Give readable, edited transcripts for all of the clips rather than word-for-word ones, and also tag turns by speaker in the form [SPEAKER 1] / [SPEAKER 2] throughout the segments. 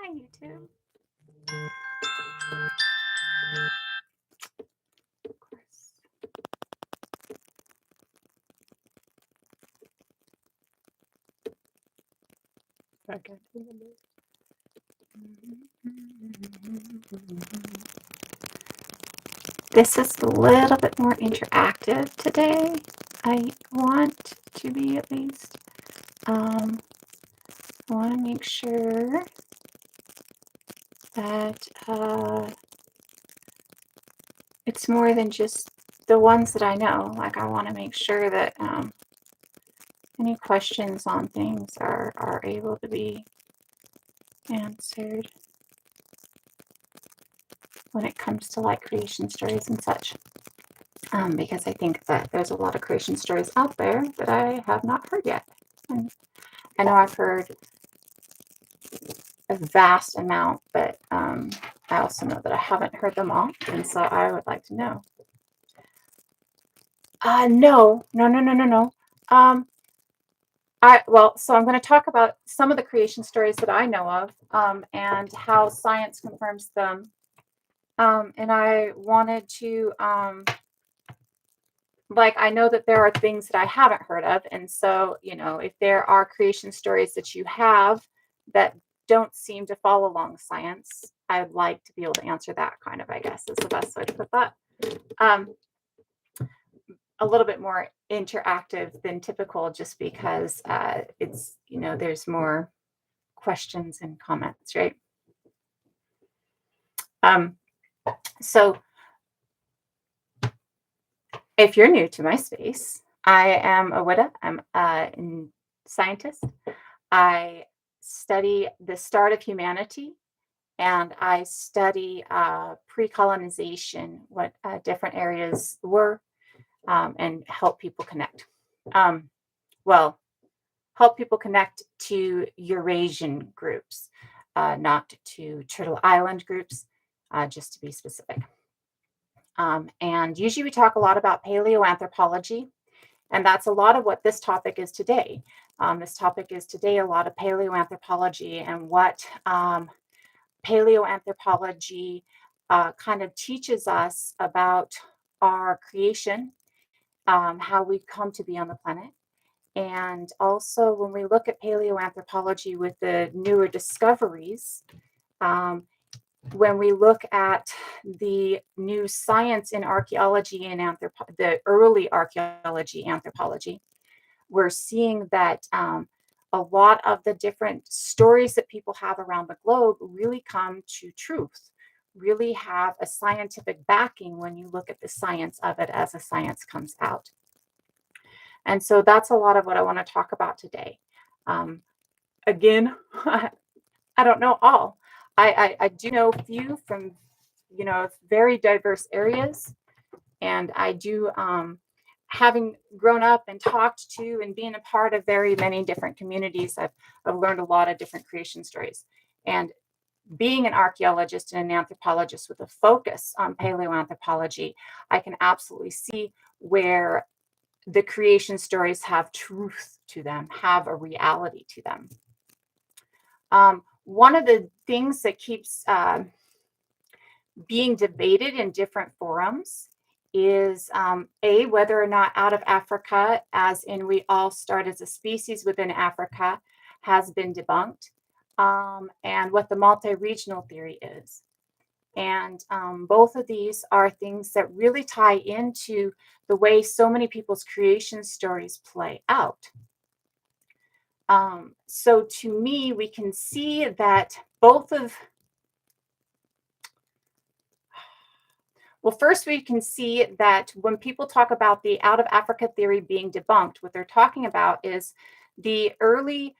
[SPEAKER 1] Hi, YouTube. Of course. Back into the loop. This is a little bit more interactive today. I want to be at least. I want to make sure that it's more than just the ones that I know. Like, I want to make sure that any questions on things are able to be answered when it comes to like creation stories and such. Because I think that there's a lot of creation stories out there that I have not heard yet. And I know I've heard a vast amount, but I also know that I haven't heard them all, and so I would like to know. No. So I'm going to talk about some of the creation stories that I know of, and how science confirms them. And I wanted to, I know that there are things that I haven't heard of, and so, if there are creation stories that you have that don't seem to follow along science, I'd like to be able to answer that kind of, I guess, is the best way to put that. A little bit more interactive than typical, just because it's, there's more questions and comments, right? So if you're new to my space, I am a Widda. I'm a scientist. I study the start of humanity, and I study pre-colonization, what different areas were, and help people connect. Help people connect to Eurasian groups, not to Turtle Island groups, just to be specific. And usually we talk a lot about paleoanthropology, and that's a lot of what this topic is today. This topic is today a lot of paleoanthropology and what paleoanthropology kind of teaches us about our creation, how we come to be on the planet. And also when we look at paleoanthropology with the newer discoveries, when we look at the new science in archaeology and the early archaeology anthropology, we're seeing that a lot of the different stories that people have around the globe really come to truth, really have a scientific backing when you look at the science of it as the science comes out. And so that's a lot of what I want to talk about today. Again, I don't know all. I do know a few from, very diverse areas. And I do, having grown up and talked to and being a part of very many different communities, I've learned a lot of different creation stories. And being an archaeologist and an anthropologist with a focus on paleoanthropology, I can absolutely see where the creation stories have truth to them, have a reality to them. One of the things that keeps being debated in different forums is whether or not out of Africa, as in we all start as a species within Africa, has been debunked, and what the multi-regional theory is. And both of these are things that really tie into the way so many people's creation stories play out. So to me, we can see that first we can see that when people talk about the out of Africa theory being debunked, what they're talking about is the early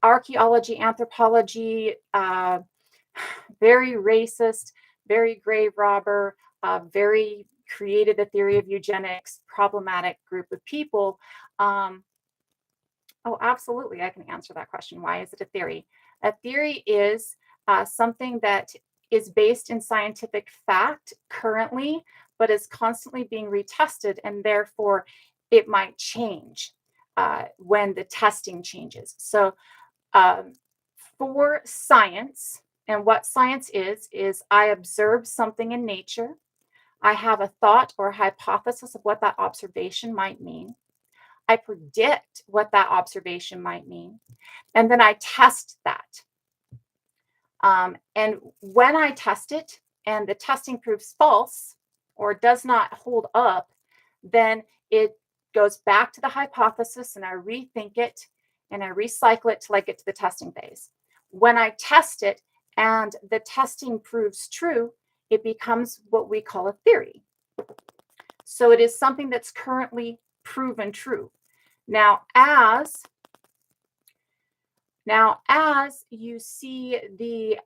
[SPEAKER 1] archaeology, anthropology, very racist, very grave robber, very created the theory of eugenics, problematic group of people. Oh, absolutely. I can answer that question. Why is it a theory? A theory is something that is based in scientific fact currently, but is constantly being retested, and therefore it might change when the testing changes. So for science, and what science is I observe something in nature. I have a thought or hypothesis of what that observation might mean. I predict what that observation might mean, and then I test that. And when I test it and the testing proves false or does not hold up, then it goes back to the hypothesis and I rethink it and I recycle it till I get to the testing phase. When I test it and the testing proves true, it becomes what we call a theory. So it is something that's currently proven true. Now, as you see the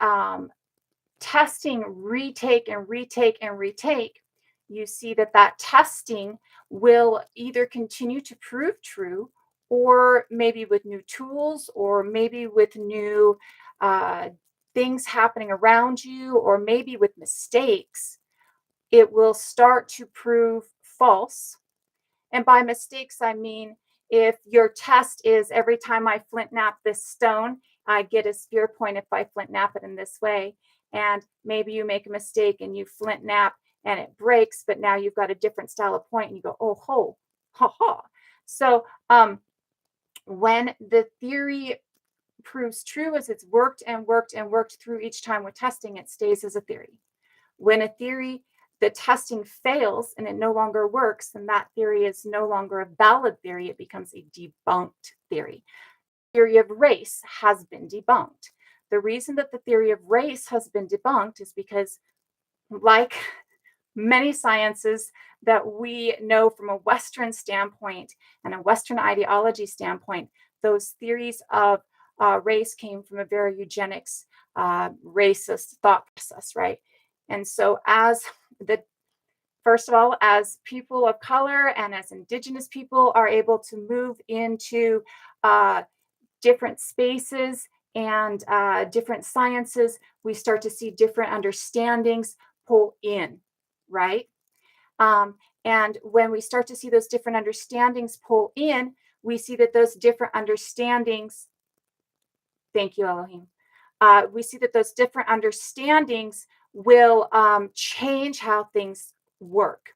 [SPEAKER 1] testing retake and retake and retake, you see that that testing will either continue to prove true, or maybe with new tools, or maybe with new things happening around you, or maybe with mistakes, it will start to prove false. And by mistakes, I mean if your test is every time I flint knap this stone, I get a spear point if I flint knap it in this way. And maybe you make a mistake and you flint knap and it breaks, but now you've got a different style of point and you go, oh, ho, ha, ha. So when the theory proves true as it's worked and worked and worked through each time with testing, it stays as a theory. When a theory, the testing fails and it no longer works, then that theory is no longer a valid theory. It becomes a debunked theory. The theory of race has been debunked. The reason that the theory of race has been debunked is because, like many sciences that we know from a Western standpoint and a Western ideology standpoint, those theories of race came from a very eugenics, racist thought process, right? And so, first of all, as people of color and as Indigenous people are able to move into different spaces and different sciences, we start to see different understandings pull in, right? And when we start to see those different understandings pull in, we see that those different understandings, thank you, Elohim. We see that those different understandings will change how things work.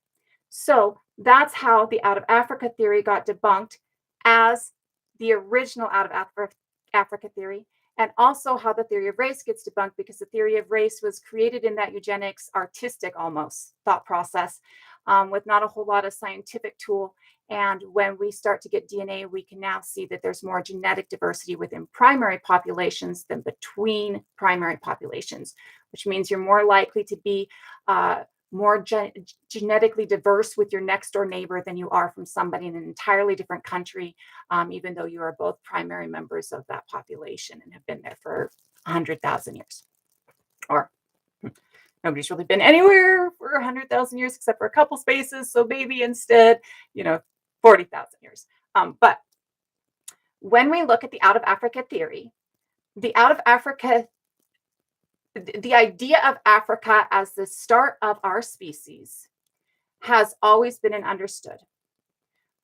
[SPEAKER 1] So that's how the out of Africa theory got debunked as the original out of Africa theory, and also how the theory of race gets debunked, because the theory of race was created in that eugenics artistic almost thought process, with not a whole lot of scientific tool. And when we start to get DNA, we can now see that there's more genetic diversity within primary populations than between primary populations, which means you're more likely to be more genetically diverse with your next door neighbor than you are from somebody in an entirely different country, even though you are both primary members of that population and have been there for 100,000 years. Or nobody's really been anywhere for 100,000 years except for a couple spaces. So maybe instead, 40,000 years. But when we look at the out of Africa theory, the idea of Africa as the start of our species has always been understood.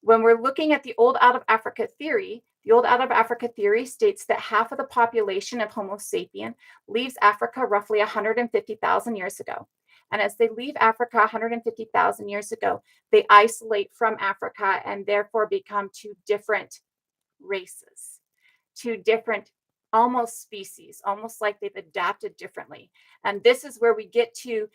[SPEAKER 1] When we're looking at the old out of Africa theory, the old out of Africa theory states that half of the population of Homo sapien leaves Africa roughly 150,000 years ago. And as they leave Africa 150,000 years ago, they isolate from Africa and therefore become two different races, two different almost species, almost like they've adapted differently. And this is where we get to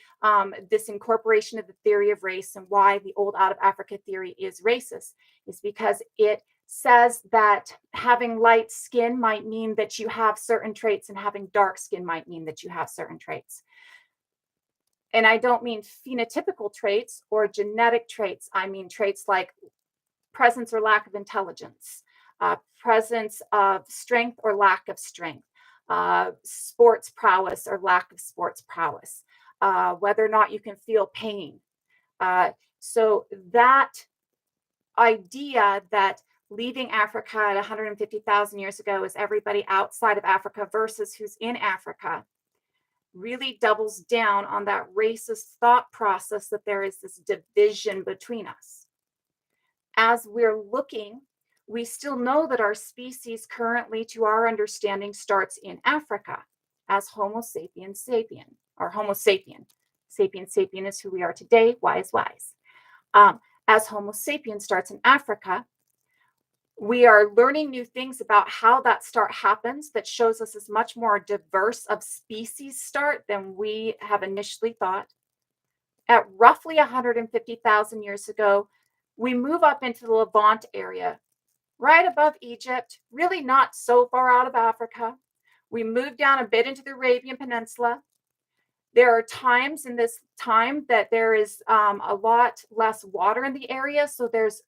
[SPEAKER 1] this incorporation of the theory of race, and why the old out of Africa theory is racist, is because it says that having light skin might mean that you have certain traits, and having dark skin might mean that you have certain traits. And I don't mean phenotypical traits or genetic traits. I mean traits like presence or lack of intelligence, presence of strength or lack of strength, sports prowess or lack of sports prowess, whether or not you can feel pain. So that idea that leaving Africa at 150,000 years ago is everybody outside of Africa versus who's in Africa really doubles down on that racist thought process that there is this division between us. As we're looking, we still know that our species currently, to our understanding, starts in Africa as Homo sapiens sapien, or Homo sapien. Sapien sapien is who we are today, wise wise. As Homo sapien starts in Africa, we are learning new things about how that start happens that shows us as much more diverse of species start than we have initially thought. At roughly 150,000 years ago, we move up into the Levant area, right above Egypt, really not so far out of Africa. We move down a bit into the Arabian Peninsula. There are times in this time that there is a lot less water in the area, so there's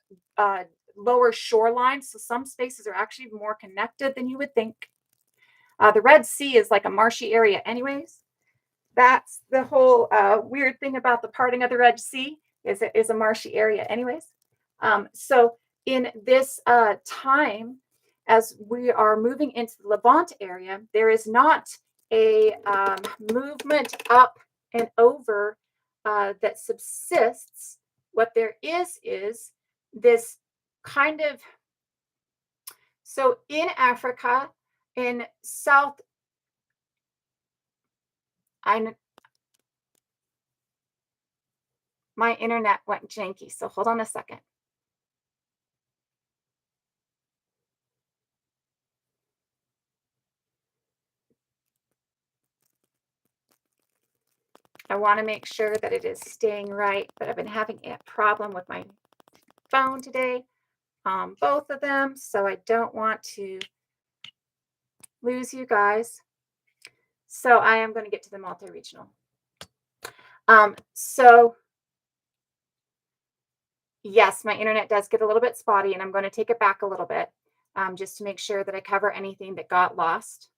[SPEAKER 1] lower shorelines. So some spaces are actually more connected than you would think. The Red Sea is like a marshy area, anyways. That's the whole weird thing about the parting of the Red Sea is it is a marshy area, anyways. So in this time, as we are moving into the Levant area, there is not a movement up and over that subsists. What there is this kind of, so in Africa, in South, my internet went janky, so hold on a second. I want to make sure that it is staying right, but I've been having a problem with my phone today, both of them, so I don't want to lose you guys. So I am going to get to the multi-regional. So yes, my internet does get a little bit spotty, and I'm going to take it back a little bit just to make sure that I cover anything that got lost.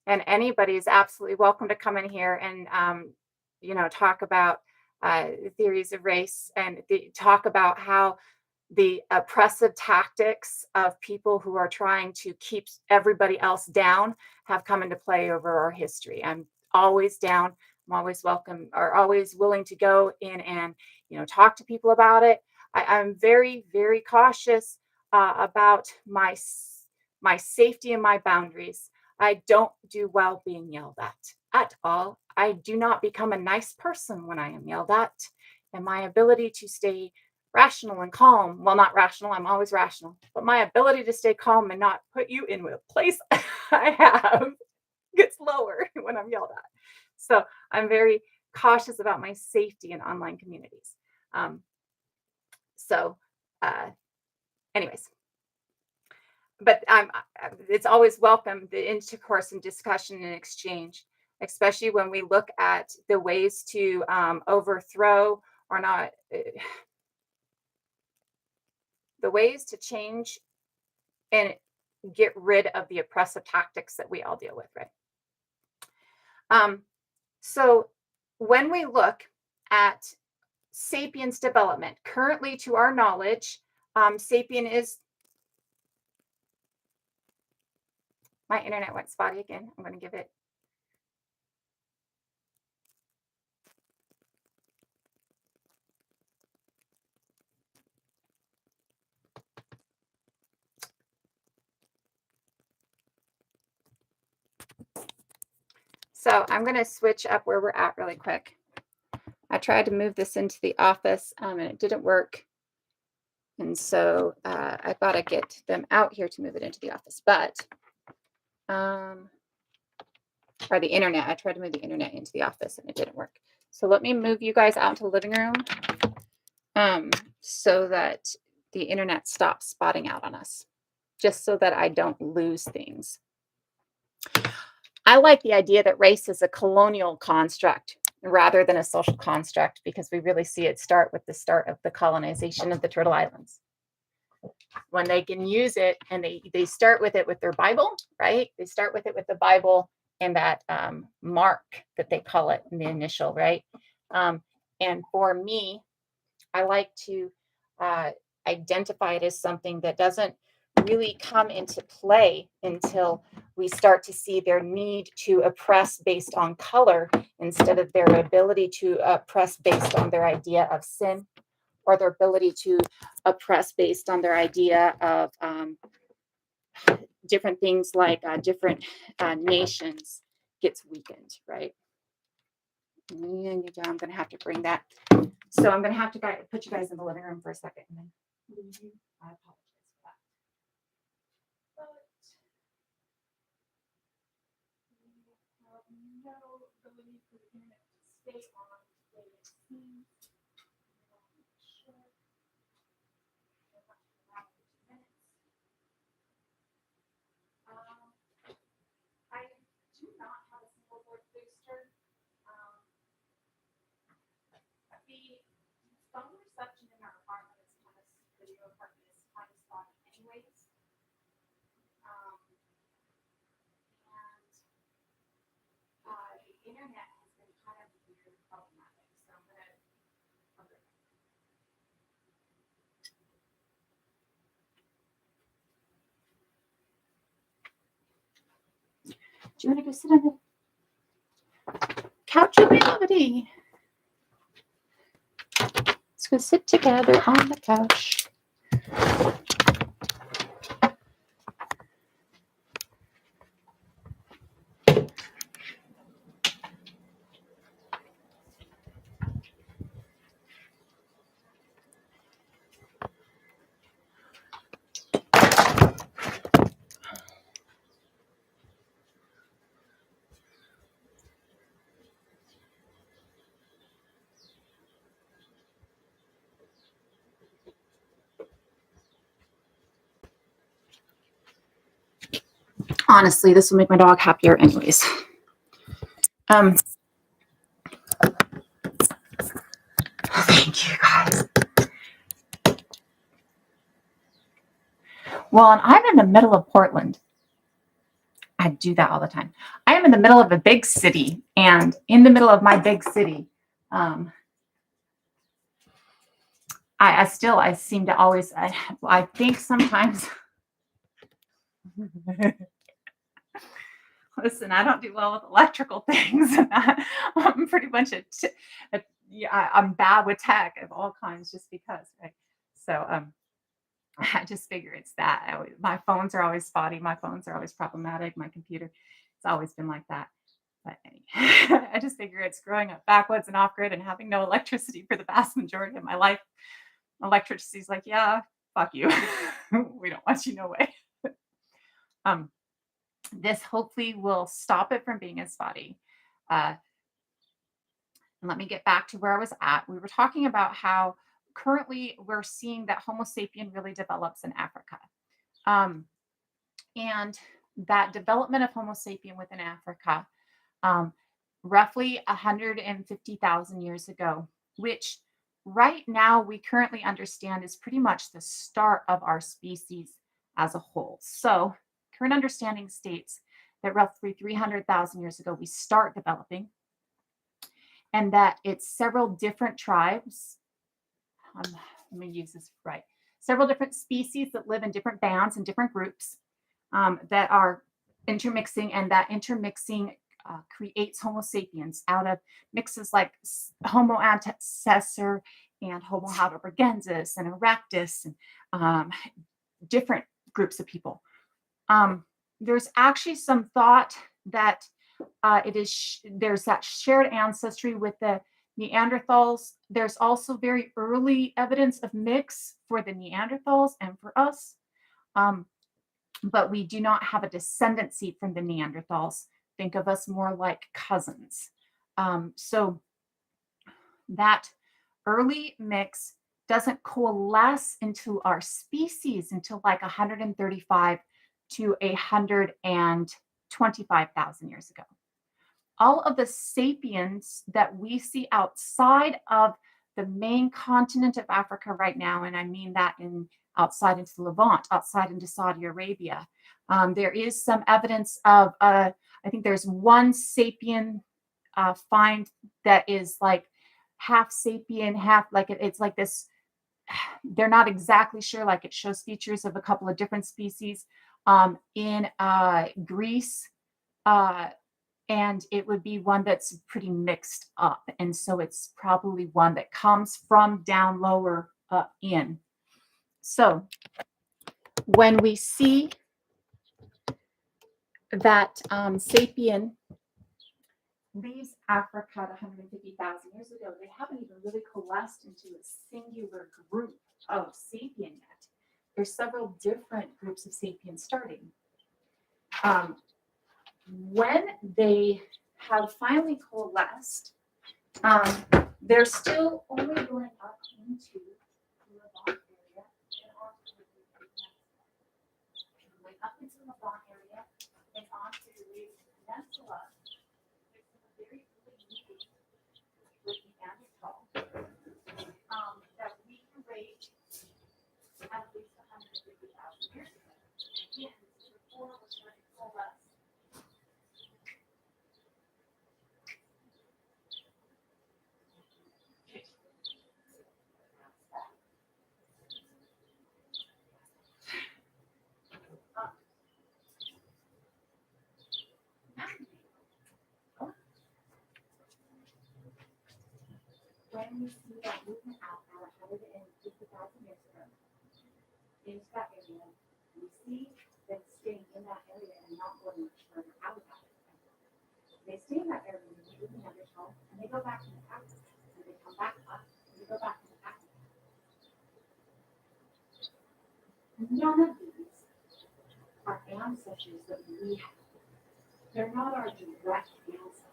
[SPEAKER 1] And anybody is absolutely welcome to come in here and talk about theories of race and talk about how the oppressive tactics of people who are trying to keep everybody else down have come into play over our history. I'm always down. I'm always welcome, or always willing to go in and talk to people about it. I'm very, very cautious about my safety and my boundaries. I don't do well being yelled at all. I do not become a nice person when I am yelled at. And my ability to stay rational and calm, well, not rational, I'm always rational, but my ability to stay calm and not put you in a place I have gets lower when I'm yelled at. So I'm very cautious about my safety in online communities. Anyways, but it's always welcome, the intercourse and discussion and exchange, especially when we look at the ways to overthrow or not, the ways to change and get rid of the oppressive tactics that we all deal with, right? So when we look at sapiens development, currently to our knowledge, sapien is, my internet went spotty again. I'm going to give it. So I'm going to switch up where we're at really quick. I tried to move this into the office and it didn't work. And so I thought I'd get them out here to move it into the office, but, or the internet, I tried to move the internet into the office and it didn't work. So let me move you guys out into the living room so that the internet stops spotting out on us, just so that I don't lose things. I like the idea that race is a colonial construct rather than a social construct, because we really see it start with the start of the colonization of the Turtle Islands. When they can use it, and they start with it with their Bible, right? They start with it with the Bible and that mark that they call it in the initial, right? And for me, I like to identify it as something that doesn't really come into play until we start to see their need to oppress based on color instead of their ability to oppress based on their idea of sin or their ability to oppress based on their idea of different things like different nations gets weakened, right? And I'm going to have to bring that. So I'm going to have to put you guys in the living room for a second and then leave you. I apologize for that. But we have no ability for the internet to stay on the way it seems. Sure. I do not have a single board booster. The phone reception in our apartment is kind of video apartment is kind of spotty anyways. And the internet has been kind of weird problematic. So I'm gonna do you want to go sit on the couch with me, buddy? Let's go sit together on the couch. Honestly, this will make my dog happier anyways. Thank you guys. Well, and I'm in the middle of Portland. I do that all the time. I am in the middle of a big city, and in the middle of my big city, I seem to always, I think sometimes, listen, I don't do well with electrical things. I'm pretty much I'm bad with tech of all kinds just because, right? So I just figure it's that. My phones are always spotty. My phones are always problematic. My computer, it's always been like that. But anyway, I just figure it's growing up backwoods and off grid and having no electricity for the vast majority of my life. Electricity's like, yeah, fuck you. We don't want you no way. This hopefully will stop it from being as spotty. And let me get back to where I was at. We were talking about how currently we're seeing that Homo sapien really develops in Africa. And that development of Homo sapien within Africa, roughly 150,000 years ago, which right now we currently understand is pretty much the start of our species as a whole. So current understanding states that roughly 300,000 years ago, we start developing, and that it's several different tribes. Let me use this right. Several different species that live in different bands and different groups that are intermixing, and that intermixing creates Homo sapiens out of mixes like Homo antecessor and Homo heidelbergensis and erectus and different groups of people. There's actually some thought that there's that shared ancestry with the Neanderthals. There's also very early evidence of mix for the Neanderthals and for us. But we do not have a descendancy from the Neanderthals. Think of us more like cousins. So that early mix doesn't coalesce into our species until like 135 to 125,000 years ago. All of the sapiens that we see outside of the main continent of Africa right now, and I mean that outside into the Levant, outside into Saudi Arabia, there is some evidence of, I think there's one sapien find that is like half sapien, half like it's like this. They're not exactly sure, like it shows features of a couple of different species in Greece. And it would be one that's pretty mixed up. And so it's probably one that comes from down lower in. So when we see that sapien leaves Africa 150,000 years ago, they haven't even really coalesced into a singular group of sapien yet. There's several different groups of sapiens starting. When they have finally coalesced, they're still only going up into the Levant area and onto up into the Levant area and onto the peninsula. There's some very early meetings with Neanderthal that we can rate at least 150,000 years ago. Again, this is before we're starting to coalesce. When we see that movement out at 150,000 years ago into that area, we see them staying in that area and not going much further out of that area. They stay in that area and they move Neanderthal and they go back into Africa and they come back up and they go back into Africa. None of these are ancestors that we have. They're not our direct ancestors.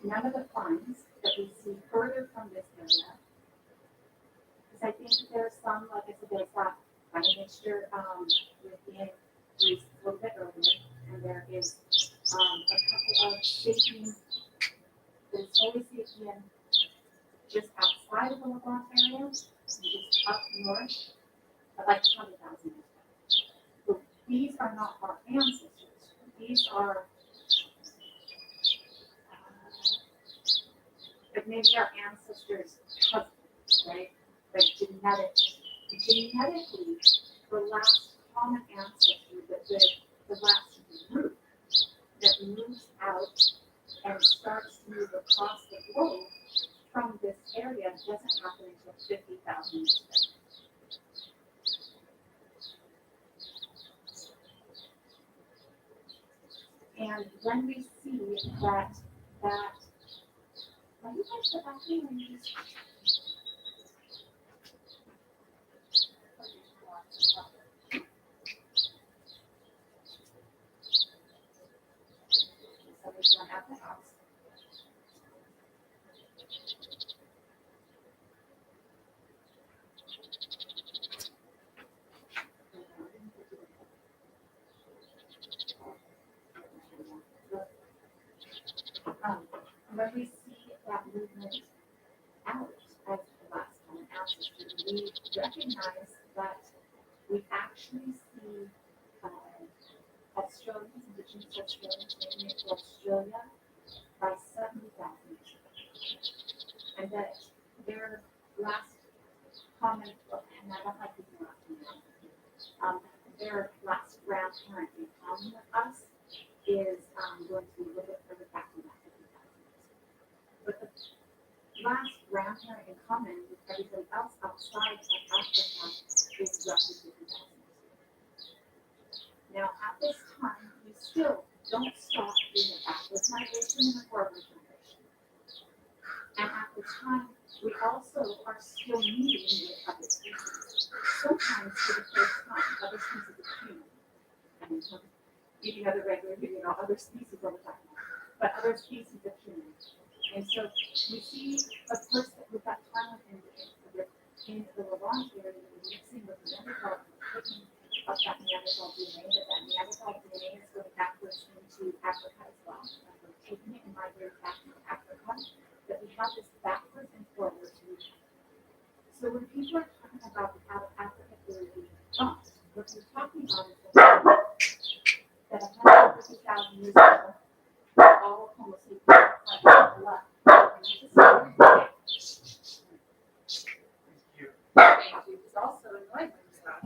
[SPEAKER 1] None of the finds that we see further from this area, because I think there's some, like I said, there's that kind of mixture within Greece a little bit earlier, and there is a couple of sapien, there's always sapien just outside of the Levant area, just up north, at like 100,000 years ago. So these are not our ancestors. These are but maybe our ancestors' cousins, right? Like genetically, the last common ancestor, the last group that moves out and starts to move across the globe from this area doesn't happen until 50,000 years ago. And when we see that why do you guys get back here when you just somebody's not at the house? When we see that movement out as the last common ancestor, we recognize that we actually see Australians, indigenous Australians, making it to Australia by 70,000 years ago. And that their last common, and I don't like using last common, their last grandparent in common with us is going to be a little bit further back than that 50,000 years. But the last grandparent in common with everybody else outside of Africa is roughly 50,000 years. Now, at this time, we still don't stop doing the backward migration and the forward migration. And at the time, we also are still meeting with other species. Sometimes for the first time, other species of human. And eating other regular, other species all the time, but other species of humans. And so we see a person with that talent in the Levant area mixing with Neanderthal and picking up that Neanderthal DNA, that Neanderthal DNA is going backwards into Africa as well. And we're taking it and migrating back into Africa, that we have this backwards and forwards movement. So when people are talking about how Africa is being bumped, what we're talking about is that 150,000 years ago, all Homo sapiens left. Thank you. It's also annoying stuff.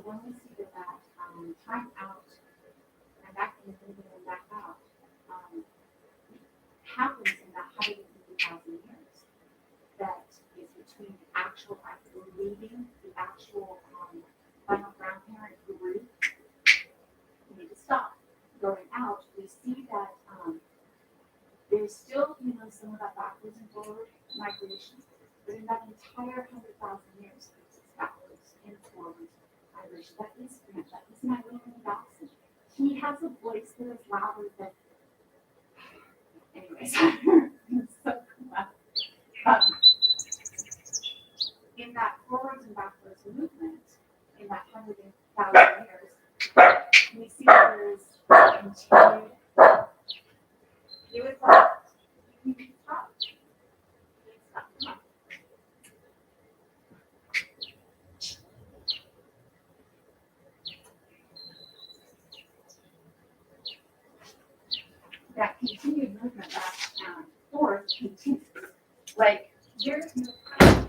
[SPEAKER 1] when we see that time out and back in and back out happens in that 150,000 years, that is between the actual leaving the actual final grandparent group. We need to stop going out. We see that there's still, some of that backwards and forward migration, but in that entire 100,000 years, it's backwards and forwards migration. That is Grant. That is my little Dawson. He has a voice that is louder than. Anyways, so in that forwards and backwards movement, in that 100,000 years, we see that there is continued. You would stop. You can stop. Stop. That continued movement back and forth continues. Like there's no time.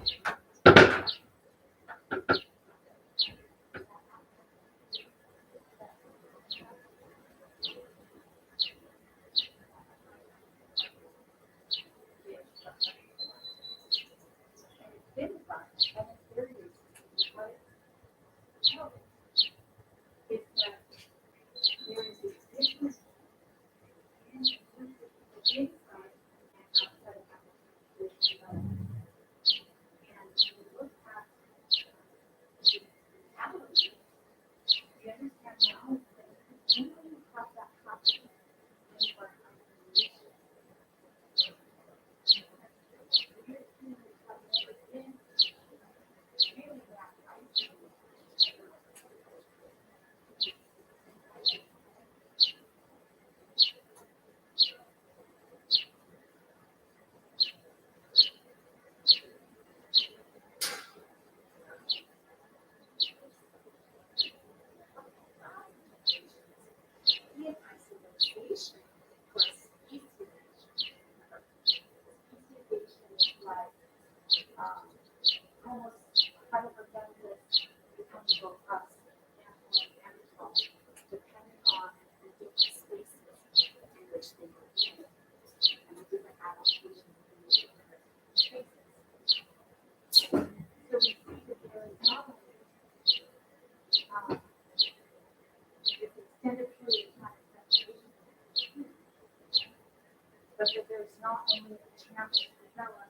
[SPEAKER 1] But that there's not only a chance to develop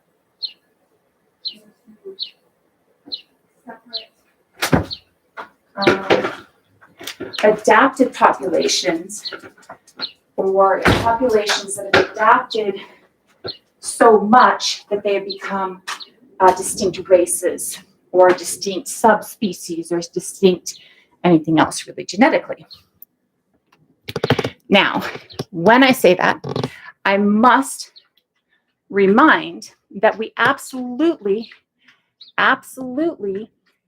[SPEAKER 1] separate adapted populations, or populations that have adapted so much that they have become distinct races or distinct subspecies or distinct anything else really genetically. Now, when I say that, I must remind that we absolutely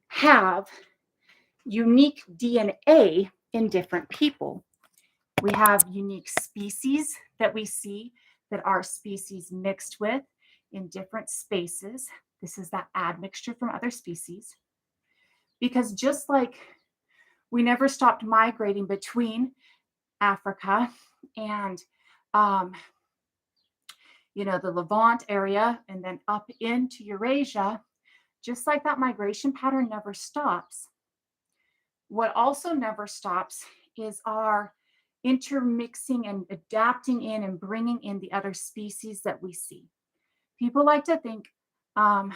[SPEAKER 1] have unique DNA in different people. We have unique species that we see that our species mixed with in different spaces. This is that admixture from other species. Because just like we never stopped migrating between Africa and the Levant area and then up into Eurasia, just like that migration pattern never stops. What also never stops is our intermixing and adapting in and bringing in the other species that we see. People like to think that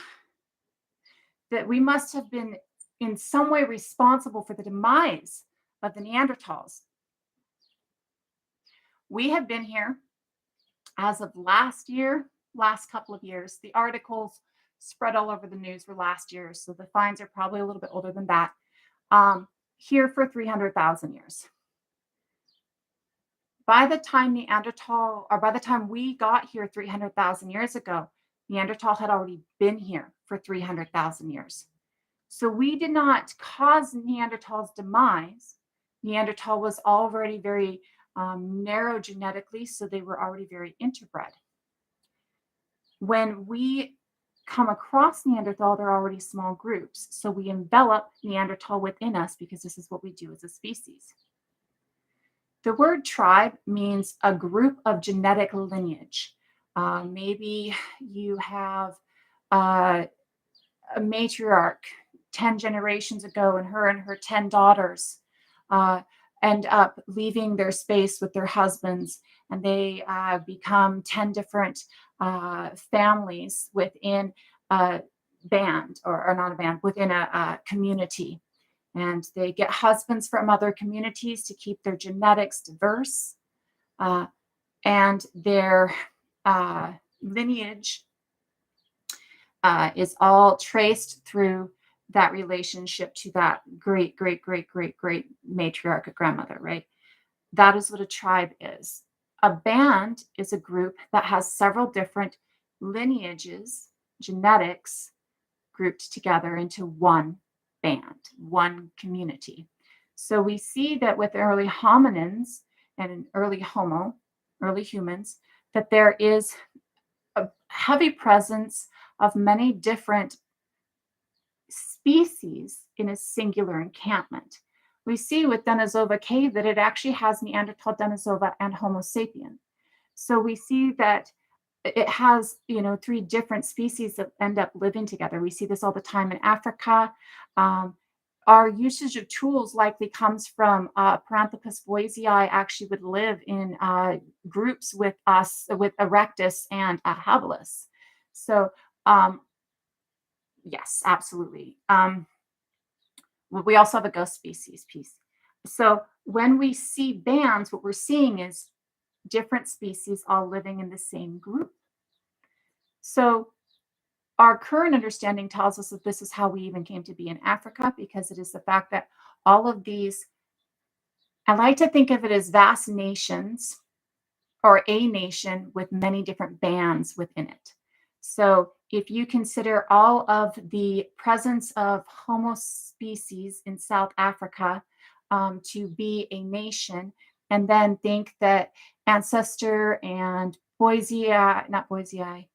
[SPEAKER 1] we must have been in some way responsible for the demise of the Neanderthals. We have been here as of last couple of years. The articles spread all over the news were last year, so the finds are probably a little bit older than that. Here for 300,000 years. By the time we got here 300,000 years ago, Neanderthal had already been here for 300,000 years. So we did not cause Neanderthal's demise. Neanderthal was already very narrow genetically, so they were already very interbred. When we come across Neanderthal, they're already small groups. So we envelop Neanderthal within us because this is what we do as a species. The word tribe means a group of genetic lineage. Maybe you have uh, a matriarch 10 generations ago, and her 10 daughters uh, end up leaving their space with their husbands, and they become 10 different families within a band, or not a band, within a community. And they get husbands from other communities to keep their genetics diverse, uh, and their lineage is all traced through that relationship to that great, great, great, great, great matriarch grandmother, right? That is what a tribe is. A band is a group that has several different lineages, genetics grouped together into one band, one community. So we see that with early hominins and early early humans, that there is a heavy presence of many different species in a singular encampment. We see with Denisova Cave that it actually has Neanderthal, Denisova, and Homo sapien. So we see that it has, three different species that end up living together. We see this all the time in Africa. Um, our usage of tools likely comes from Paranthropus boisei actually would live in groups with us, with Erectus and Habilis. So um, yes, absolutely. We also have a ghost species piece. So when we see bands, what we're seeing is different species all living in the same group. So our current understanding tells us that this is how we even came to be in Africa, because it is the fact that all of these, I like to think of it as vast nations, or a nation with many different bands within it. So if you consider all of the presence of Homo species in South Africa to be a nation, and then think that ancestor and Boisei, not Boisei,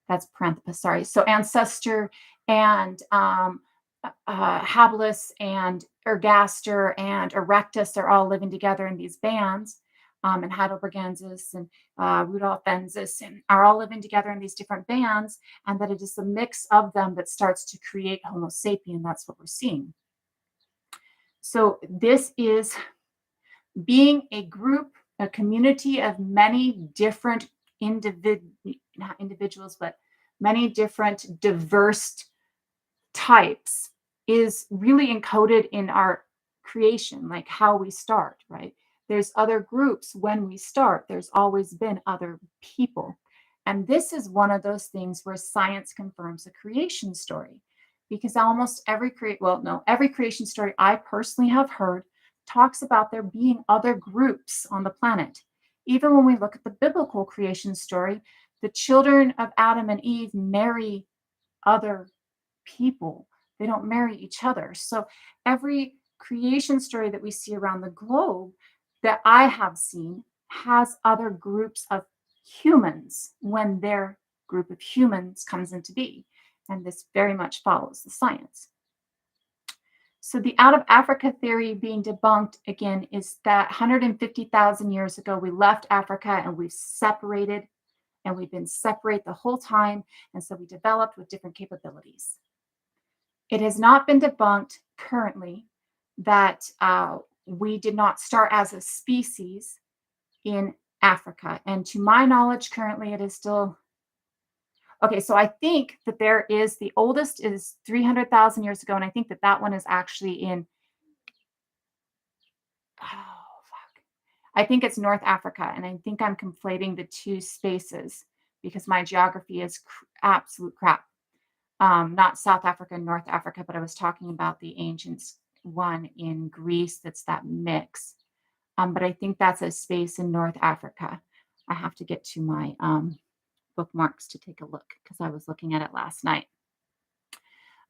[SPEAKER 1] that's Paranthropus, sorry. So ancestor and Habilis and Ergaster and Erectus are all living together in these bands, and Heidelbergensis and Rudolfensis, and are all living together in these different bands, and that it is the mix of them that starts to create Homo sapien. That's what we're seeing. So this is being a group, a community of many different not individuals, but many different diverse types, is really encoded in our creation, like how we start, right? There's other groups when we start, there's always been other people. And this is one of those things where science confirms a creation story, because almost every creation story I personally have heard talks about there being other groups on the planet. Even when we look at the biblical creation story, the children of Adam and Eve marry other people. They don't marry each other. So every creation story that we see around the globe that I have seen has other groups of humans when their group of humans comes into being. And this very much follows the science. So the out of Africa theory being debunked again is that 150,000 years ago, we left Africa and we've separated, and we've been separate the whole time. And so we developed with different capabilities. It has not been debunked currently that we did not start as a species in Africa. And to my knowledge, currently it is still. Okay, so I think that there is, the oldest is 300,000 years ago, and I think that that one is actually in, oh, fuck. I think it's North Africa, and I think I'm conflating the two spaces because my geography is absolute crap. Not South Africa, North Africa, but I was talking about the ancient one in Greece that's that mix. But I think that's a space in North Africa. I have to get to my bookmarks to take a look because I was looking at it last night.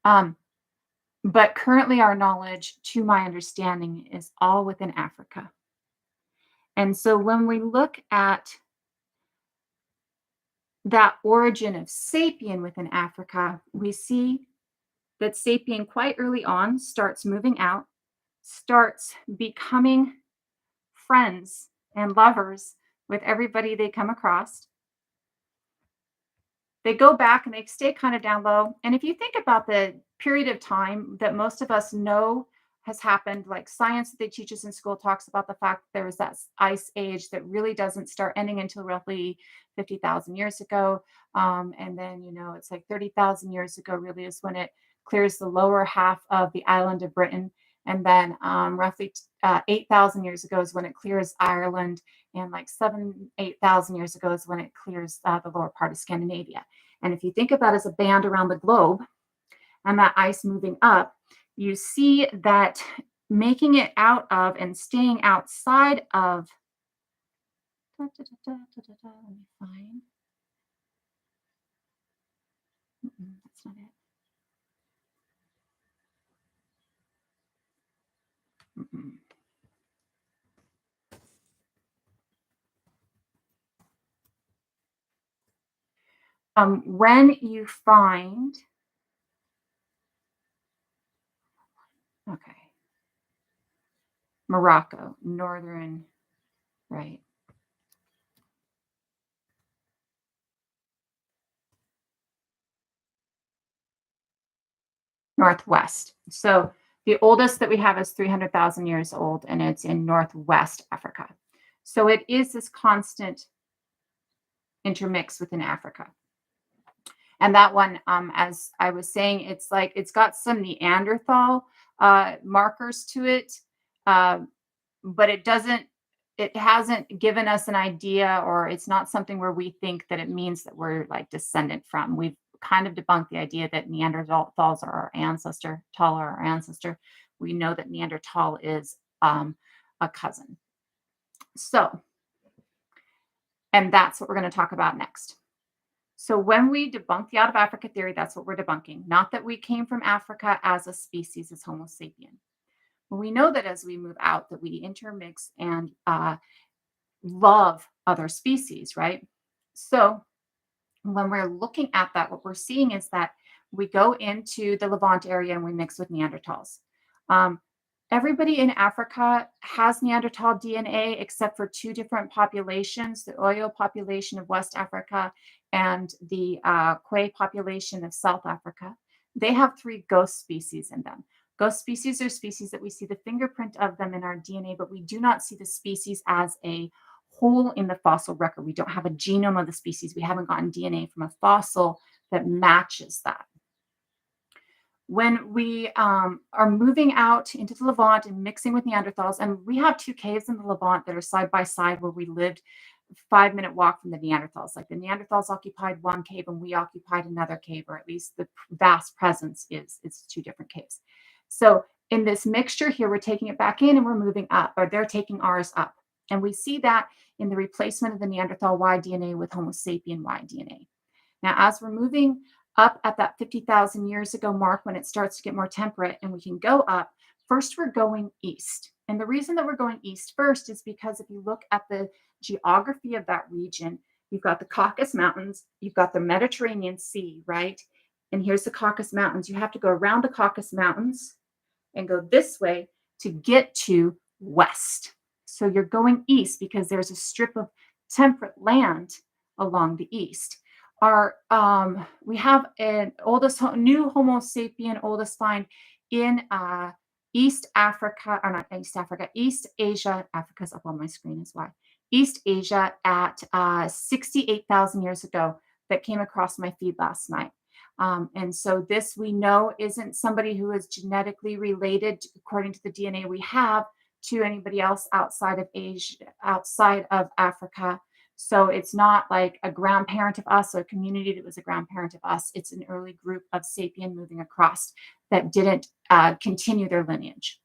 [SPEAKER 1] But currently our knowledge, to my understanding, is all within Africa. And so when we look at that origin of sapien within Africa, we see that sapien quite early on starts moving out, starts becoming friends and lovers with everybody they come across. They go back and they stay kind of down low. And if you think about the period of time that most of us know has happened, like science that they teach us in school talks about the fact that there was that ice age that really doesn't start ending until roughly 50,000 years ago. And then, it's like 30,000 years ago, really, is when it clears the lower half of the island of Britain. And then roughly 8,000 years ago is when it clears Ireland. And like 8,000 years ago is when it clears the lower part of Scandinavia. And if you think of that as a band around the globe and that ice moving up, you see that making it out of and staying outside of, let me find, that's not it. When you find, okay, Morocco, northern, right. Northwest. So the oldest that we have is 300,000 years old, and it's in Northwest Africa. So it is this constant intermix within Africa. And that one, as I was saying, it's got some Neanderthal markers to it, but it hasn't given us an idea, or it's not something where we think that it means that we're like descendant from. We've kind of debunked the idea that Neanderthals are our ancestor, Tall are our ancestor. We know that Neanderthal is a cousin. So, and that's what we're going to talk about next. So when we debunk the out of Africa theory, that's what we're debunking. Not that we came from Africa as a species, as Homo sapien. We know that as we move out, that we intermix and love other species, right? So when we're looking at that, what we're seeing is that we go into the Levant area and we mix with Neanderthals. Everybody in Africa has Neanderthal DNA except for two different populations, the Oyo population of West Africa and the Kwe population of South Africa. They have three ghost species in them. Ghost species are species that we see the fingerprint of them in our DNA, but we do not see the species as a whole in the fossil record. We don't have a genome of the species. We haven't gotten DNA from a fossil that matches that. When we are moving out into the Levant and mixing with Neanderthals, and we have two caves in the Levant that are side by side where we lived 5-minute walk from the Neanderthals. Like the Neanderthals occupied one cave and we occupied another cave, or at least the vast presence is it's two different caves. So in this mixture here, we're taking it back in and we're moving up, or they're taking ours up. And we see that in the replacement of the Neanderthal Y DNA with Homo sapien Y DNA. Now, as we're moving up at that 50,000 years ago mark, when it starts to get more temperate and we can go up, first we're going east. And the reason that we're going east first is because if you look at the geography of that region, you've got the Caucasus Mountains, you've got the Mediterranean Sea, right? And here's the Caucasus Mountains. You have to go around the Caucasus Mountains and go this way to get to west. So you're going east because there's a strip of temperate land along the east. We have an new Homo sapien oldest find in East Africa, or not East Africa, East Asia. Africa's up on my screen is why. East Asia at 68,000 years ago that came across my feed last night. And so this we know isn't somebody who is genetically related, according to the DNA we have, to anybody else outside of Asia, outside of Africa. So it's not like a grandparent of us or a community that was a grandparent of us. It's an early group of sapien moving across that didn't continue their lineage.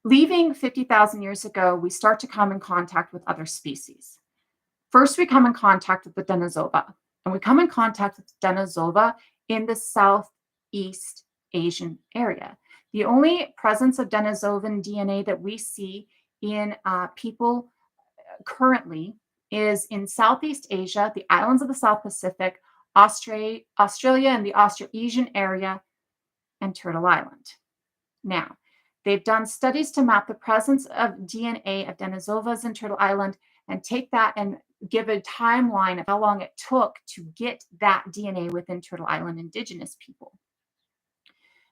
[SPEAKER 1] Leaving 50,000 years ago, we start to come in contact with other species. First, we come in contact with the Denisova, and we come in contact with Denisova in the Southeast Asian area. The only presence of Denisovan DNA that we see in people currently is in Southeast Asia, the islands of the South Pacific, Australia and the Australasian area, and Turtle Island. Now, they've done studies to map the presence of DNA of Denisovas in Turtle Island and take that and give a timeline of how long it took to get that DNA within Turtle Island indigenous people.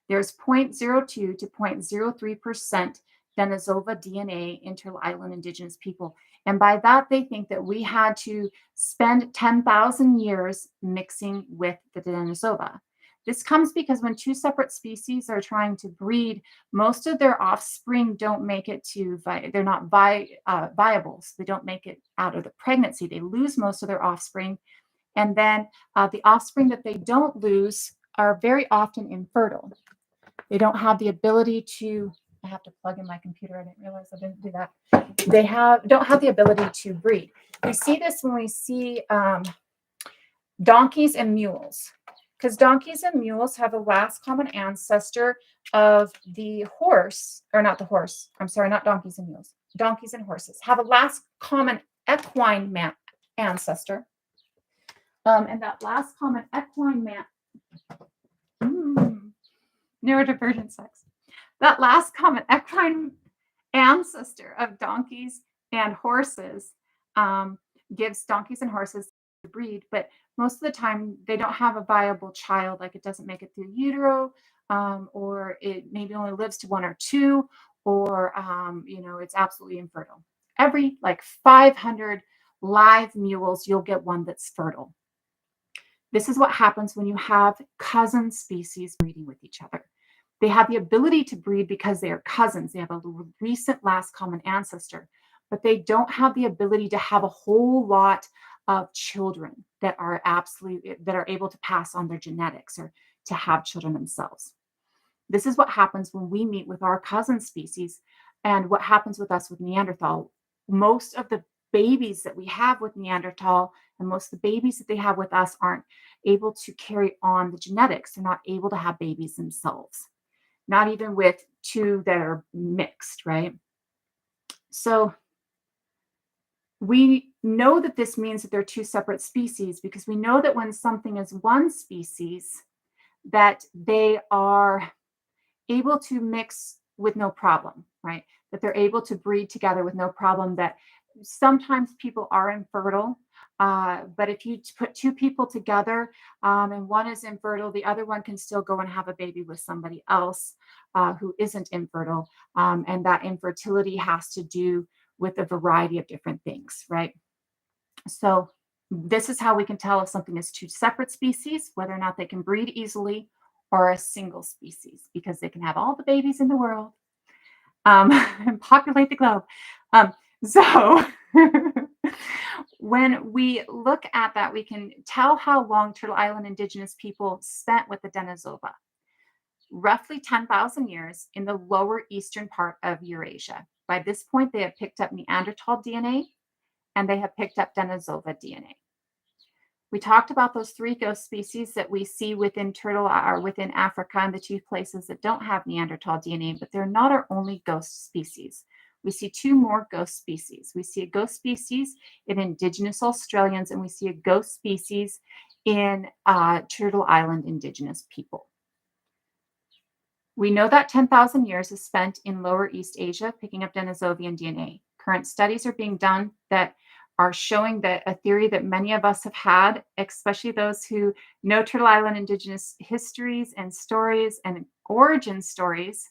[SPEAKER 1] There's 0.02 to 0.03% Denisova DNA in Turtle Island indigenous people. And by that, they think that we had to spend 10,000 years mixing with the Denisova. This comes because when two separate species are trying to breed, most of their offspring don't make it to, they're not viable. So they don't make it out of the pregnancy. They lose most of their offspring. And then the offspring that they don't lose are very often infertile. They don't have the ability to, I have to plug in my computer. I didn't realize I didn't do that. They don't have the ability to breed. We see this when we see donkeys and mules, because donkeys and mules have a last common ancestor of the horse, or not the horse. I'm sorry, not donkeys and mules. Donkeys and horses have a last common equine ancestor. And that last common equine neurodivergent sex. That last common equine ancestor of donkeys and horses gives donkeys and horses to breed, but most of the time they don't have a viable child, like it doesn't make it through utero, or it maybe only lives to 1 or 2, or it's absolutely infertile. Every like 500 live mules, you'll get one that's fertile. This is what happens when you have cousin species breeding with each other. They have the ability to breed because they are cousins. They have a recent last common ancestor, but they don't have the ability to have a whole lot of children that are able to pass on their genetics or to have children themselves. This is what happens when we meet with our cousin species, and what happens with us with Neanderthal. Most of the babies that we have with Neanderthal and most of the babies that they have with us aren't able to carry on the genetics. They're not able to have babies themselves, not even with two that are mixed, right? So we know that this means that they're two separate species, because we know that when something is one species, that they are able to mix with no problem, right? That they're able to breed together with no problem, that sometimes people are infertile. But if you put two people together and one is infertile, the other one can still go and have a baby with somebody else who isn't infertile. And that infertility has to do with a variety of different things, right? So this is how we can tell if something is two separate species, whether or not they can breed easily, or a single species, because they can have all the babies in the world and populate the globe. So when we look at that, we can tell how long Turtle Island indigenous people spent with the Denisova. Roughly 10,000 years in the lower eastern part of Eurasia. By this point, they have picked up Neanderthal DNA and they have picked up Denisova DNA. We talked about those 3 ghost species that we see within within Africa, and the 2 places that don't have Neanderthal DNA, but they're not our only ghost species. We see 2 more ghost species. We see a ghost species in indigenous Australians, and we see a ghost species in Turtle Island indigenous people. We know that 10,000 years is spent in Lower East Asia picking up Denisovian DNA. Current studies are being done that are showing that a theory that many of us have had, especially those who know Turtle Island indigenous histories and stories and origin stories,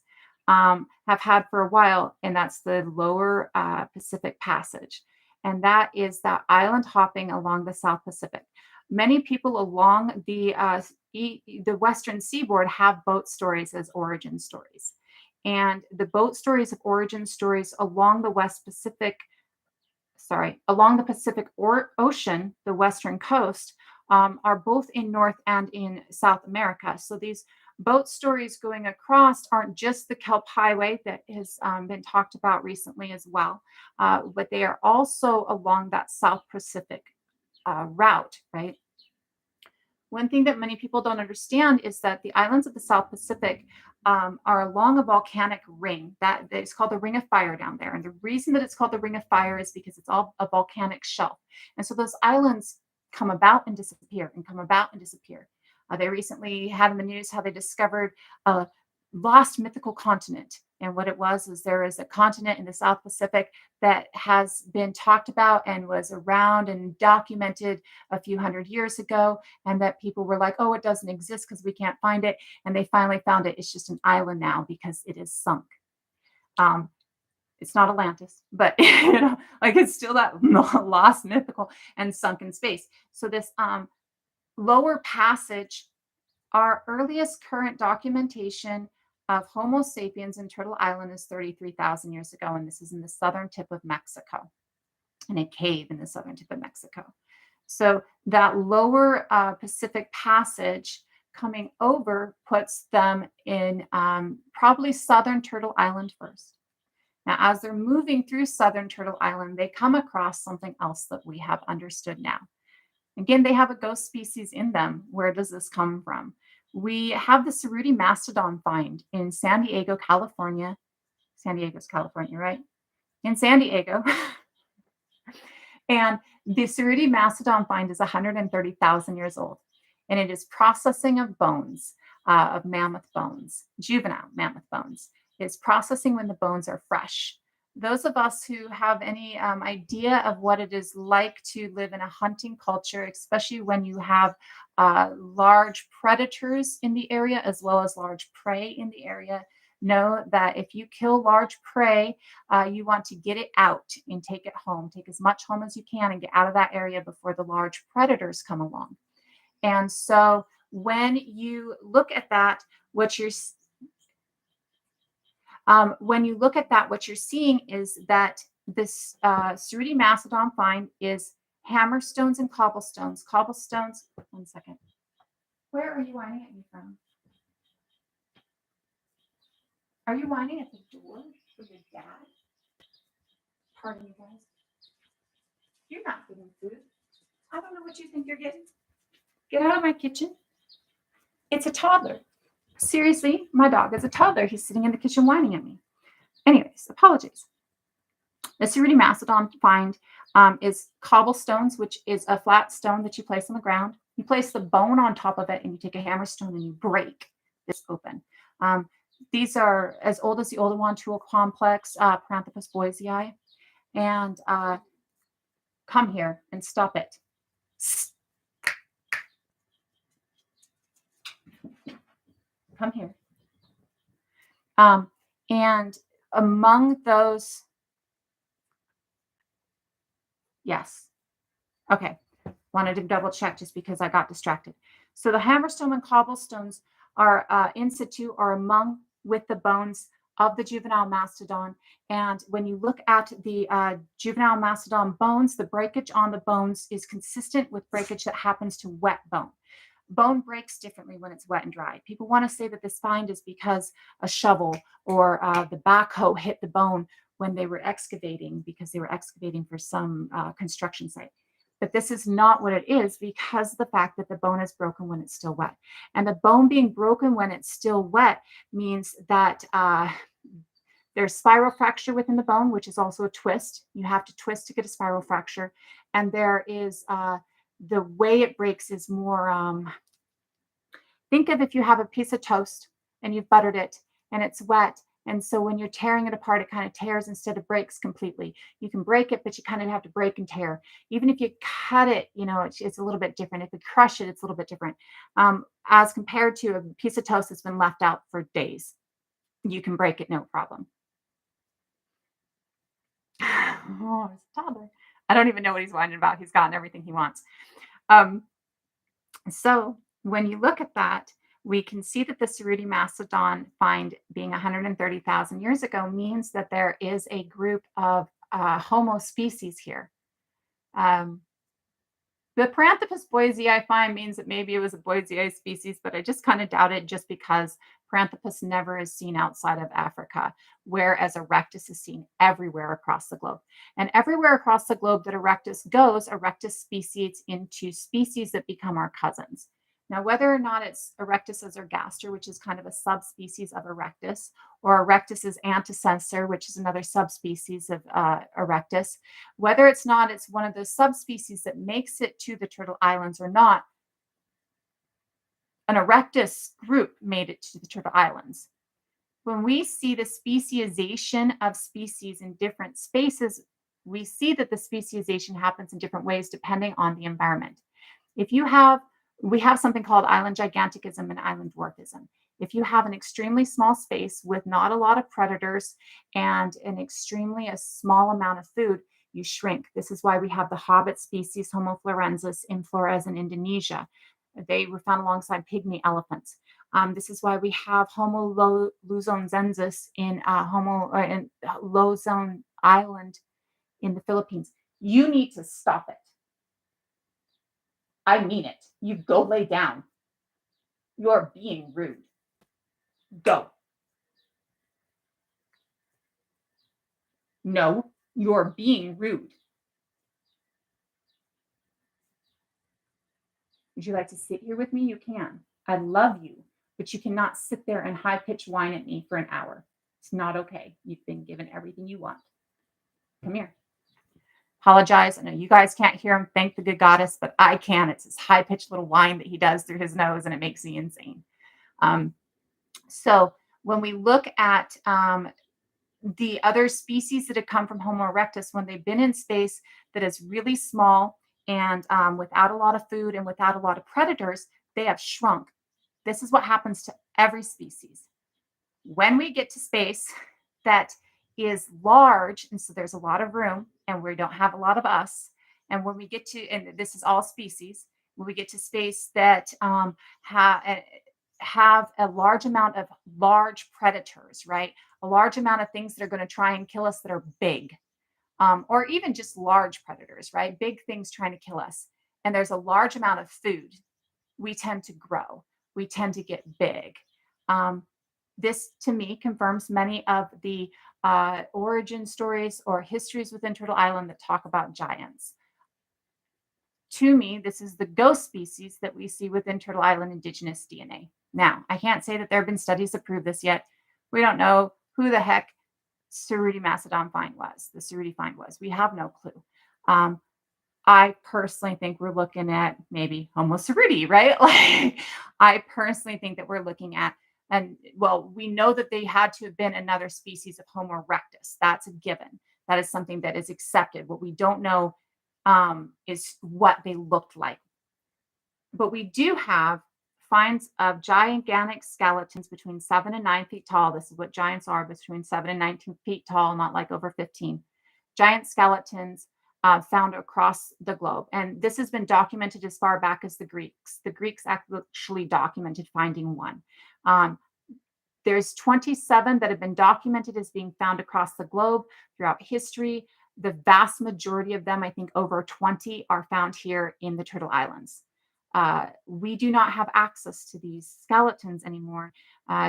[SPEAKER 1] have had for a while, and that's the Lower Pacific Passage. And that is that island hopping along the South Pacific. Many people along the Western seaboard have boat stories as origin stories. And the boat stories of origin stories along the Pacific Ocean, the western coast, are both in North and in South America. So these boat stories going across aren't just the Kelp Highway that has been talked about recently as well, but they are also along that South Pacific route, right? one thing that many people don't understand is that the islands of the South Pacific are along a volcanic ring that is called the Ring of Fire down there. And the reason that it's called the Ring of Fire is because it's all a volcanic shelf. And so those islands come about and disappear and come about and disappear. They recently had in the news how they discovered a lost mythical continent. And what it was is there is a continent in the South Pacific that has been talked about and was around and documented a few hundred years ago. And that people were like, oh, it doesn't exist because we can't find it. And they finally found it. It's just an island now because it is sunk. Um, it's not Atlantis, but like it's still that lost mythical and sunk in space. So this lower passage, our earliest current documentation of Homo sapiens in Turtle Island is 33,000 years ago, and this is in the southern tip of Mexico, in a cave in the southern tip of Mexico. So that lower Pacific Passage coming over puts them in probably southern Turtle Island first. Now, as they're moving through southern Turtle Island, they come across something else that we have understood now. Again, they have a ghost species in them. Where does this come from? We have the Cerruti mastodon find in San Diego, California. San Diego's California, right? In San Diego. And the Cerruti mastodon find is 130,000 years old. And it is processing of bones, of mammoth bones, juvenile mammoth bones. It's processing when the bones are fresh. Those of us who have any idea of what it is like to live in a hunting culture, especially when you have large predators in the area as well as large prey in the area, know that if you kill large prey, you want to get it out and take it home. Take as much home as you can and get out of that area before the large predators come along. And so when you look at that, what you're seeing is that this Cerruti mastodon find is hammerstones and cobblestones. Cobblestones, one second. Where are you whining at me from? Are you whining at the door for your dad? Pardon me, guys. You're not getting food. I don't know what you think you're getting. Get out of my kitchen. It's a toddler. Seriously, my dog is a toddler. He's sitting in the kitchen whining at me. Anyways, apologies. The Cerruti mastodon find is cobblestones, which is a flat stone that you place on the ground. You place the bone on top of it, and you take a hammerstone and you break this open. These are as old as the Oldowan-Tool complex, Paranthropus boisei. And come here and stop it. Come here. And among those, yes. Okay. Wanted to double check just because I got distracted. So the hammerstone and cobblestones are in situ or among with the bones of the juvenile mastodon. And when you look at the juvenile mastodon bones, the breakage on the bones is consistent with breakage that happens to wet bone. Bone breaks differently when it's wet and dry. People want to say that this find is because a shovel or the backhoe hit the bone when they were excavating, because they were excavating for some construction site. But this is not what it is, because of the fact that the bone is broken when it's still wet. And the bone being broken when it's still wet means that there's spiral fracture within the bone, which is also a twist. You have to twist to get a spiral fracture. And there is the way it breaks is more, think of if you have a piece of toast and you've buttered it and it's wet. And so when you're tearing it apart, it kind of tears instead of breaks completely. You can break it, but you kind of have to break and tear. Even if you cut it, it's a little bit different. If you crush it, it's a little bit different. As compared to a piece of toast that's been left out for days. You can break it, no problem. Oh, it's a toddler. I don't even know what he's whining about. He's gotten everything he wants. So when you look at that, we can see that the Cerruti mastodon find being 130,000 years ago means that there is a group of Homo species here. The Paranthropus boisei find means that maybe it was a boisei species, but I just kind of doubt it just because Paranthropus never is seen outside of Africa, whereas Erectus is seen everywhere across the globe. And everywhere across the globe that Erectus goes, Erectus species into species that become our cousins. Now, whether or not it's Erectus ergaster, which is kind of a subspecies of Erectus, or Erectus antecessor, which is another subspecies of Erectus, whether it's not it's one of the subspecies that makes it to the Turtle Islands or not, an Erectus group made it to the Turtle Islands. When we see the speciation of species in different spaces, we see that the speciation happens in different ways depending on the environment. If you have, we have something called island gigantism and island dwarfism. If you have an extremely small space with not a lot of predators and an extremely a small amount of food, you shrink. This is why we have the hobbit species Homo florensis in Flores in Indonesia. They were found alongside pygmy elephants. This is why we have Homo luzonensis in in Luzon Island in the Philippines. You need to stop it. I mean it. You go lay down. You're being rude. Go. No, you're being rude. Would you like to sit here with me? You can. I love you, but you cannot sit there and high pitch whine at me for an hour. It's not okay. You've been given everything you want. Come here. Apologize. I know you guys can't hear him. Thank the good goddess, but I can. It's this high pitched little whine that he does through his nose, and it makes me insane. So when we look at the other species that have come from Homo erectus, when they've been in space that is really small and without a lot of food and without a lot of predators, they have shrunk. This is what happens to every species. When we get to space that is large, and so there's a lot of room, and we don't have a lot of us, and when we get to, and this is all species, when we get to space that have a large amount of large predators, right? A large amount of things that are going to try and kill us that are big, or even just large predators, right? Big things trying to kill us. And there's a large amount of food. We tend to grow. We tend to get big. This, to me, confirms many of the origin stories or histories within Turtle Island that talk about giants. To me, this is the ghost species that we see within Turtle Island indigenous DNA. Now, I can't say that there have been studies that prove this yet. We don't know who the heck Cerruti Macedon find was, the Cerruti find was. We have no clue. I personally think we're looking at maybe Homo cerruti, right? Like, I personally think that we're looking at, and well, we know that they had to have been another species of Homo erectus. That's a given. That is something that is accepted. What we don't know is what they looked like. But we do have finds of gigantic skeletons between 7 and 9 feet tall. This is what giants are, between 7 and 19 feet tall, not like over 15. Giant skeletons found across the globe. And this has been documented as far back as the Greeks. The Greeks actually documented finding one. There's 27 that have been documented as being found across the globe throughout history. The vast majority of them, I think over 20, are found here in the Turtle Islands. We do not have access to these skeletons anymore.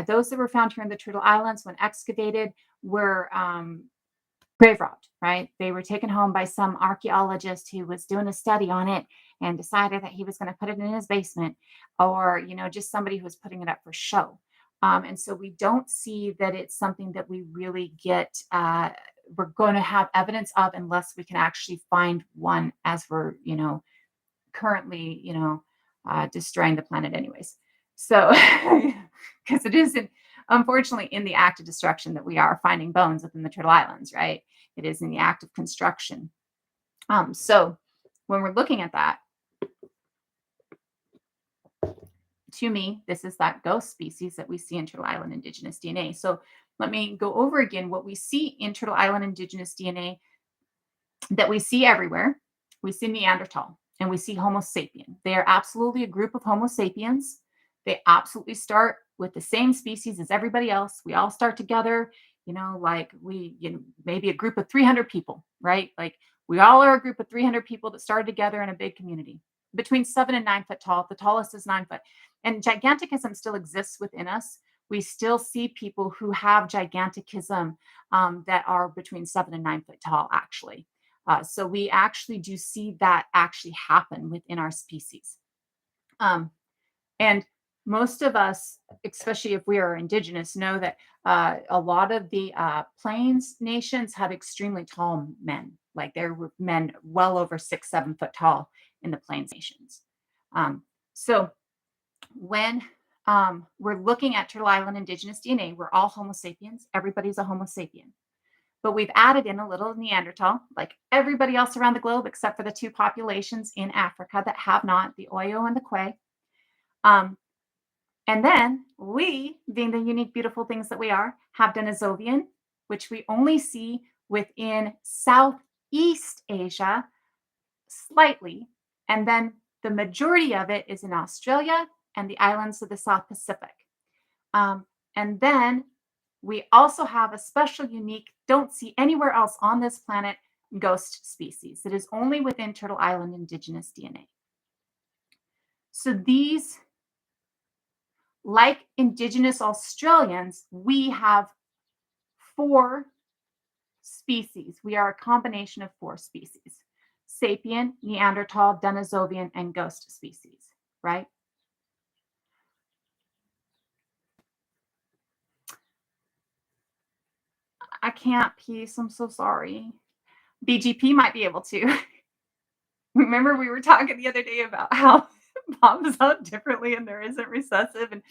[SPEAKER 1] Those that were found here in the Turtle Islands when excavated were grave robbed, right? They were taken home by some archaeologist who was doing a study on it and decided that he was going to put it in his basement, or, you know, just somebody who was putting it up for show. And so we don't see that it's something that we really get, we're going to have evidence of unless we can actually find one as we're, you know, currently, you know, destroying the planet anyways. So, because it isn't, unfortunately, in the act of destruction that we are finding bones within the Turtle Islands, right? It is in the act of construction. So when we're looking at that, to me, this is that ghost species that we see in Turtle Island indigenous DNA. So let me go over again what we see in Turtle Island indigenous DNA that we see everywhere. We see Neanderthal and we see Homo sapien. They are absolutely a group of Homo sapiens. They absolutely start with the same species as everybody else. We all start together, you know, like we, you know, maybe a group of 300 people, right? Like we all are a group of 300 people that started together in a big community between 7 and 9 foot tall. The tallest is 9 foot. And giganticism still exists within us. We still see people who have giganticism that are between 7 and 9 foot tall, actually. So we actually do see that actually happen within our species. And most of us, especially if we are indigenous, know that a lot of the plains nations have extremely tall men. Like there were men well over 6, 7 foot tall in the plains nations. Um, so when we're looking at Turtle Island indigenous DNA, we're all Homo sapiens. Everybody's a Homo sapien. But we've added in a little Neanderthal, like everybody else around the globe, except for the two populations in Africa that have not, the Oyo and the Kwe. Um, and then we, being the unique, beautiful things that we are, have Denisovian, which we only see within Southeast Asia slightly. And then the majority of it is in Australia and the islands of the South Pacific. And then we also have a special, unique, don't see anywhere else on this planet, ghost species that is only within Turtle Island indigenous DNA. So these, like indigenous Australians, we have 4 species. We are a combination of 4 species: sapien, Neanderthal, Denisovian, and ghost species, right? I can't, Peace. I'm so sorry. BGP might be able to. Remember, we were talking the other day about how moms out differently and there isn't recessive, and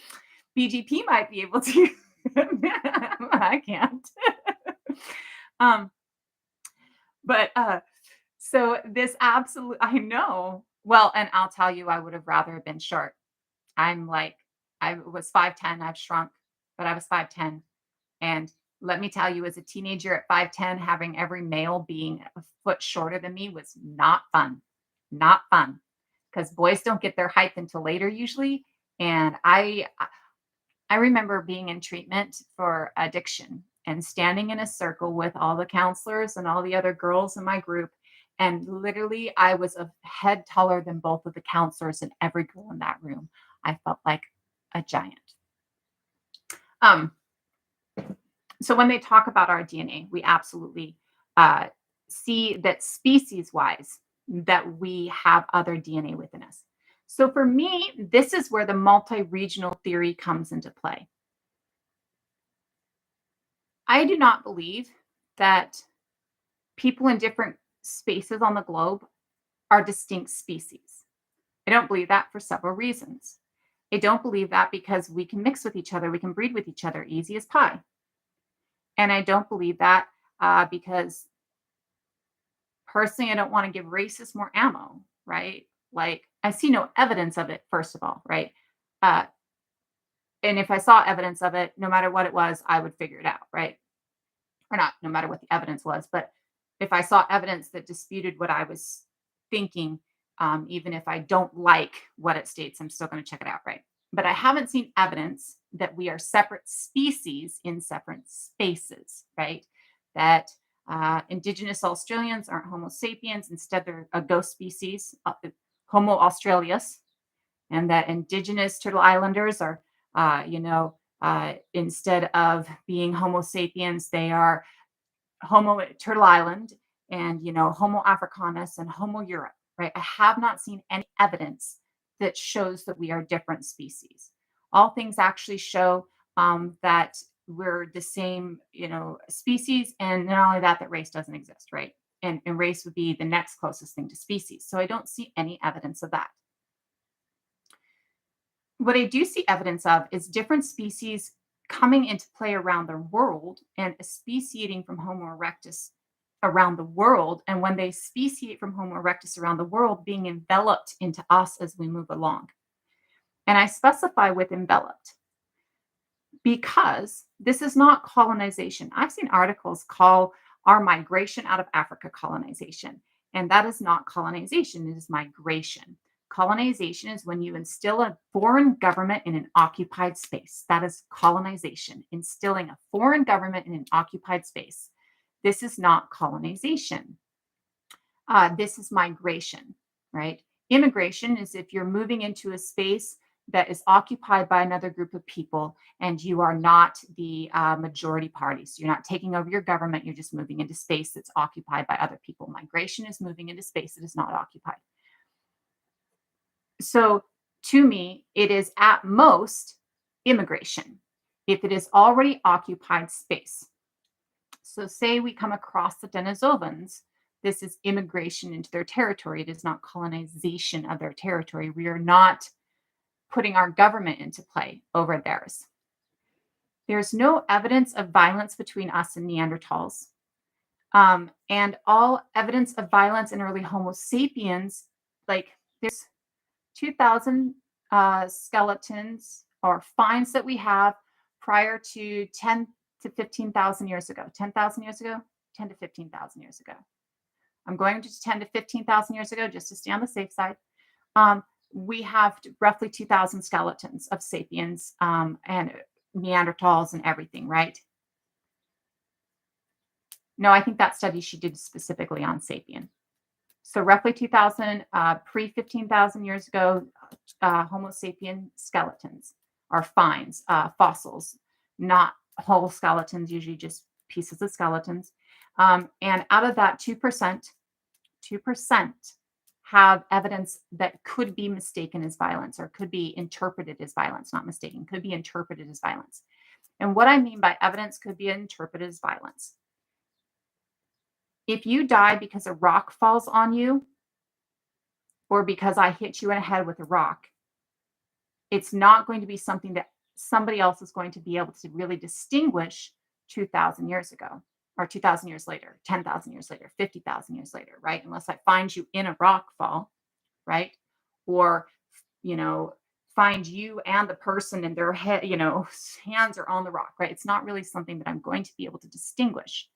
[SPEAKER 1] BGP might be able to. I can't. um, but so this absolute, I know. Well, and I'll tell you, I would have rather been short. I'm like, I was 5'10", I've shrunk, but I was 5'10". And let me tell you, as a teenager at 5'10", having every male being a foot shorter than me was not fun. Not fun. Because boys don't get their height until later usually. And I remember being in treatment for addiction and standing in a circle with all the counselors and all the other girls in my group. And literally, I was a head taller than both of the counselors and every girl in that room. I felt like a giant. Um, so when they talk about our DNA, we absolutely see that species wise, that we have other DNA within us. So for me, this is where the multi-regional theory comes into play. I do not believe that people in different spaces on the globe are distinct species. I don't believe that for several reasons. I don't believe that because we can mix with each other, we can breed with each other easy as pie. And I don't believe that because personally, I don't want to give racists more ammo, right? Like, I see no evidence of it, first of all, right? Uh, and if I saw evidence of it, no matter what it was, I would figure it out, right? Or not, no matter what the evidence was, but if I saw evidence that disputed what I was thinking, even if I don't like what it states, I'm still going to check it out, right? But I haven't seen evidence that we are separate species in separate spaces, right? That indigenous Australians aren't Homo sapiens, instead, they're a ghost species, Homo australis, and that indigenous Turtle Islanders are, instead of being Homo sapiens, they are Homo Turtle Island and, Homo africanus and Homo Europe, right? I have not seen any evidence that shows that we are different species. All things actually show that we're the same, species, and not only that, that race doesn't exist, right? And race would be the next closest thing to species. So I don't see any evidence of that. What I do see evidence of is different species coming into play around the world and speciating from Homo erectus around the world. And when they speciate from Homo erectus around the world, being enveloped into us as we move along. And I specify with enveloped because this is not colonization. I've seen articles call our migration out of Africa colonization, and that is not colonization, it is migration. Colonization is when you instill a foreign government in an occupied space. That is colonization, instilling a foreign government in an occupied space. This is not colonization. This is migration, right? Immigration is if you're moving into a space that is occupied by another group of people and you are not the majority party. So you're not taking over your government, you're just moving into space that's occupied by other people. Migration is moving into space that is not occupied. So To me, it is at most immigration if it is already occupied space. So, say we come across the Denisovans, this is immigration into their territory. It is not colonization of their territory. We are not putting our government into play over theirs. There's no evidence of violence between us and Neanderthals. And all evidence of violence in early Homo sapiens, like there's 2,000 skeletons or finds that we have prior to 10 to 15,000 years ago. 10,000 years ago? 10 to 15,000 years ago. I'm going to 10 to 15,000 years ago just to stay on the safe side. Um, we have roughly 2,000 skeletons of sapiens and Neanderthals and everything, right? No, I think that study she did specifically on sapien. So roughly 2,000 pre 15,000 years ago, Homo sapien skeletons are finds, fossils, not whole skeletons, usually just pieces of skeletons. And out of that 2% have evidence that could be mistaken as violence or could be interpreted as violence, not mistaken, could be interpreted as violence. And what I mean by evidence could be interpreted as violence. If you die because a rock falls on you or because I hit you in the head with a rock, it's not going to be something that somebody else is going to be able to really distinguish 2,000 years ago or 2,000 years later, 10,000 years later, 50,000 years later, right? Unless I find you in a rock fall, right? Or, you know, find you and the person and their head, hands are on the rock, right? It's not really something that I'm going to be able to distinguish.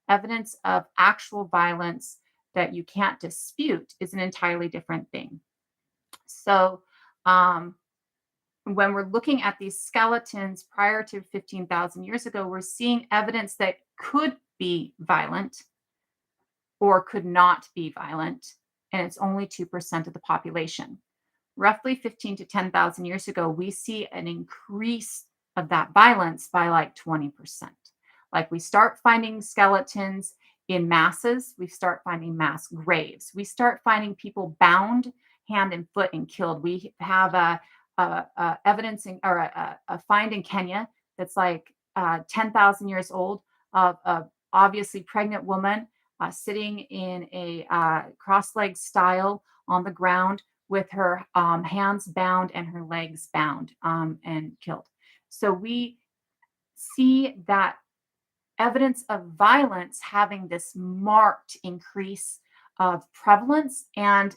[SPEAKER 1] Evidence of actual violence that you can't dispute is an entirely different thing. So, when we're looking at these skeletons prior to 15,000 years ago, we're seeing evidence that could be violent or could not be violent, and it's only 2% of the population. Roughly 15 to 10,000 years ago, we see an increase of that violence by like 20%. Like we start finding skeletons in masses, we start finding mass graves, we start finding people bound hand and foot and killed. We have a evidencing or a find in Kenya that's like 10,000 years old of a obviously pregnant woman sitting in a cross-legged style on the ground with her hands bound and her legs bound and killed. So we see that evidence of violence having this marked increase of prevalence and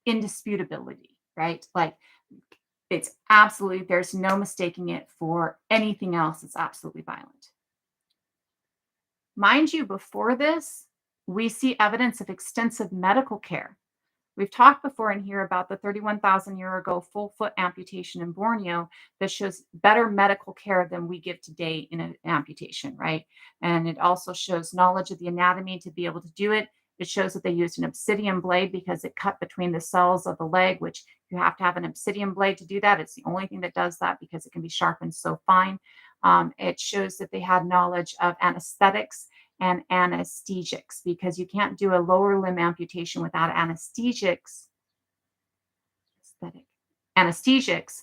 [SPEAKER 1] indisputability, right? Like it's absolutely, there's no mistaking it for anything else. It's absolutely violent. Mind you, before this, we see evidence of extensive medical care. We've talked before in here about the 31,000 year ago full foot amputation in Borneo that shows better medical care than we give today in an amputation, right? And it also shows knowledge of the anatomy to be able to do it. It shows that they used an obsidian blade because it cut between the cells of the leg, which you have to have an obsidian blade to do that. It's the only thing that does that because it can be sharpened so fine. It shows that they had knowledge of anesthetics and anesthesics because you can't do a lower limb amputation without anesthesics. Aesthetic. Anesthesics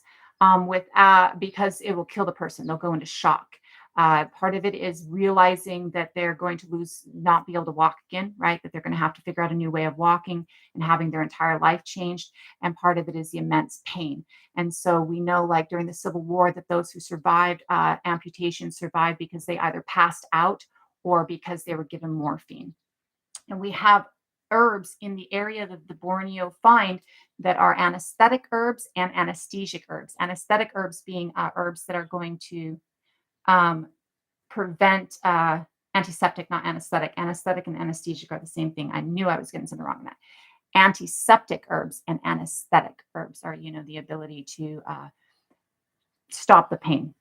[SPEAKER 1] because it will kill the person. They'll go into shock. Part of it is realizing that they're going to not be able to walk again, right? That they're going to have to figure out a new way of walking and having their entire life changed. And part of it is the immense pain. And so we know, like during the Civil War, that those who survived amputation survived because they either passed out or because they were given morphine. And we have herbs in the area that the Borneo find that are anesthetic herbs and anesthesic herbs. Anesthetic herbs being herbs that are going to prevent antiseptic, not anesthetic. Anesthetic and anesthesic are the same thing. I knew I was getting something wrong in that. Antiseptic herbs and anesthetic herbs are, the ability to stop the pain.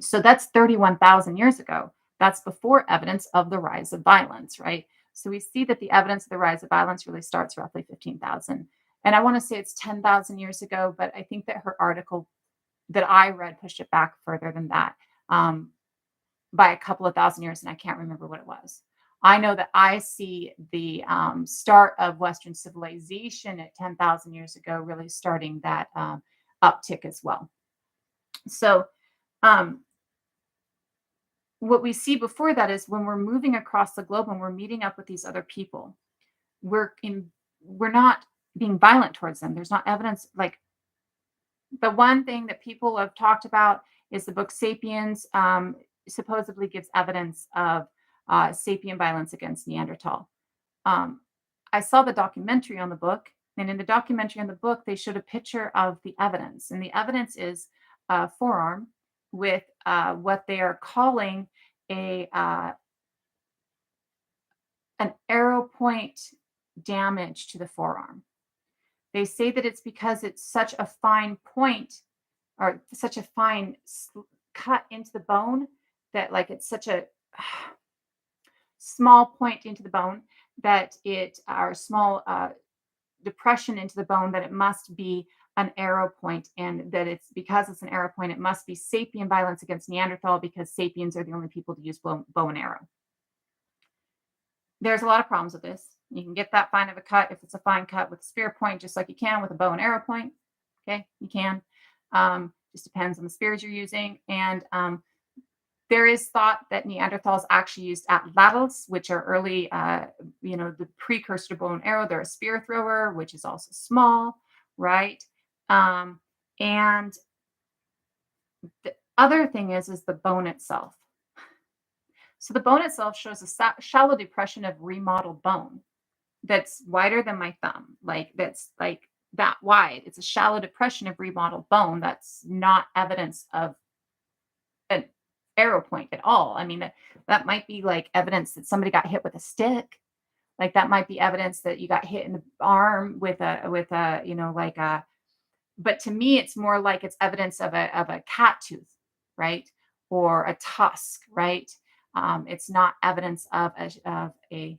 [SPEAKER 1] So that's 31,000 years ago. That's before evidence of the rise of violence, right? So we see that the evidence of the rise of violence really starts roughly 15,000. And I want to say it's 10,000 years ago, but I think that her article that I read pushed it back further than that by a couple of thousand years, and I can't remember what it was. I know that I see the start of Western civilization at 10,000 years ago, really starting that uptick as well. So, um, what we see before that is when we're moving across the globe and we're meeting up with these other people, we're in, we're not being violent towards them. There's not evidence. Like, the one thing that people have talked about is the book Sapiens supposedly gives evidence of sapien violence against Neanderthal. Um, I saw the documentary on the book, and in the documentary on the book, they showed a picture of the evidence, and the evidence is a forearm with what they are calling a an arrow point damage to the forearm. They say that it's because it's such a fine point or such a fine cut into the bone that, like, it's such a small point into the bone that it or small depression into the bone that it must be an arrow point, and that it's because it's an arrow point, it must be sapien violence against Neanderthal because sapiens are the only people to use bow and arrow. There's a lot of problems with this. You can get that fine of a cut if it's a fine cut with a spear point, just like you can with a bow and arrow point. Okay, you can. Just depends on the spears you're using. And there is thought that Neanderthals actually used atlatls, which are early, the precursor to bow and arrow. They're a spear thrower, which is also small, right? And the other thing is the bone itself. So the bone itself shows a shallow depression of remodeled bone that's wider than my thumb, like that's like that wide. It's a shallow depression of remodeled bone. That's not evidence of an arrow point at all. I mean, that might be like evidence that somebody got hit with a stick. Like that might be evidence that you got hit in the arm with a like a. But to me, it's more like it's evidence of a cat tooth, right, or a tusk, right. It's not evidence of a,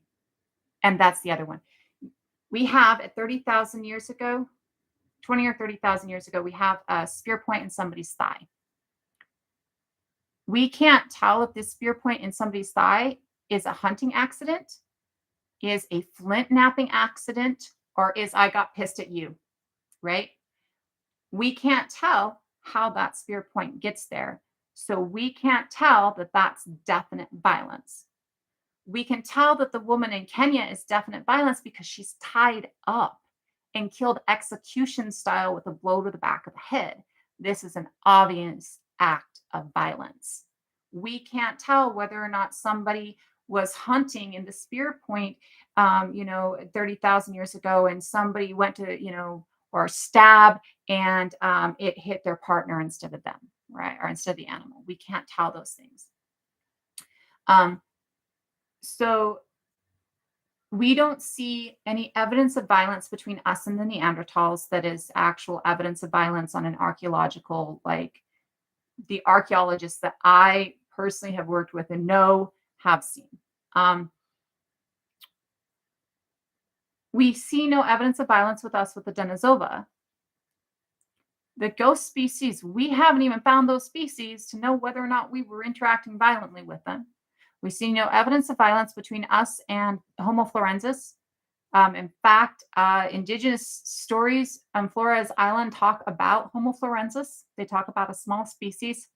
[SPEAKER 1] and that's the other one. We have at 30,000 years ago, 20 or 30,000 years ago, we have a spear point in somebody's thigh. We can't tell if this spear point in somebody's thigh is a hunting accident, is a flint napping accident, or is I got pissed at you, right? We can't tell how that spear point gets there. So we can't tell that that's definite violence. We can tell that the woman in Kenya is definite violence because she's tied up and killed execution style with a blow to the back of the head. This is an obvious act of violence. We can't tell whether or not somebody was hunting in the spear point, 30,000 years ago, and somebody went to, or stab, and it hit their partner instead of them, right? Or instead of the animal. We can't tell those things. So we don't see any evidence of violence between us and the Neanderthals that is actual evidence of violence on an archaeological, like the archaeologists that I personally have worked with and have seen. We see no evidence of violence with us with the Denisova. The ghost species, we haven't even found those species to know whether or not we were interacting violently with them. We see no evidence of violence between us and Homo florensis. In fact, indigenous stories on Flores Island talk about Homo florensis. They talk about a small species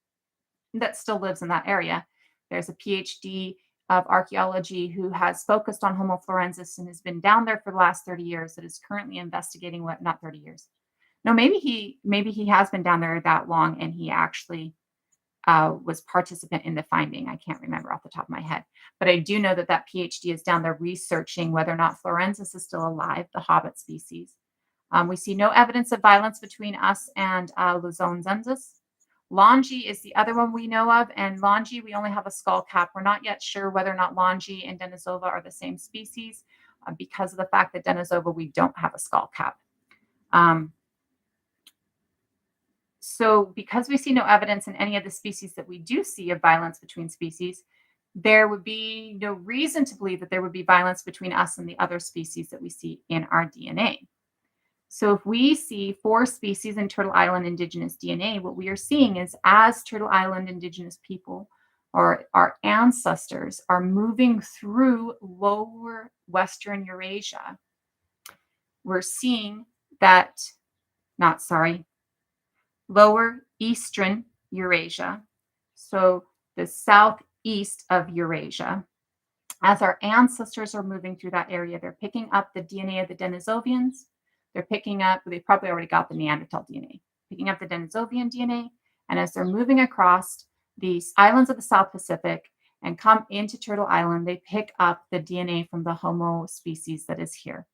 [SPEAKER 1] that still lives in that area. There's a PhD of archaeology who has focused on Homo florensis and has been down there for the last 30 years that is currently investigating not 30 years. No, maybe he has been down there that long and he actually was participant in the finding. I can't remember off the top of my head, but I do know that PhD is down there researching whether or not Florensis is still alive, the hobbit species. We see no evidence of violence between us and Luzonensis. Longi is the other one we know of, and Longi, we only have a skull cap. We're not yet sure whether or not Longi and Denisova are the same species because of the fact that Denisova, we don't have a skull cap. So because we see no evidence in any of the species that we do see of violence between species, there would be no reason to believe that there would be violence between us and the other species that we see in our DNA. So if we see 4 species in Turtle Island indigenous DNA, what we are seeing is as Turtle Island indigenous people or our ancestors are moving through lower Western Eurasia, we're seeing that, not sorry, lower Eastern Eurasia, so the southeast of Eurasia. As our ancestors are moving through that area, they're picking up the DNA of the Denisovians. They're picking up, they probably already got the Neanderthal DNA, picking up the Denisovian DNA. And as they're moving across these islands of the South Pacific and come into Turtle Island, they pick up the DNA from the Homo species that is here.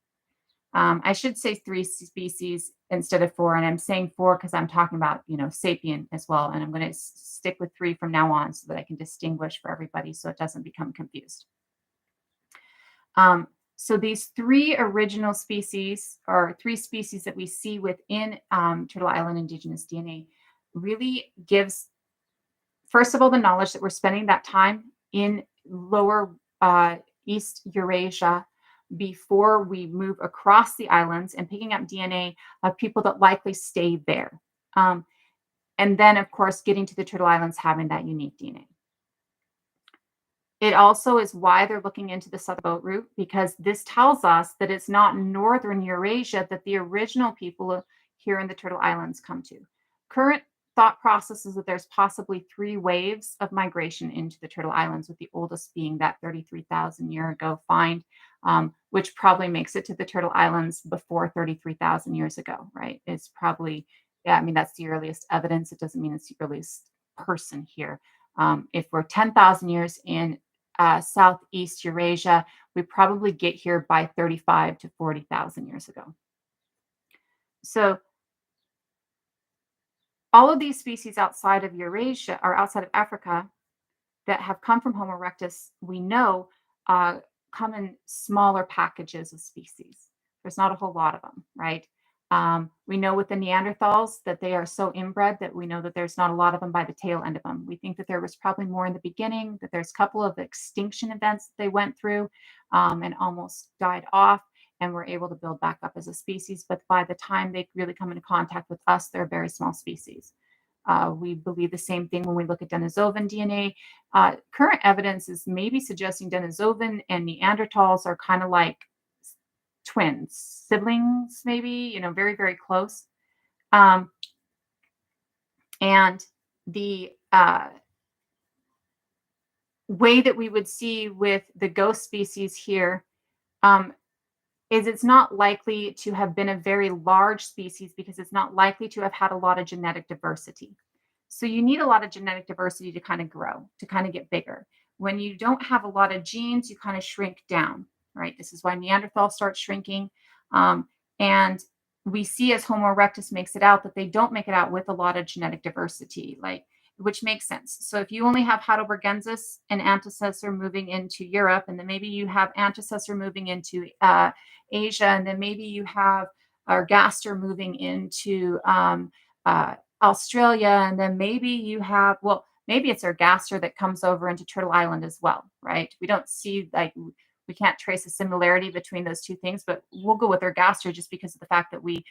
[SPEAKER 1] I should say 3 species instead of 4, and I'm saying 4 because I'm talking about, sapien as well, and I'm going to stick with 3 from now on so that I can distinguish for everybody so it doesn't become confused. So these 3 original species, or 3 species that we see within Turtle Island indigenous DNA, really gives, first of all, the knowledge that we're spending that time in lower East Eurasia before we move across the islands and picking up DNA of people that likely stayed there. And then, of course, getting to the Turtle Islands having that unique DNA. It also is why they're looking into the southern boat route, because this tells us that it's not northern Eurasia that the original people here in the Turtle Islands come to. Current thought process is that there's possibly 3 waves of migration into the Turtle Islands, with the oldest being that 33,000 year ago find, which probably makes it to the Turtle Islands before 33,000 years ago, right? It's probably, yeah, I mean, that's the earliest evidence. It doesn't mean it's the earliest person here. If we're 10,000 years in Southeast Eurasia, we probably get here by 35 to 40,000 years ago. So all of these species outside of Eurasia, or outside of Africa, that have come from Homo erectus, we know come in smaller packages of species. There's not a whole lot of them, right? We know with the Neanderthals that they are so inbred that we know that there's not a lot of them by the tail end of them. We think that there was probably more in the beginning, that there's a couple of extinction events that they went through and almost died off and were able to build back up as a species. But by the time they really come into contact with us, they're a very small species. We believe the same thing when we look at Denisovan DNA. Current evidence is maybe suggesting Denisovan and Neanderthals are kind of like twins, siblings, maybe, very, very close. And the way that we would see with the ghost species here is it's not likely to have been a very large species because it's not likely to have had a lot of genetic diversity. So you need a lot of genetic diversity to kind of grow, to kind of get bigger. When you don't have a lot of genes, you kind of shrink down, right? This is why Neanderthal starts shrinking. And we see as Homo erectus makes it out that they don't make it out with a lot of genetic diversity, which makes sense. So if you only have Heidelbergensis and antecessor moving into Europe, and then maybe you have antecessor moving into Asia, and then maybe you have Ergaster moving into Australia, and then maybe you have, maybe it's Ergaster that comes over into Turtle Island as well, right? We don't see, we can't trace a similarity between those two things, but we'll go with Ergaster just because of the fact that we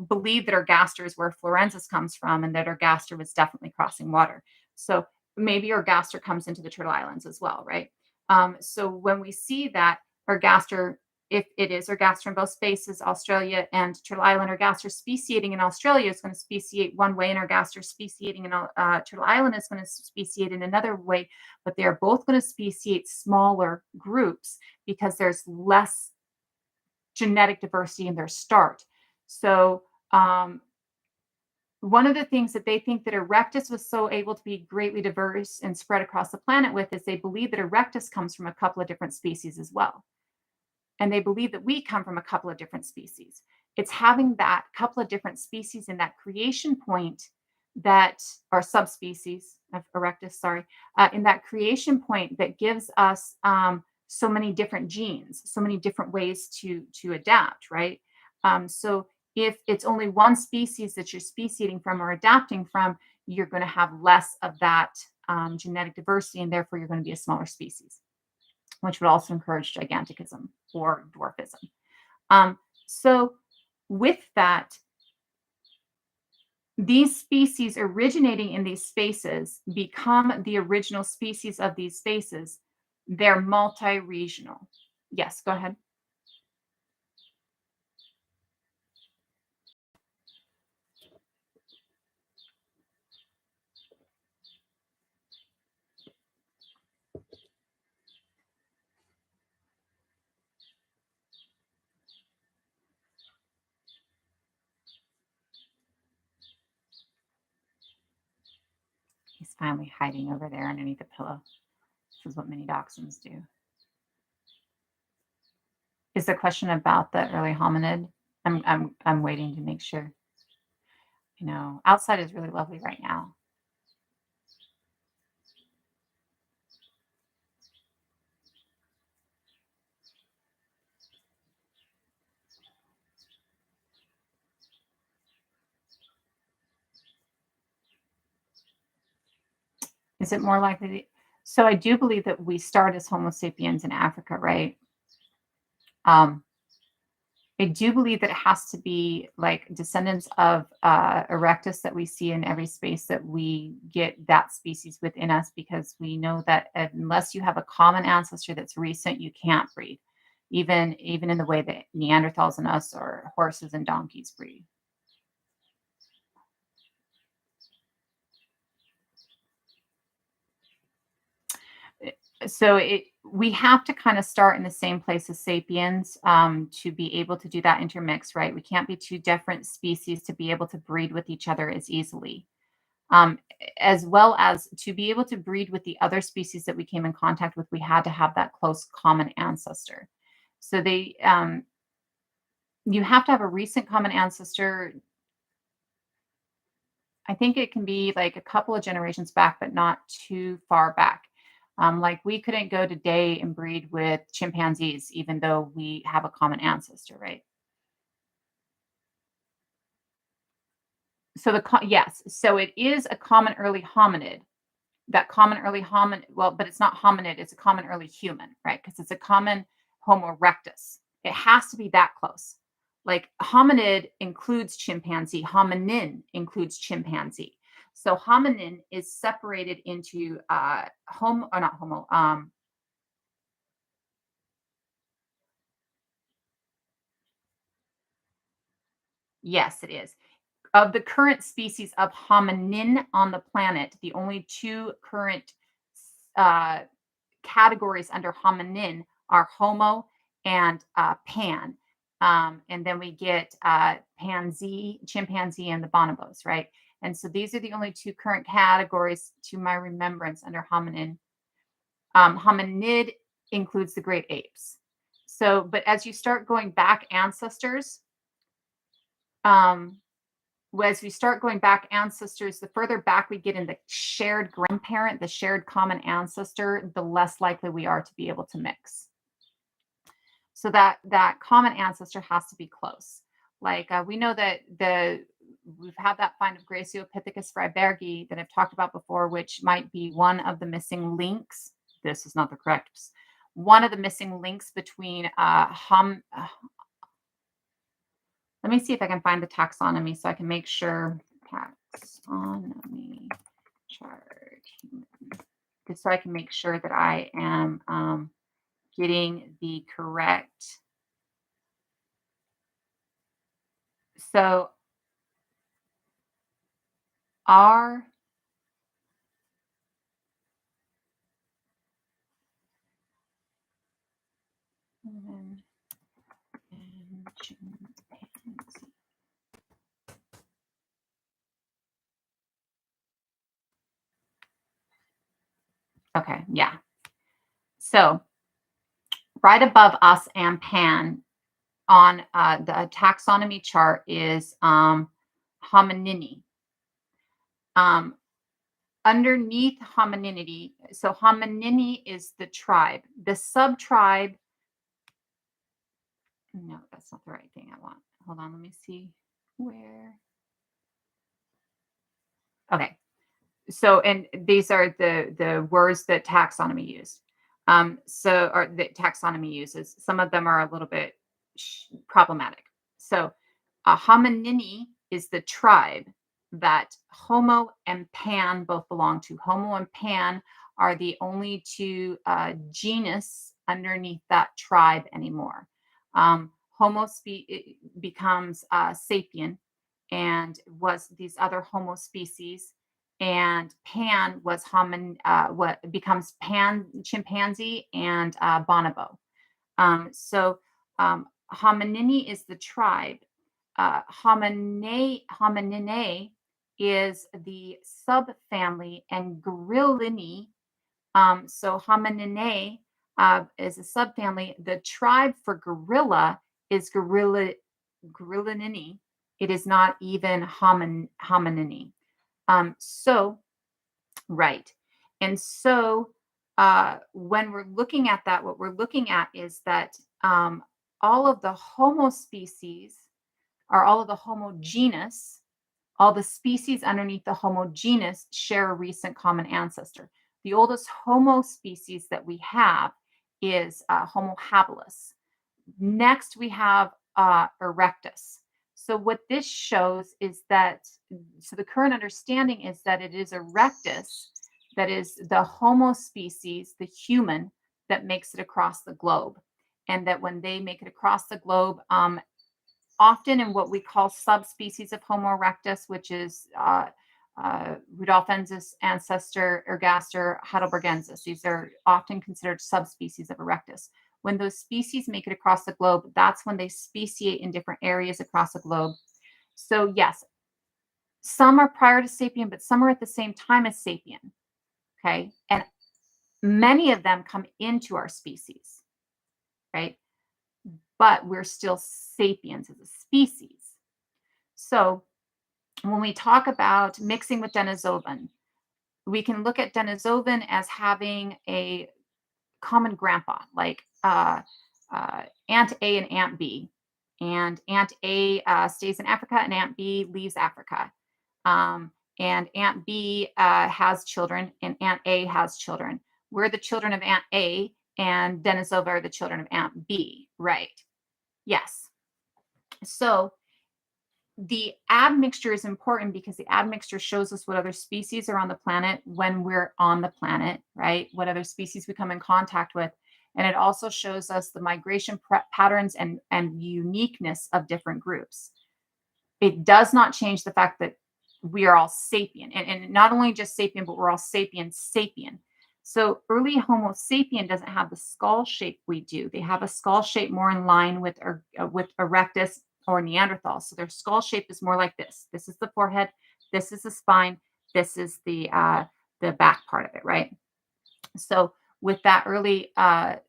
[SPEAKER 1] believe that Ergaster is where Florensis comes from, and that Ergaster was definitely crossing water. So maybe Ergaster comes into the Turtle Islands as well, right? So when we see that Ergaster, if it is Ergaster in both spaces, Australia and Turtle Island, Ergaster speciating in Australia is going to speciate one way, and Ergaster speciating in Turtle Island is going to speciate in another way, but they are both going to speciate smaller groups because there's less genetic diversity in their start. So one of the things that they think that Erectus was so able to be greatly diverse and spread across the planet with is they believe that Erectus comes from a couple of different species as well. And they believe that we come from a couple of different species. It's having that couple of different species in that creation point that, or subspecies of Erectus, in that creation point that gives us so many different genes, so many different ways to adapt, right? So if it's only one species that you're speciating from or adapting from, you're going to have less of that genetic diversity, and therefore you're going to be a smaller species, which would also encourage gigantism or dwarfism. So with that, These species originating in these spaces become the original species of these spaces. They're multi-regional. Yes, go ahead. He's finally hiding over there underneath the pillow. This is what mini dachshunds do. Is the question about the early hominid? I'm waiting to make sure. You know, outside is really lovely right now. Is it more likely to, so I do believe that we start as Homo sapiens in Africa, right? Um, I do believe that it has to be like descendants of Erectus that we see in every space that we get that species within us, because we know that unless you have a common ancestor that's recent, you can't breed, even in the way that Neanderthals and us or horses and donkeys breed. So we have to kind of start in the same place as sapiens to be able to do that intermix, right? We can't be two different species to be able to breed with each other as easily, um, as well as to be able to breed with the other species that we came in contact with. We had to have that close common ancestor. So you have to have a recent common ancestor. I think it can be like a couple of generations back, but not too far back. Like we couldn't go today and breed with chimpanzees, even though we have a common ancestor, right? So yes, so it is a common early hominid. That common early hominid, well, but it's not hominid, it's a common early human, right? Because it's a common Homo erectus. It has to be that close. Like hominid includes chimpanzee, hominin includes chimpanzee. So hominin is separated into homo, or not homo, yes, it is. Of the current species of hominin on the planet, the only two current uh, categories under hominin are Homo and Pan. And then we get Pansy, chimpanzee, and the bonobos, right? And so these are the only two current categories to my remembrance under hominin. Hominid includes the great apes. So, but as you start going back ancestors, um, as we start going back ancestors, the further back we get in the shared grandparent, the shared common ancestor, the less likely we are to be able to mix. So that common ancestor has to be close. Like we know that we've had that find of Graciopithecus freibergi that I've talked about before, which might be one of the missing links. This is not the correct. One of the missing links between let me see if I can find the taxonomy so I can make sure taxonomy chart, just so I can make sure that I am getting the correct. So our human and chimpanzee. Okay, yeah. So right above us and Pan on the taxonomy chart is hominini. Um, Underneath homininity, so hominini is the tribe. The sub-tribe, no, that's not the right thing I want. Hold on, let me see where. Okay, so and these are the words that taxonomy used. So or that taxonomy uses. Some of them are a little bit problematic. So hominini is the tribe. that Homo and Pan both belong to. Homo and Pan are the only two genus underneath that tribe anymore. Homo becomes sapien and was these other Homo species, and Pan was what becomes Pan chimpanzee and bonobo. So hominini is the tribe. Homininae is the subfamily, and gorillini. So homininae is a subfamily. The tribe for gorilla is gorillinini. It is not even hominini. So right. And so when we're looking at that, what we're looking at is that all of the Homo species, or all of the Homo genus, all the species underneath the Homo genus share a recent common ancestor. The oldest Homo species that we have is Homo habilis. Next, we have erectus. So what this shows is that, so the current understanding is that it is erectus that is the Homo species, the human, that makes it across the globe. And that when they make it across the globe, often in what we call subspecies of Homo erectus, which is Rudolfensis ancestor, ergaster, heidelbergensis. These are often considered subspecies of erectus. When those species make it across the globe, that's when they speciate in different areas across the globe. So yes, some are prior to sapien, but some are at the same time as sapien. Okay. And many of them come into our species, right? But we're still sapiens as a species. So when we talk about mixing with Denisovan, we can look at Denisovan as having a common grandpa, like Aunt A and Aunt B. And Aunt A stays in Africa and Aunt B leaves Africa. And Aunt B has children and Aunt A has children. We're the children of Aunt A, and Denisova are the children of Aunt B, right? Yes. So the admixture is important because the admixture shows us what other species are on the planet when we're on the planet, right? What other species we come in contact with. And it also shows us the migration patterns and uniqueness of different groups. It does not change the fact that we are all sapien, and not only just sapien, but we're all sapien. So early Homo sapien doesn't have the skull shape we do. They have a skull shape more in line with erectus or Neanderthal. So their skull shape is more like this. This is the forehead. This is the spine. This is the back part of it, right? So with that early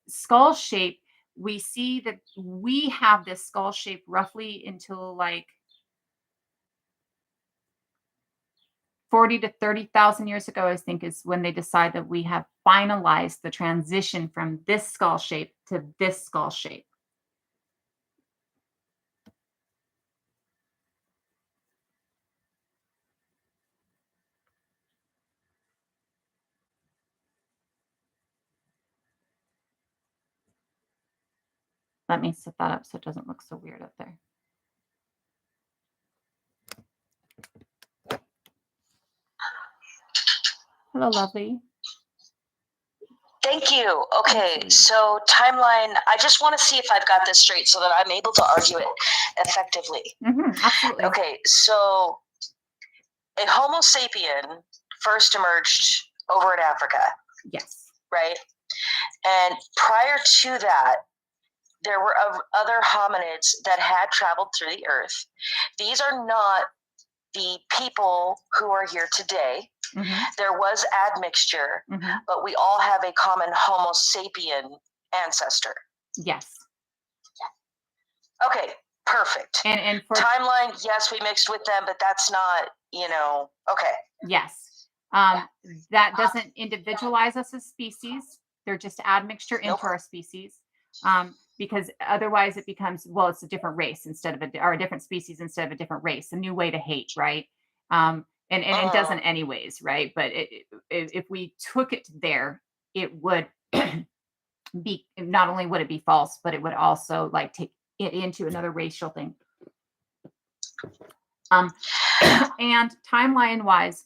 [SPEAKER 1] skull shape, we see that we have this skull shape roughly until like 40 to 30,000 years ago, I think, is when they decide that we have finalized the transition from this skull shape to this skull shape. Let me set that up so it doesn't look so weird up there. Hello, lovely.
[SPEAKER 2] Thank you. Okay, so timeline, I just want to see if I've got this straight so that I'm able to argue it effectively.
[SPEAKER 1] Absolutely.
[SPEAKER 2] Okay, so a Homo sapien first emerged over in Africa.
[SPEAKER 1] Yes.
[SPEAKER 2] Right? And prior to that, there were other hominids that had traveled through the earth. These are not the people who are here today. There was admixture, but we all have a common Homo sapien ancestor.
[SPEAKER 1] Yes.
[SPEAKER 2] Okay, perfect.
[SPEAKER 1] And for
[SPEAKER 2] timeline, yes, we mixed with them, but that's not, okay.
[SPEAKER 1] Yes. That doesn't individualize us as species. They're just admixture into our species. Because otherwise it becomes, well, it's a different race instead of or a different species instead of a different race, a new way to hate, right? And it doesn't anyways, right? But if we took it there, it would be, not only would it be false, but it would also like take it into another racial thing. Um, and timeline wise,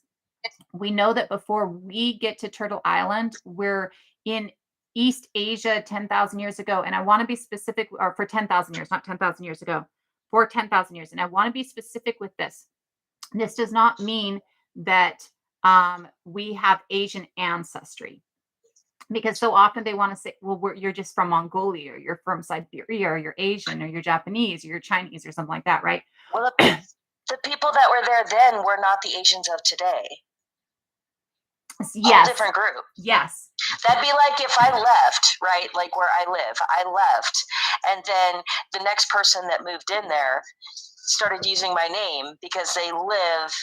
[SPEAKER 1] we know that before we get to Turtle Island, we're in East Asia 10,000 years ago. And I want to be specific, or for 10,000 years, not 10,000 years ago, for 10,000 years. And I want to be specific with this. This does not mean that we have Asian ancestry, because so often they want to say, well, you're just from Mongolia, or you're from Siberia, or you're Asian, or you're Japanese, or you're Chinese, or something like that, right?
[SPEAKER 2] Well, the people that were there then were not the Asians of today.
[SPEAKER 1] Yes.
[SPEAKER 2] Whole different group.
[SPEAKER 1] Yes.
[SPEAKER 2] That'd be like if I left, right? Like where I live, I left. And then the next person that moved in there started using my name because they live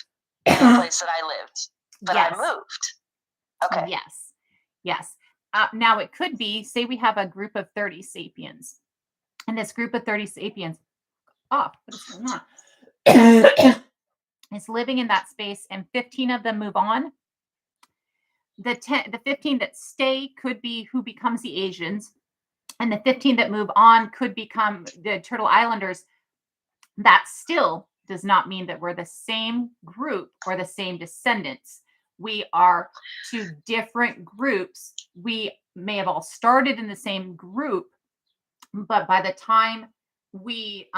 [SPEAKER 2] in the place that I lived. But
[SPEAKER 1] yes.
[SPEAKER 2] I moved. Okay.
[SPEAKER 1] Yes. Yes. Now it could be, say we have a group of 30 sapiens. And this group of 30 sapiens, what is going on? Is living in that space, and 15 of them move on. The 15 that stay could be who becomes the Asians, and the 15 that move on could become the Turtle Islanders. That still does not mean that we're the same group or the same descendants. We are two different groups. We may have all started in the same group, but by the time we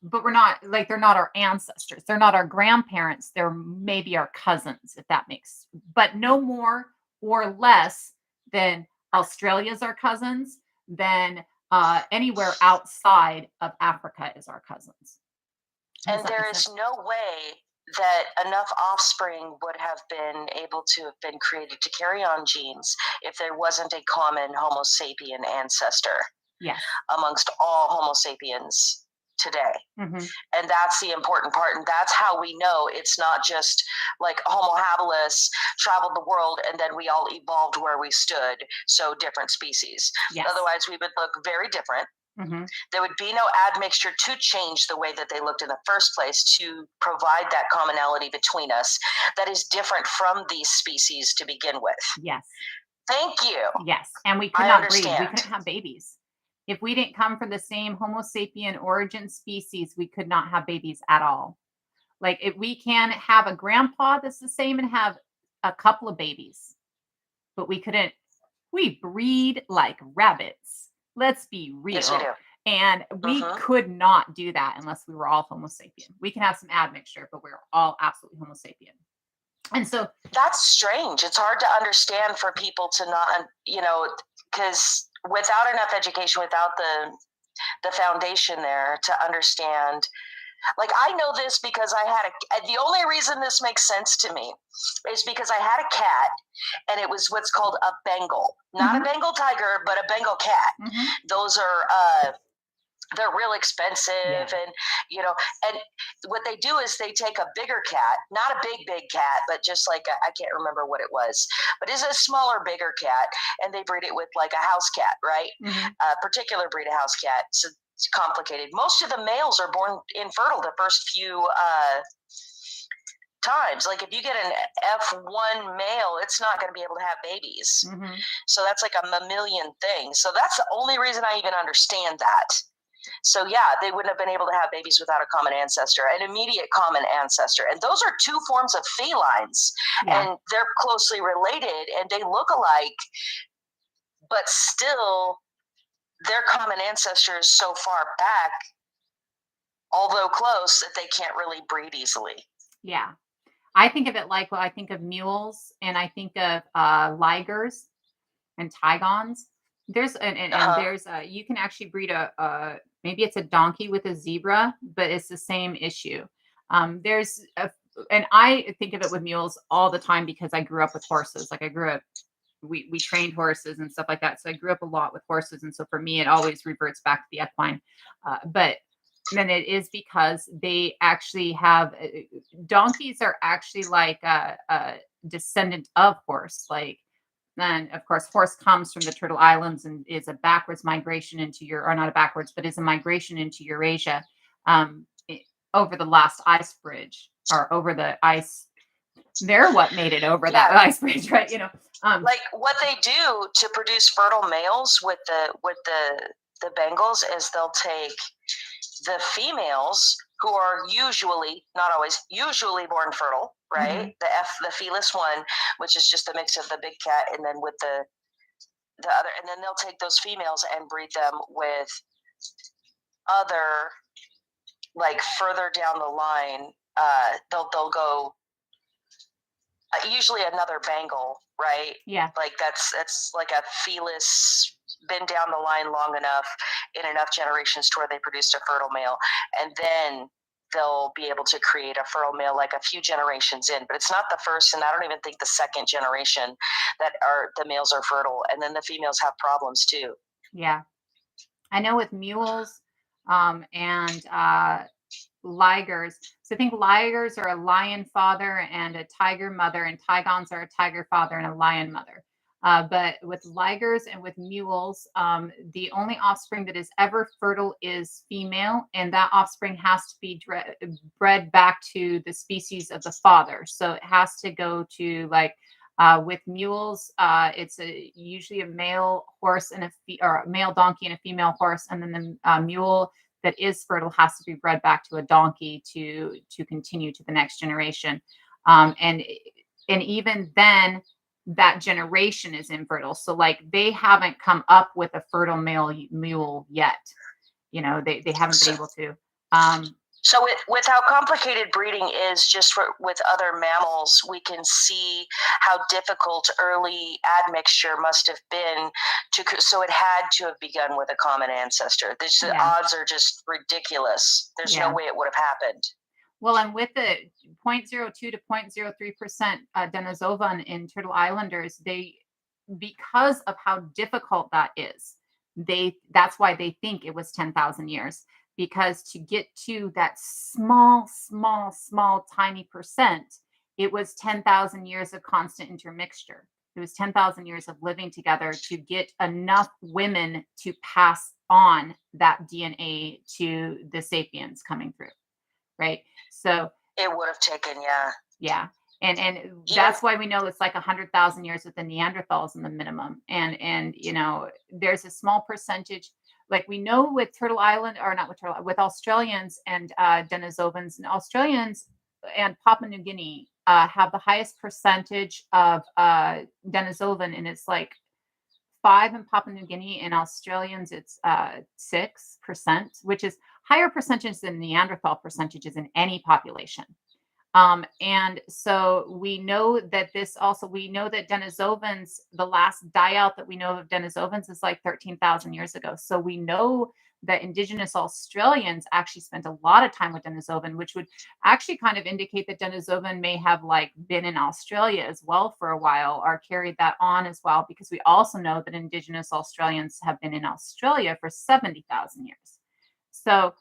[SPEAKER 1] but we're not, like, they're not our ancestors, they're not our grandparents, they're maybe our cousins, if that makes, but no more or less than Australia's our cousins, than anywhere outside of Africa is our cousins.
[SPEAKER 2] And there is no way that enough offspring would have been able to have been created to carry on genes if there wasn't a common Homo sapien ancestor.
[SPEAKER 1] Yes.
[SPEAKER 2] Amongst all Homo sapiens today.
[SPEAKER 1] Mm-hmm.
[SPEAKER 2] And that's the important part. And that's how we know it's not just like Homo habilis traveled the world and then we all evolved where we stood. So different species. Yes. Otherwise, we would look very different. Mm-hmm. There would be no admixture to change the way that they looked in the first place, to provide that commonality between us that is different from these species to begin with.
[SPEAKER 1] Yes.
[SPEAKER 2] Thank you.
[SPEAKER 1] Yes. And we could not breed. We couldn't have babies. If we didn't come from the same Homo sapien origin species, we could not have babies at all. Like, if we can have a grandpa that's the same and have a couple of babies, but we couldn't. We breed like rabbits. Let's be real.
[SPEAKER 2] Yes, we do.
[SPEAKER 1] And we could not do that unless we were all Homo sapien. We can have some admixture, but we're all absolutely Homo sapien. And so
[SPEAKER 2] that's strange. It's hard to understand for people to not, because without enough education, without the foundation there to understand, like, I know this because I had the only reason this makes sense to me is because I had a cat, and it was what's called a Bengal, not a Bengal tiger, but a Bengal cat. Those are, they're real expensive. And and what they do is they take a bigger cat, not a big cat, but just like I can't remember what it was, but it's a smaller, bigger cat, and they breed it with like a house cat, right? A particular breed of house cat. So it's complicated. Most of the males are born infertile the first few times. Like, if you get an F1 male, it's not going to be able to have babies. So that's like a mammalian thing. So that's the only reason I even understand that. So yeah, they wouldn't have been able to have babies without a common ancestor, an immediate common ancestor. And those are two forms of felines, and they're closely related and they look alike, but still their common ancestor is so far back, although close, that they can't really breed easily.
[SPEAKER 1] Yeah. I think of it like, well, I think of mules, and I think of ligers and tigons. There's there's you can actually breed a maybe it's a donkey with a zebra, but it's the same issue. And I think of it with mules all the time because I grew up with horses. Like, I grew up, we trained horses and stuff like that. So I grew up a lot with horses, and so for me, it always reverts back to the equine. But then it is because they actually have donkeys are actually like a descendant of horse, like. And of course, horse comes from the Turtle Islands and is a backwards migration into or not a backwards, but is a migration into Eurasia over the last ice bridge, or over the ice. They're what made it over that ice bridge, right?
[SPEAKER 2] Like, what they do to produce fertile males with the Bengals is they'll take the females who are usually, not always, usually born fertile,
[SPEAKER 1] Mm-hmm.
[SPEAKER 2] right? The felis one, which is just a mix of the big cat and then with the other, and then they'll take those females and breed them with other, like further down the line, they'll go usually another Bengal, right?
[SPEAKER 1] Yeah.
[SPEAKER 2] Like that's like a felis, been down the line long enough in enough generations to where they produced a fertile male, and then they'll be able to create a fertile male like a few generations in. But it's not the first, and I don't even think the second generation that are the males are fertile, and then the females have problems too.
[SPEAKER 1] Yeah. I know with mules and ligers. So I think ligers are a lion father and a tiger mother, and tigons are a tiger father and a lion mother. But with ligers and with mules, the only offspring that is ever fertile is female, and that offspring has to be bred back to the species of the father. So it has to go to like with mules, it's usually a male horse and or a male donkey and a female horse, and then the mule that is fertile has to be bred back to a donkey to continue to the next generation. And even then, that generation is infertile. So like they haven't come up with a fertile mule yet. They haven't been
[SPEAKER 2] So,
[SPEAKER 1] able to. Um,
[SPEAKER 2] with how complicated breeding is, just with other mammals, we can see how difficult early admixture must have been. So it had to have begun with a common ancestor. The
[SPEAKER 1] yeah,
[SPEAKER 2] odds are just ridiculous. There's no
[SPEAKER 1] yeah.
[SPEAKER 2] way it would have happened.
[SPEAKER 1] Well, and with the 0.02 to 0.03% Denisovan in Turtle Islanders, because of how difficult that is, that's why they think it was 10,000 years, because to get to that small tiny percent, it was 10,000 years of constant intermixture. It was 10,000 years of living together to get enough women to pass on that DNA to the sapiens coming through, right? So
[SPEAKER 2] It would have taken, yeah.
[SPEAKER 1] yeah. And
[SPEAKER 2] Even
[SPEAKER 1] that's why we know it's like 100,000 years with the Neanderthals in the minimum. And there's a small percentage, like we know with Turtle Island, or not with with Australians and Denisovans, and Australians and Papua New Guinea have the highest percentage of Denisovan, and it's like 5 in Papua New Guinea. In Australians, it's 6%, which is higher percentage than Neanderthal percentages in any population. And so we know that we know that Denisovans, the last die out that we know of Denisovans is like 13,000 years ago. So we know that indigenous Australians actually spent a lot of time with Denisovan, which would actually kind of indicate that Denisovan may have like been in Australia as well for a while, or carried that on as well, because we also know that indigenous Australians have been in Australia for 70,000 years. So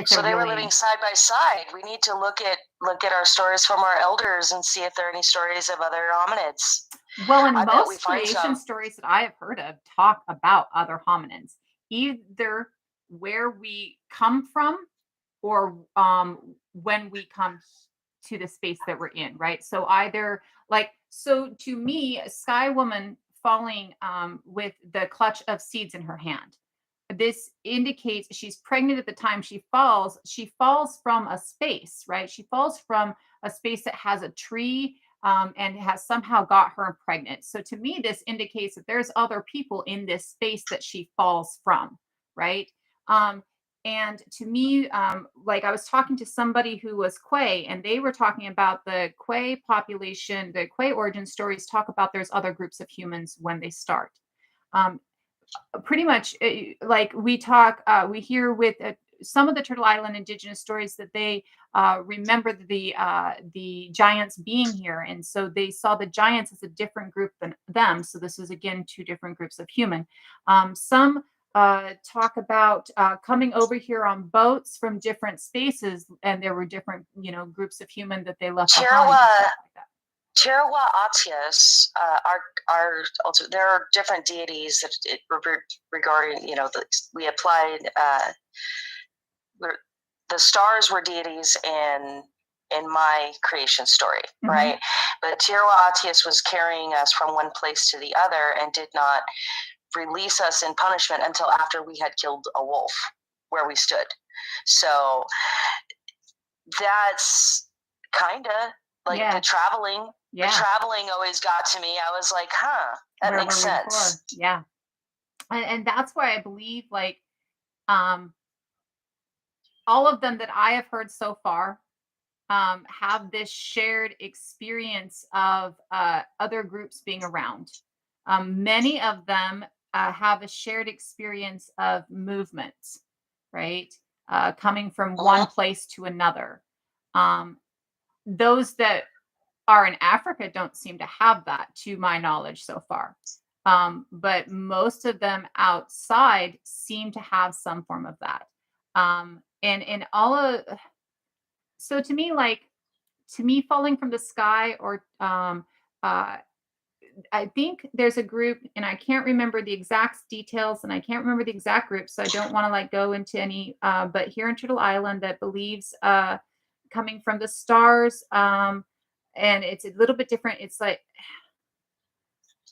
[SPEAKER 2] so they were living side by side. We need to look at our stories from our elders and see if there are any stories of other hominids.
[SPEAKER 1] Well, and most creation stories that I have heard of talk about other hominids, either where we come from or when we come to the space that we're in, right? So either so to me, a sky woman falling with the clutch of seeds in her hand. This indicates she's pregnant at the time she falls. She falls from a space, right? She falls from a space that has a tree and has somehow got her pregnant. So to me, this indicates that there's other people in this space that she falls from, right? And to me, like I was talking to somebody who was Quay, and they were talking about the Quay population, the Quay origin stories talk about there's other groups of humans when they start. Um, Pretty much like we hear with some of the Turtle Island indigenous stories that they remember the giants being here, and so they saw the giants as a different group than them. So this is again two different groups of human. Some talk about coming over here on boats from different spaces, and there were different groups of human that they left behind.
[SPEAKER 2] Tirawa Atias are also, there are different deities that regarding, we applied, the stars were deities in my creation story, mm-hmm. right? But Tirawa Atias was carrying us from one place to the other and did not release us in punishment until after we had killed a wolf where we stood. So that's kind of like
[SPEAKER 1] Yeah.
[SPEAKER 2] the
[SPEAKER 1] Yeah.
[SPEAKER 2] traveling always got to me. I was like, huh, that
[SPEAKER 1] Where
[SPEAKER 2] makes
[SPEAKER 1] were we before?
[SPEAKER 2] sense.
[SPEAKER 1] Yeah. And that's why I believe like um all of them that I have heard so far have this shared experience of other groups being around. Many of them have a shared experience of movement, right? Coming from one
[SPEAKER 2] Mhm.
[SPEAKER 1] place to another. Um, those that are in Africa don't seem to have that, to my knowledge so far. But most of them outside seem to have some form of that. And all of so to me, like to me, falling from the sky or uh, I think there's a group, and I can't remember the exact details, and I can't remember the exact group, so I don't want to like go into any. But here in Turtle Island, that believes coming from the stars, and it's a little bit different. It's like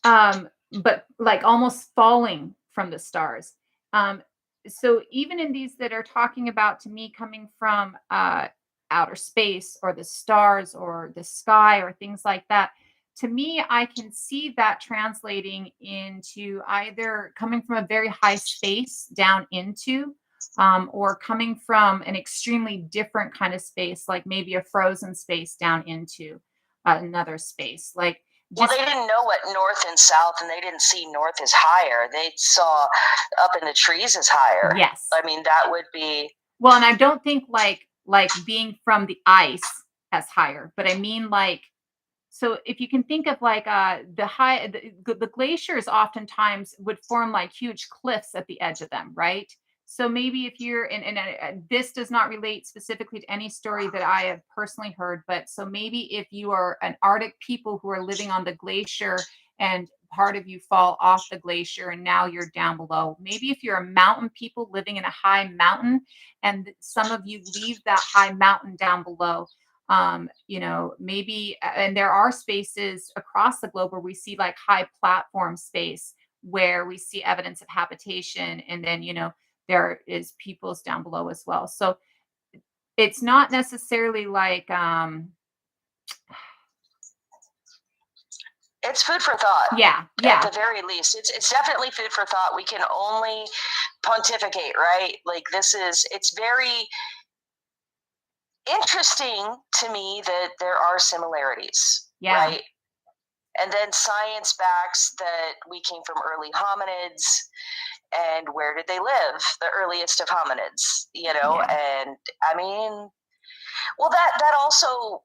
[SPEAKER 1] but like almost falling from the stars. Um, so even in these that are talking about to me coming from outer space or the stars or the sky or things like that, to me, I can see that translating into either coming from a very high space down into, or coming from an extremely different kind of space, like maybe a frozen space down into another space. Like
[SPEAKER 2] Well,
[SPEAKER 1] just
[SPEAKER 2] they didn't know what north and south, and they didn't see north as higher. They saw up in the trees as higher.
[SPEAKER 1] yes.
[SPEAKER 2] I mean, that would be.
[SPEAKER 1] Well, and I don't think like being from the ice as higher, but I mean like so if you can think of like the glaciers oftentimes would form like huge cliffs at the edge of them, right? So maybe if you're this does not relate specifically to any story that I have personally heard, but so maybe if you are an Arctic people who are living on the glacier and part of you fall off the glacier and now you're down below. Maybe if you're a mountain people living in a high mountain and some of you leave that high mountain down below, maybe and there are spaces across the globe where we see like high platform space where we see evidence of habitation, and then there is peoples down below as well. So it's not necessarily like
[SPEAKER 2] It's food for thought.
[SPEAKER 1] yeah,
[SPEAKER 2] At
[SPEAKER 1] yeah,
[SPEAKER 2] the very least, it's definitely food for thought. We can only pontificate, right? Like it's very interesting to me that there are similarities,
[SPEAKER 1] yeah,
[SPEAKER 2] right? And then science backs that we came from early hominids, and where did they live? The earliest of hominids,
[SPEAKER 1] yeah,
[SPEAKER 2] and I mean, well, that also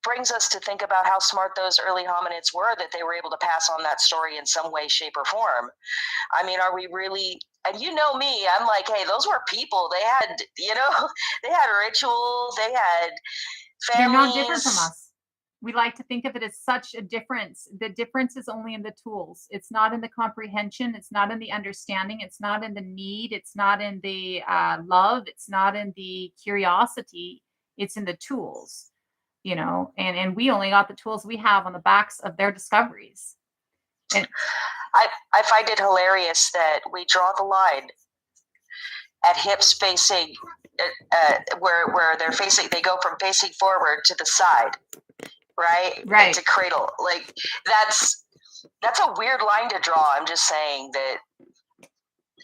[SPEAKER 2] brings us to think about how smart those early hominids were, that they were able to pass on that story in some way, shape, or form. I mean, are we really? And you know me, I'm like, hey, those were people. They had, they had ritual, they had
[SPEAKER 1] they're not different from
[SPEAKER 2] families.
[SPEAKER 1] us. We like to think of it as such a difference. The difference is only in the tools. It's not in the comprehension. It's not in the understanding. It's not in the need. It's not in the love. It's not in the curiosity. It's in the tools, and we only got the tools we have on the backs of their discoveries. And
[SPEAKER 2] I find it hilarious that we draw the line at hips facing, where they're facing, they go from facing forward to the side, right?
[SPEAKER 1] right.
[SPEAKER 2] Into cradle. Like that's a weird line to draw. I'm just saying that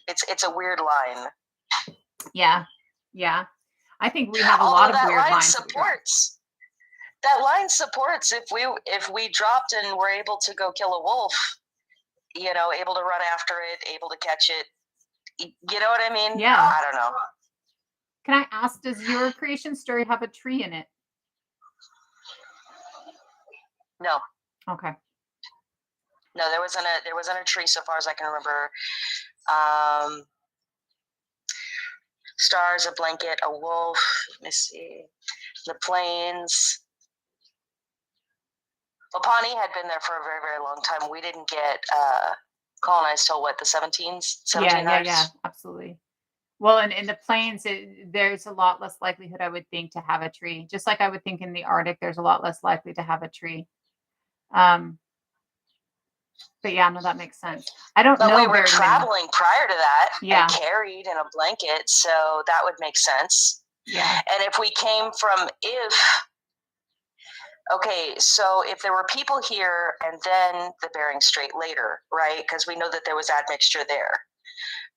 [SPEAKER 2] it's a weird line.
[SPEAKER 1] Yeah. Yeah. I think we have a lot
[SPEAKER 2] Although
[SPEAKER 1] of weird lines that we draw.
[SPEAKER 2] that line supports if we dropped and were able to go kill a wolf, able to run after it, able to catch it. You know what I mean?
[SPEAKER 1] Yeah.
[SPEAKER 2] I don't know.
[SPEAKER 1] Can I ask, does your creation story have a tree in it?
[SPEAKER 2] No,
[SPEAKER 1] Okay.
[SPEAKER 2] no, there wasn't a tree so far as I can remember. Um, Stars, a blanket, a wolf. Let me see. The plains. Well, Pawnee had been there for a very, very long time. We didn't get colonized till what, the 17s,
[SPEAKER 1] Yeah, yeah,
[SPEAKER 2] 1700s?
[SPEAKER 1] yeah, absolutely. Well, in the plains, there's a lot less likelihood, I would think, to have a tree. Just like I would think in the Arctic, there's a lot less likely to have a tree. Um, But yeah, no, that makes sense. I don't
[SPEAKER 2] But we
[SPEAKER 1] know
[SPEAKER 2] were
[SPEAKER 1] very many.
[SPEAKER 2] traveling prior to that and
[SPEAKER 1] Yeah,
[SPEAKER 2] carried in a blanket, so that would make sense.
[SPEAKER 1] yeah,
[SPEAKER 2] And if we came from, if okay, so if there were people here and then the Bering Strait later, right? Because we know that there was admixture there,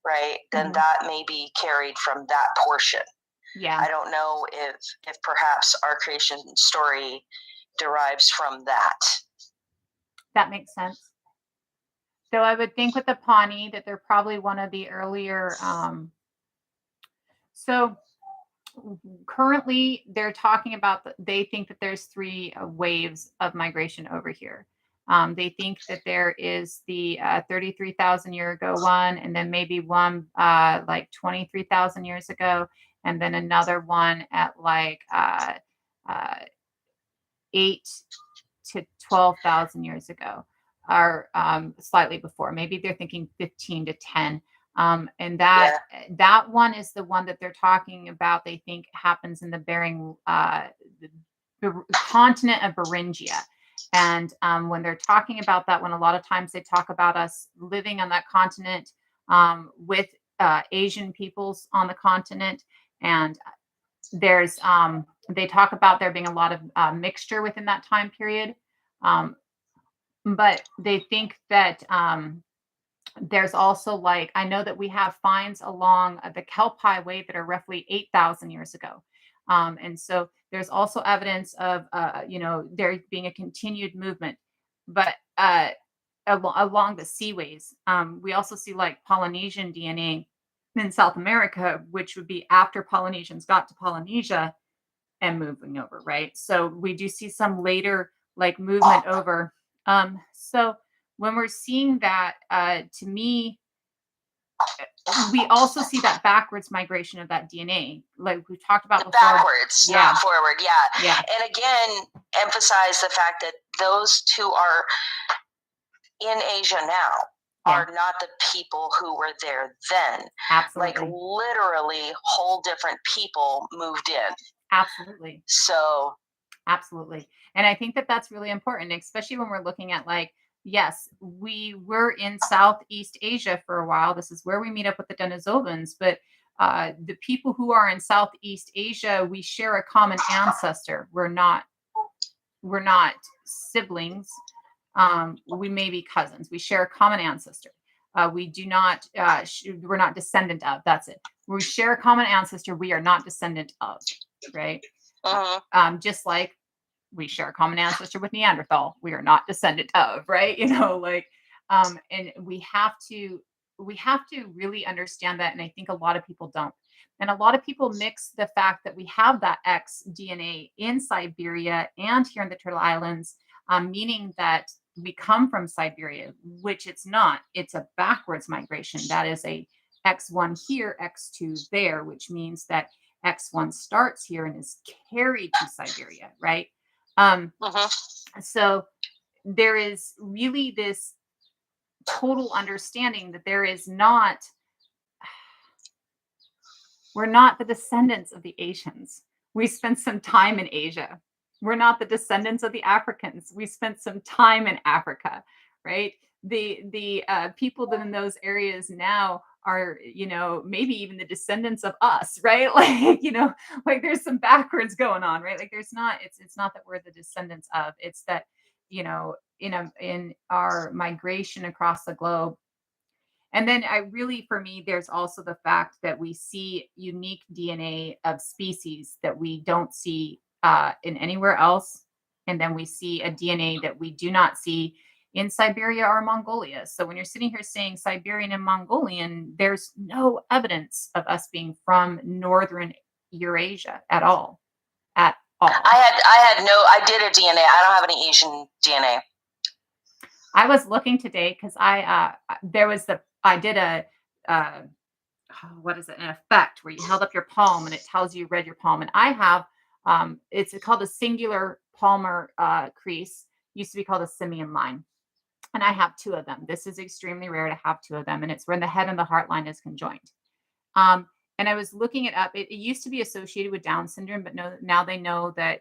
[SPEAKER 2] right? Then
[SPEAKER 1] hmm,
[SPEAKER 2] that may be carried from that portion.
[SPEAKER 1] yeah,
[SPEAKER 2] I don't know if perhaps our creation story derives from that.
[SPEAKER 1] that makes sense. So I would think with the Pawnee that they're probably one of the earlier. So currently they're talking about they think that there's three waves of migration over here. They think that there is the 33,000 year ago one, and then maybe one like 23,000 years ago, and then another one at like uh, 8 to 12,000 years ago, or slightly before. Maybe they're thinking 15 to 10. And
[SPEAKER 2] Yeah.
[SPEAKER 1] that one is the one that they're talking about. They think happens in the Bering the continent of Beringia. And when they're talking about that one, a lot of times they talk about us living on that continent with Asian peoples on the continent. And there's they talk about there being a lot of mixture within that time period. Um, but they think that there's also like I know that we have finds along the Kelp Highway that are roughly 8,000 years ago. And so there's also evidence of there being a continued movement, but along the seaways. We also see like Polynesian DNA in South America, which would be after Polynesians got to Polynesia and moving over, right? So we do see some later like movement over. So when we're seeing that, to me, we also see that backwards migration of that DNA, like we talked about before.
[SPEAKER 2] Backwards,
[SPEAKER 1] Yeah,
[SPEAKER 2] not forward. Yeah.
[SPEAKER 1] yeah,
[SPEAKER 2] And again, emphasize the fact that those two are in Asia now,
[SPEAKER 1] yeah,
[SPEAKER 2] are not the people who were there then. Like
[SPEAKER 1] absolutely,
[SPEAKER 2] literally whole different people moved in.
[SPEAKER 1] absolutely.
[SPEAKER 2] So
[SPEAKER 1] Absolutely. And I think that that's really important, especially when we're looking at like, yes, we were in Southeast Asia for a while. This is where we meet up with the Denisovans, but the people who are in Southeast Asia, we share a common ancestor. We're not siblings. We may be cousins. We share a common ancestor. We do not. We're not descendant of. That's it. We share a common ancestor. We are not descendant of. Right. Just like we share a common ancestor with Neanderthal. We are not descendant of, right? Like, and we have to really understand that. And I think a lot of people don't. And a lot of people mix the fact that we have that X DNA in Siberia and here in the Turtle Islands, meaning that we come from Siberia, which it's not. It's a backwards migration. That is a X1 here, X2 there, which means that X1 starts here and is carried to Siberia, right? Um, so there is really this total understanding that we're not the descendants of the Asians. We spent some time in Asia. We're not the descendants of the Africans. We spent some time in Africa, right? The people that in those areas now are, maybe even the descendants of us, right? Like there's some backwards going on, right? Like it's not that we're the descendants of, it's that, in our migration across the globe. And then for me, there's also the fact that we see unique DNA of species that we don't see in anywhere else. And then we see a DNA that we do not see in Siberia or Mongolia. So when you're sitting here saying Siberian and Mongolian, there's no evidence of us being from Northern Eurasia at all. At all.
[SPEAKER 2] I did a DNA. I don't have any Asian DNA.
[SPEAKER 1] I was looking today because I did a uh, what is it, an effect where you held up your palm and it tells you read your palm. And I have it's called a singular palmar crease, used to be called a simian line. And I have two of them. This is extremely rare to have two of them, and it's where the head and the heart line is conjoined. And I was looking it up. It used to be associated with Down syndrome, but no, now they know that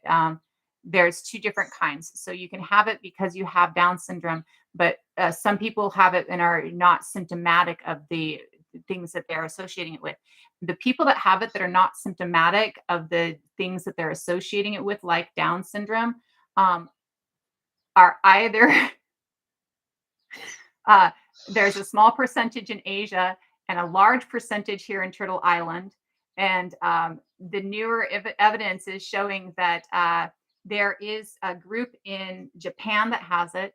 [SPEAKER 1] there's two different kinds. So you can have it because you have Down syndrome, but some people have it and are not symptomatic of the things that they're associating it with. The people that have it that are not symptomatic of the things that they're associating it with, like Down syndrome, um, are either uh, there's a small percentage in Asia and a large percentage here in Turtle Island. And the newer evidence is showing that there is a group in Japan that has it.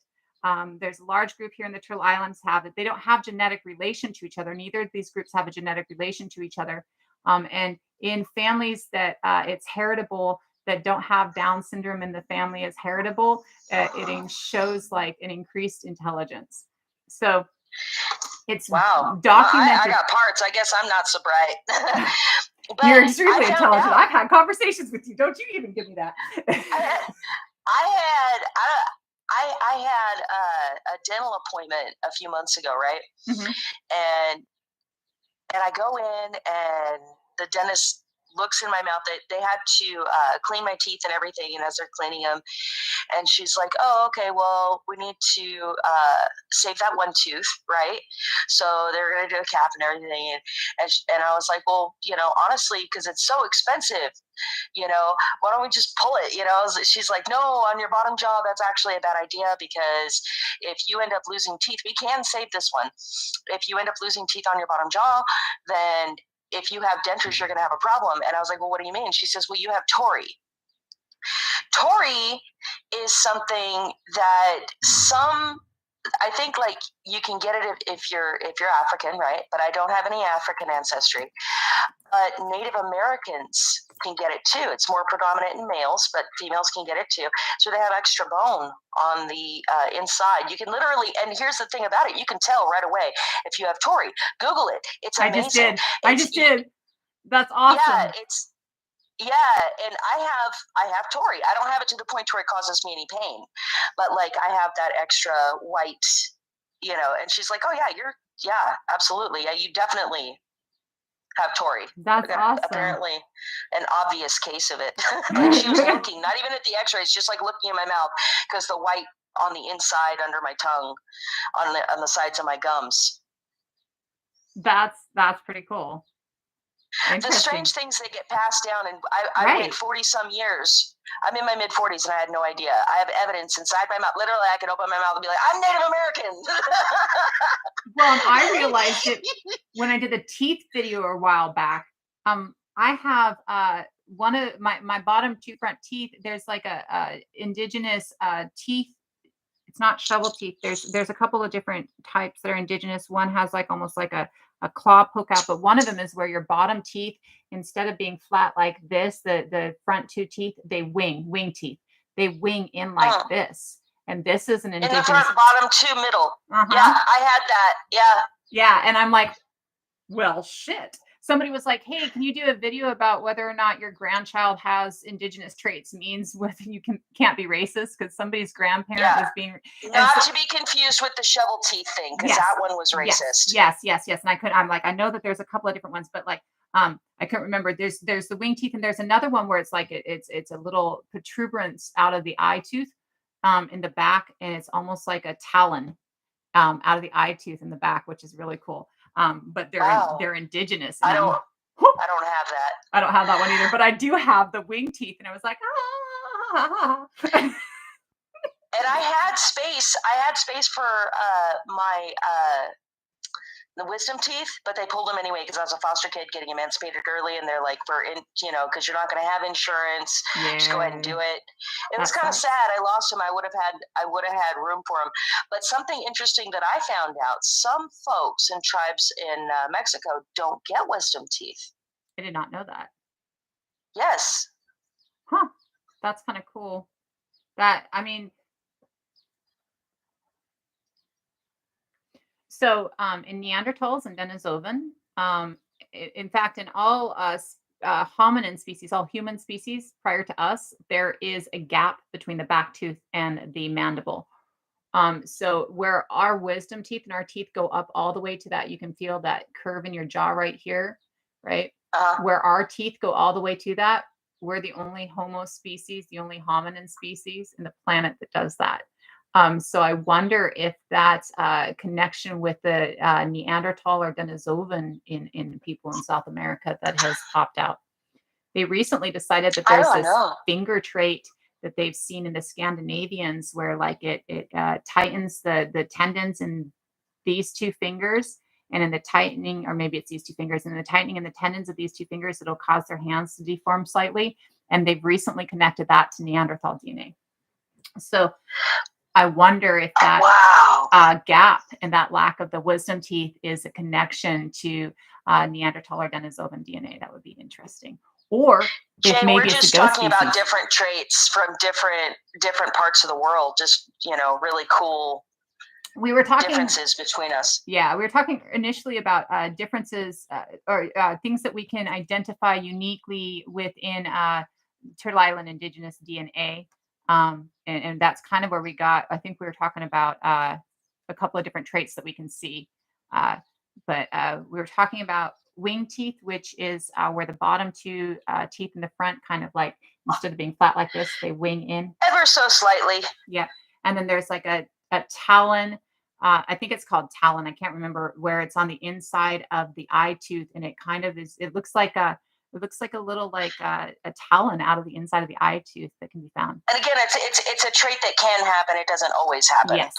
[SPEAKER 1] There's a large group here in the Turtle Islands have it. They don't have genetic relation to each other. Neither of these groups have a genetic relation to each other. And in families that it's heritable, that don't have Down syndrome in the family is heritable, it shows like an increased intelligence. So it's
[SPEAKER 2] Wow. I
[SPEAKER 1] documented.
[SPEAKER 2] got parts. I guess I'm not so bright. But
[SPEAKER 1] You're extremely
[SPEAKER 2] I found
[SPEAKER 1] intelligent.
[SPEAKER 2] out
[SPEAKER 1] I've had conversations with you. Don't you even give me that.
[SPEAKER 2] I had a dental appointment a few months ago, right?
[SPEAKER 1] Mhm.
[SPEAKER 2] And I go in and the dentist looks in my mouth. They had to clean my teeth and everything, and as they're cleaning them, and she's like, "Oh, okay. Well, we need to save that one tooth, right? So they're going to do a cap and everything." And I was like, "Well, honestly, because it's so expensive, why don't we just pull it?" She's like, "No, on your bottom jaw, that's actually a bad idea because if you end up losing teeth, we can save this one. If you end up losing teeth on your bottom jaw, then if you have dentures, you're going to have a problem." And I was like, "Well, what do you mean?" She says, "Well, you have tori." Tori is something that I think like you can get it if you're African, right? But I don't have any African ancestry. But Native Americans can get it too. It's more predominant in males, but females can get it too. So they have extra bone on the inside. You can literally, and here's the thing about it, you can tell right away if you have tori. Google it. It's amazing.
[SPEAKER 1] I just did. That's awesome.
[SPEAKER 2] Yeah, and I have tori. I don't have it to the point where it causes me any pain, but like I have that extra white, and she's like, "Oh yeah, absolutely. Yeah, you definitely have tori."
[SPEAKER 1] That's awesome.
[SPEAKER 2] Apparently an obvious case of it. Like she was looking, not even at the x-rays, just like looking in my mouth because the white on the inside under my tongue, on the sides of my gums.
[SPEAKER 1] That's pretty cool.
[SPEAKER 2] The strange things that get passed down, and I went 40 some years. I'm in my mid 40s and I had no idea. I have evidence inside my mouth. Literally, I could open my mouth and be like, "I'm Native American."
[SPEAKER 1] Well, I realized it when I did the teeth video a while back. I have one of my bottom two front teeth. There's like a indigenous teeth. It's not shovel teeth. There's a couple of different types that are indigenous. One has like almost like a claw poke out, but one of them is where your bottom teeth, instead of being flat like this, the front two teeth, they wing teeth. They wing in like this. And this is an indigenous.
[SPEAKER 2] In the front, bottom, two, middle.
[SPEAKER 1] Uh-huh.
[SPEAKER 2] Yeah, I had that. Yeah.
[SPEAKER 1] Yeah. And I'm like, well, shit. Somebody was like, "Hey, can you do a video about whether or not your grandchild has indigenous traits?" Means whether you can't be racist because somebody's grandparent was being
[SPEAKER 2] not to be confused with the shovel teeth thing, because that one was racist.
[SPEAKER 1] Yes. And I'm like, I know that there's a couple of different ones, but like I can't remember. There's the wing teeth, and there's another one where it's like it's a little protuberance out of the eye tooth in the back, and it's almost like a talon out of the eye tooth in the back, which is really cool. But they're indigenous.
[SPEAKER 2] I don't have that.
[SPEAKER 1] I don't have that one either, but I do have the wing teeth, and I was like, ah.
[SPEAKER 2] And I had space for my the wisdom teeth, but they pulled them anyway because I was a foster kid getting emancipated early, and they're like, because you're not going to have insurance, just go ahead and do it. It was kind of sad. I lost them. I would have had room for them. But something interesting that I found out: some folks and tribes in Mexico don't get wisdom teeth.
[SPEAKER 1] I did not know that.
[SPEAKER 2] Yes.
[SPEAKER 1] Huh. That's kind of cool. So in Neanderthals and Denisovan, in fact, in all hominin species, all human species prior to us, there is a gap between the back tooth and the mandible. So where our wisdom teeth and our teeth go up all the way to that, you can feel that curve in your jaw right here, right? Where our teeth go all the way to that, we're the only Homo species, the only hominin species in the planet that does that. So I wonder if that's a connection with the Neanderthal or Denisovan in people in South America that has popped out. They recently decided that
[SPEAKER 2] I
[SPEAKER 1] there's
[SPEAKER 2] don't
[SPEAKER 1] this
[SPEAKER 2] know.
[SPEAKER 1] finger trait that they've seen in the Scandinavians where like it tightens the tendons in these two fingers, and in the tightening, or maybe it's these two fingers, and in the tightening in the tendons of these two fingers, it'll cause their hands to deform slightly. And they've recently connected that to Neanderthal DNA. So I wonder if that
[SPEAKER 2] Wow.
[SPEAKER 1] gap and that lack of the wisdom teeth is a connection to Neanderthal or Denisovan DNA. That would be interesting. Or if
[SPEAKER 2] Jay, we're
[SPEAKER 1] maybe it's a
[SPEAKER 2] just
[SPEAKER 1] ghost
[SPEAKER 2] talking about
[SPEAKER 1] species.
[SPEAKER 2] different traits from different parts of the world. Just, really cool
[SPEAKER 1] We were talking,
[SPEAKER 2] differences between us.
[SPEAKER 1] yeah, we were talking initially about differences or things that we can identify uniquely within Turtle Island indigenous DNA. And that's kind of where we got, I think we were talking about a couple of different traits that we can see. Uh, but we were talking about wing teeth, which is where the bottom two teeth in the front kind of like, instead of being flat like this, they wing in.
[SPEAKER 2] Ever so slightly.
[SPEAKER 1] Yeah. And then there's like a talon. I think it's called talon. I can't remember where it's on the inside of the eye tooth, and it kind of is. It looks like a little like a talon out of the inside of the eye tooth that can be found.
[SPEAKER 2] And again, it's a trait that can happen. It doesn't always happen.
[SPEAKER 1] Yes.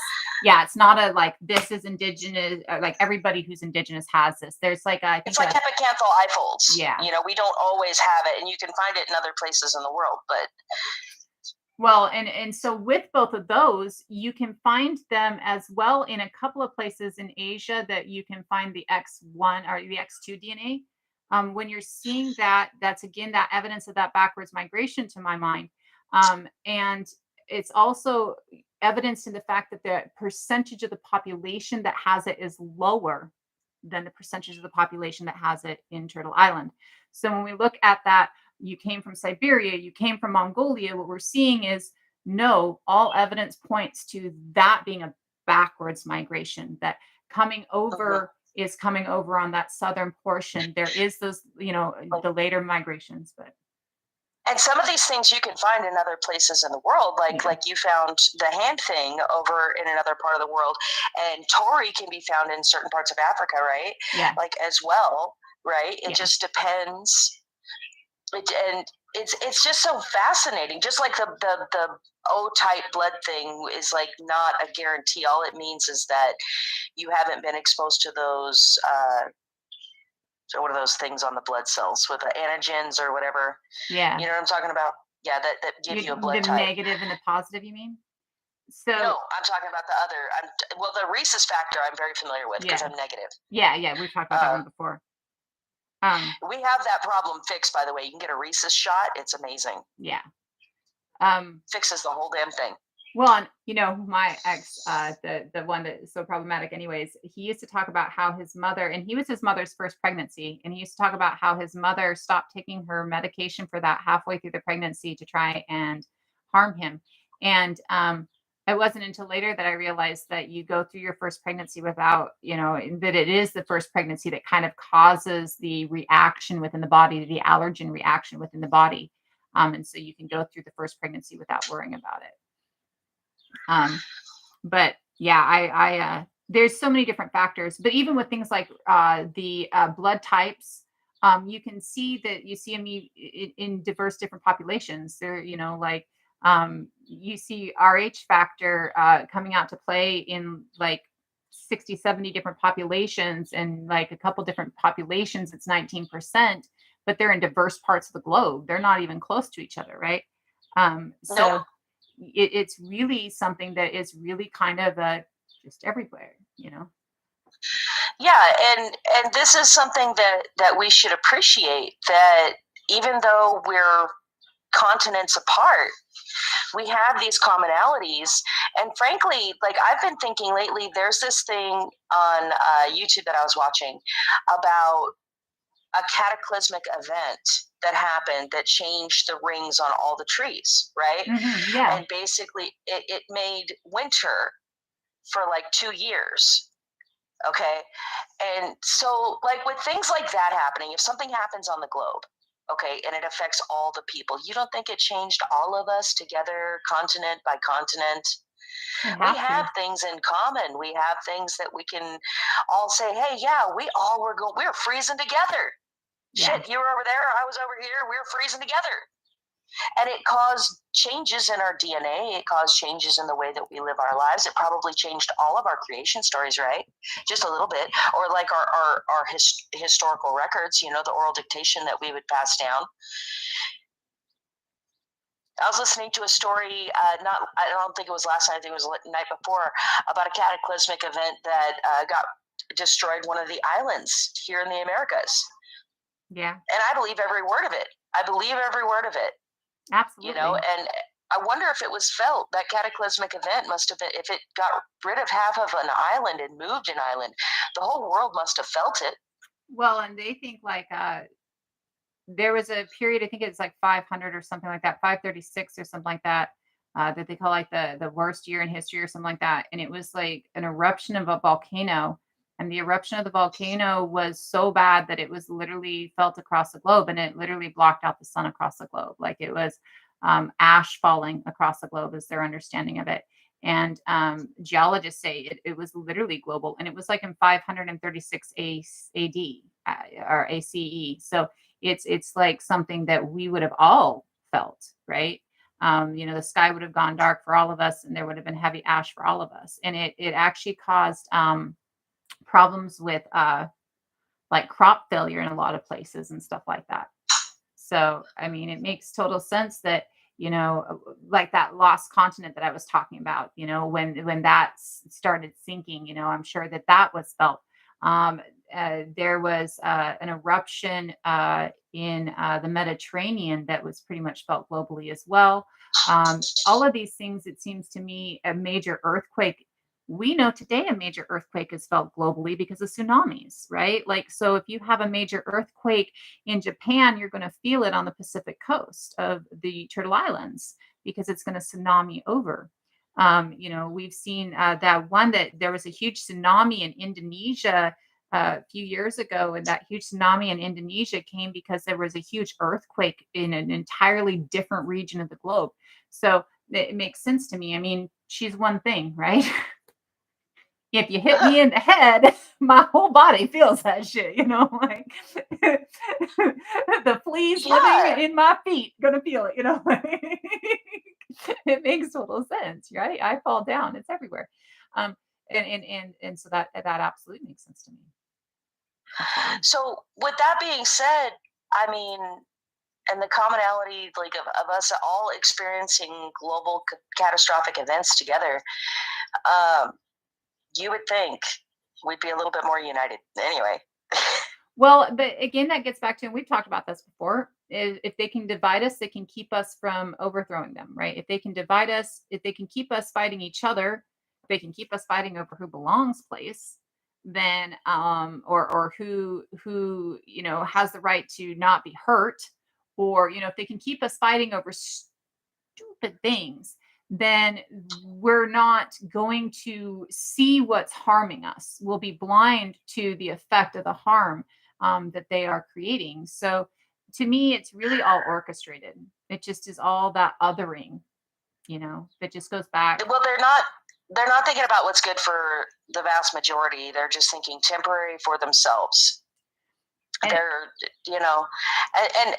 [SPEAKER 1] Yeah, it's not a like this is indigenous. Like everybody who's indigenous has this. There's like I think
[SPEAKER 2] It's like epicanthal eye folds.
[SPEAKER 1] Yeah.
[SPEAKER 2] We don't always have it, and you can find it in other places in the world. But
[SPEAKER 1] well, and so with both of those, you can find them as well in a couple of places in Asia that you can find the X1 or the X2 DNA. When you're seeing that, that's again that evidence of that backwards migration to my mind. And it's also evidence in the fact that the percentage of the population that has it is lower than the percentage of the population that has it in Turtle Island. So when we look at that, you came from Siberia, you came from Mongolia, what we're seeing is no, all evidence points to that being a backwards migration, that coming over is coming over on that southern portion. There is those, the later migrations, but
[SPEAKER 2] and some of these things you can find in other places in the world, like you found the hand thing over in another part of the world, and tori can be found in certain parts of Africa, right?
[SPEAKER 1] Yeah.
[SPEAKER 2] Like as well, right? It
[SPEAKER 1] Yeah.
[SPEAKER 2] just depends. And it's just so fascinating. Just like the O type blood thing is like not a guarantee. All it means is that you haven't been exposed to those. So what are those things on the blood cells with the antigens or whatever?
[SPEAKER 1] Yeah.
[SPEAKER 2] You know what I'm talking about? Yeah, that give you a blood
[SPEAKER 1] the
[SPEAKER 2] type.
[SPEAKER 1] negative and the positive, you mean? So
[SPEAKER 2] No, I'm talking about the other. Well, the rhesus factor I'm very familiar with because I'm negative.
[SPEAKER 1] Yeah, we've talked about that one before.
[SPEAKER 2] We have that problem fixed, by the way. You can get a rhesus shot. It's amazing.
[SPEAKER 1] Yeah.
[SPEAKER 2] Fixes the whole damn thing.
[SPEAKER 1] Well, and my ex, the one that is so problematic, anyways, he used to talk about how his mother, and he was his mother's first pregnancy, and he used to talk about how his mother stopped taking her medication for that halfway through the pregnancy to try and harm him. And it wasn't until later that I realized that you go through your first pregnancy without, that it is the first pregnancy that kind of causes the reaction within the body, the allergen reaction within the body. And so you can go through the first pregnancy without worrying about it. But yeah, there's so many different factors, but even with things like the blood types, you can see that you see them in diverse different populations. There, you see RH factor coming out to play in like 60, 70 different populations, and like a couple different populations, it's 19%, but they're in diverse parts of the globe. They're not even close to each other, right? So
[SPEAKER 2] Nope.
[SPEAKER 1] it's really something that is really kind of just everywhere.
[SPEAKER 2] Yeah, and this is something that we should appreciate, that even though we're continents apart, we have these commonalities. And frankly, like I've been thinking lately, there's this thing on YouTube that I was watching about a cataclysmic event that happened that changed the rings on all the trees, right?
[SPEAKER 1] Yeah.
[SPEAKER 2] And basically it made winter for like 2 years. Okay. And so like with things like that happening, if something happens on the globe, Okay, and it affects all the people. You don't think it changed all of us together, continent by continent?
[SPEAKER 1] They
[SPEAKER 2] We
[SPEAKER 1] have
[SPEAKER 2] have
[SPEAKER 1] to.
[SPEAKER 2] things in common. We have things that we can all say, hey, yeah, we all were going, we were freezing together.
[SPEAKER 1] Yeah.
[SPEAKER 2] Shit, you were over there, I was over here, we were freezing together. And it caused changes in our DNA. It caused changes in the way that we live our lives. It probably changed all of our creation stories, right? Just a little bit. Or like our historical records, the oral dictation that we would pass down. I was listening to a story, I don't think it was last night, I think it was the night before, about a cataclysmic event that got destroyed one of the islands here in the Americas.
[SPEAKER 1] Yeah.
[SPEAKER 2] And I believe every word of it. I believe every word of it,
[SPEAKER 1] Absolutely.
[SPEAKER 2] and I wonder if it was felt. That cataclysmic event must have been, if it got rid of half of an island and moved an island, the whole world must have felt it.
[SPEAKER 1] Well, and they think like there was a period, I think it's like 500 or something like that, 536 or something like that, that they call like the worst year in history or something like that. And it was like an eruption of a volcano. And the eruption of the volcano was so bad that it was literally felt across the globe, and it literally blocked out the sun across the globe. Like it was ash falling across the globe, is their understanding of it. And geologists say it was literally global, and it was like in 536 AD or ACE. So it's like something that we would have all felt, right? The sky would have gone dark for all of us, and there would have been heavy ash for all of us. And it actually caused problems with like crop failure in a lot of places and stuff like that. So, I mean, it makes total sense that, like that lost continent that I was talking about, when that started sinking, I'm sure that that was felt. Um, there was an eruption in the Mediterranean that was pretty much felt globally as well. All of these things, it seems to me, a major earthquake. We know today a major earthquake is felt globally because of tsunamis, right? Like, so if you have a major earthquake in Japan, you're going to feel it on the Pacific coast of the Turtle Islands because it's going to tsunami over. We've seen that one that there was a huge tsunami in Indonesia a few years ago, and that huge tsunami in Indonesia came because there was a huge earthquake in an entirely different region of the globe. So it makes sense to me. I mean, she's one thing, right? If you hit me in the head, my whole body feels that shit, like the fleas living
[SPEAKER 2] Yeah.
[SPEAKER 1] in my feet gonna feel it, it makes total sense, right? I fall down, it's everywhere. Um, and so that absolutely makes sense to me. Absolutely.
[SPEAKER 2] So with that being said, I mean, and the commonality like of us all experiencing global catastrophic events together, um, you would think we'd be a little bit more united. Anyway.
[SPEAKER 1] Well, but again, that gets back to, and we've talked about this before, is if they can divide us, they can keep us from overthrowing them, right? If they can divide us, if they can keep us fighting each other, if they can keep us fighting over who belongs place, then or who has the right to not be hurt, or if they can keep us fighting over stupid things, then we're not going to see what's harming us. We'll be blind to the effect of the harm that they are creating. So to me, it's really all orchestrated. It just is all that othering, that just goes back.
[SPEAKER 2] Well, they're not thinking about what's good for the vast majority. They're just thinking temporary for themselves.
[SPEAKER 1] And
[SPEAKER 2] They're, and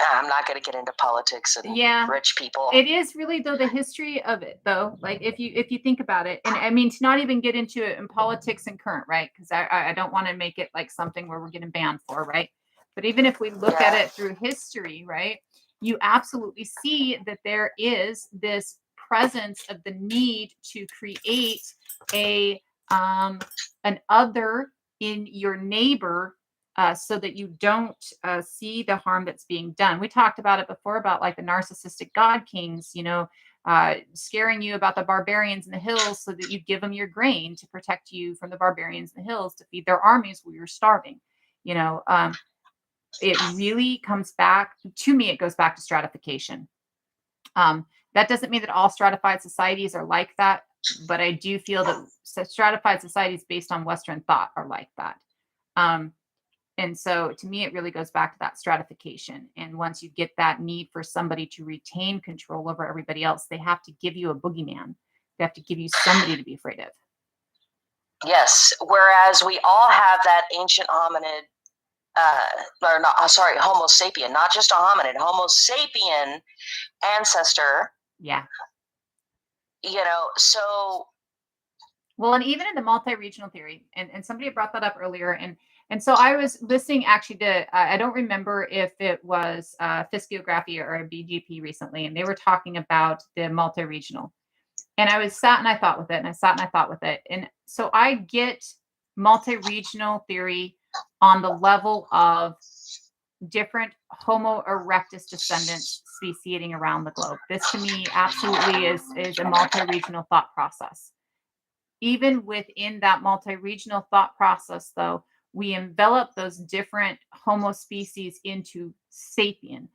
[SPEAKER 2] I'm not going to get into politics and
[SPEAKER 1] yeah,
[SPEAKER 2] rich people.
[SPEAKER 1] it is really though the history of it though. Like if you think about it, and I mean to not even get into it in politics and current, right? Because I don't want to make it like something where we're getting banned for, right? But even if we look at
[SPEAKER 2] Yeah.
[SPEAKER 1] it through history, right, you absolutely see that there is this presence of the need to create a an other in your neighbor, so that you don't see the harm that's being done. We talked about it before about like the narcissistic god kings, scaring you about the barbarians in the hills so that you give them your grain to protect you from the barbarians in the hills to feed their armies while you're starving. You know, it really comes back to me. It goes back to stratification. That doesn't mean that all stratified societies are like that, but I do feel that stratified societies based on Western thought are like that. Um, And so to me, it really goes back to that stratification. And once you get that need for somebody to retain control over everybody else, they have to give you a boogeyman. They have to give you somebody to be afraid of.
[SPEAKER 2] Yes. Whereas we all have that ancient hominid, or not, sorry, Homo sapien, not just a hominid, Homo sapien ancestor,
[SPEAKER 1] Yeah.
[SPEAKER 2] So.
[SPEAKER 1] Well, and even in the multi-regional theory, and somebody brought that up earlier, and so I was listening actually to I don't remember if it was Fiscography or a BGP recently, and they were talking about the multi-regional, and I was sat and I thought with it, and I sat and I thought with it, and so I get multi-regional theory on the level of different Homo erectus descendants speciating around the globe. This to me absolutely is a multi-regional thought process. Even within that multi-regional thought process, though, we envelop those different Homo species into sapien.